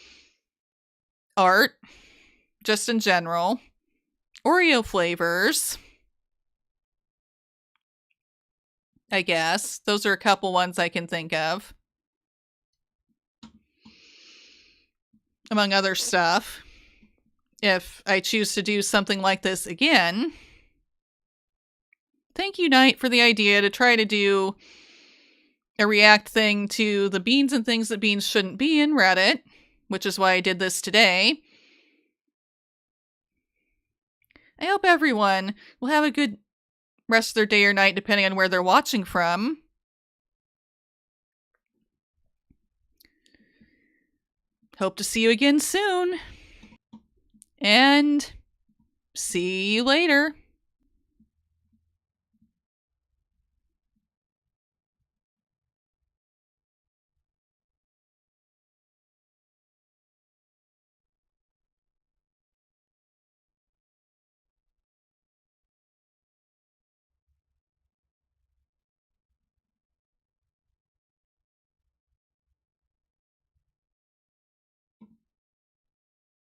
art, just in general, Oreo flavors, I guess. Those are a couple ones I can think of. Among other stuff. If I choose to do something like this again. Thank you, Knight, for the idea to try to do a react thing to the beans and things that beans shouldn't be in Reddit, which is why I did this today. I hope everyone will have a good rest of their day or night, depending on where they're watching from. Hope to see you again soon. And see you later.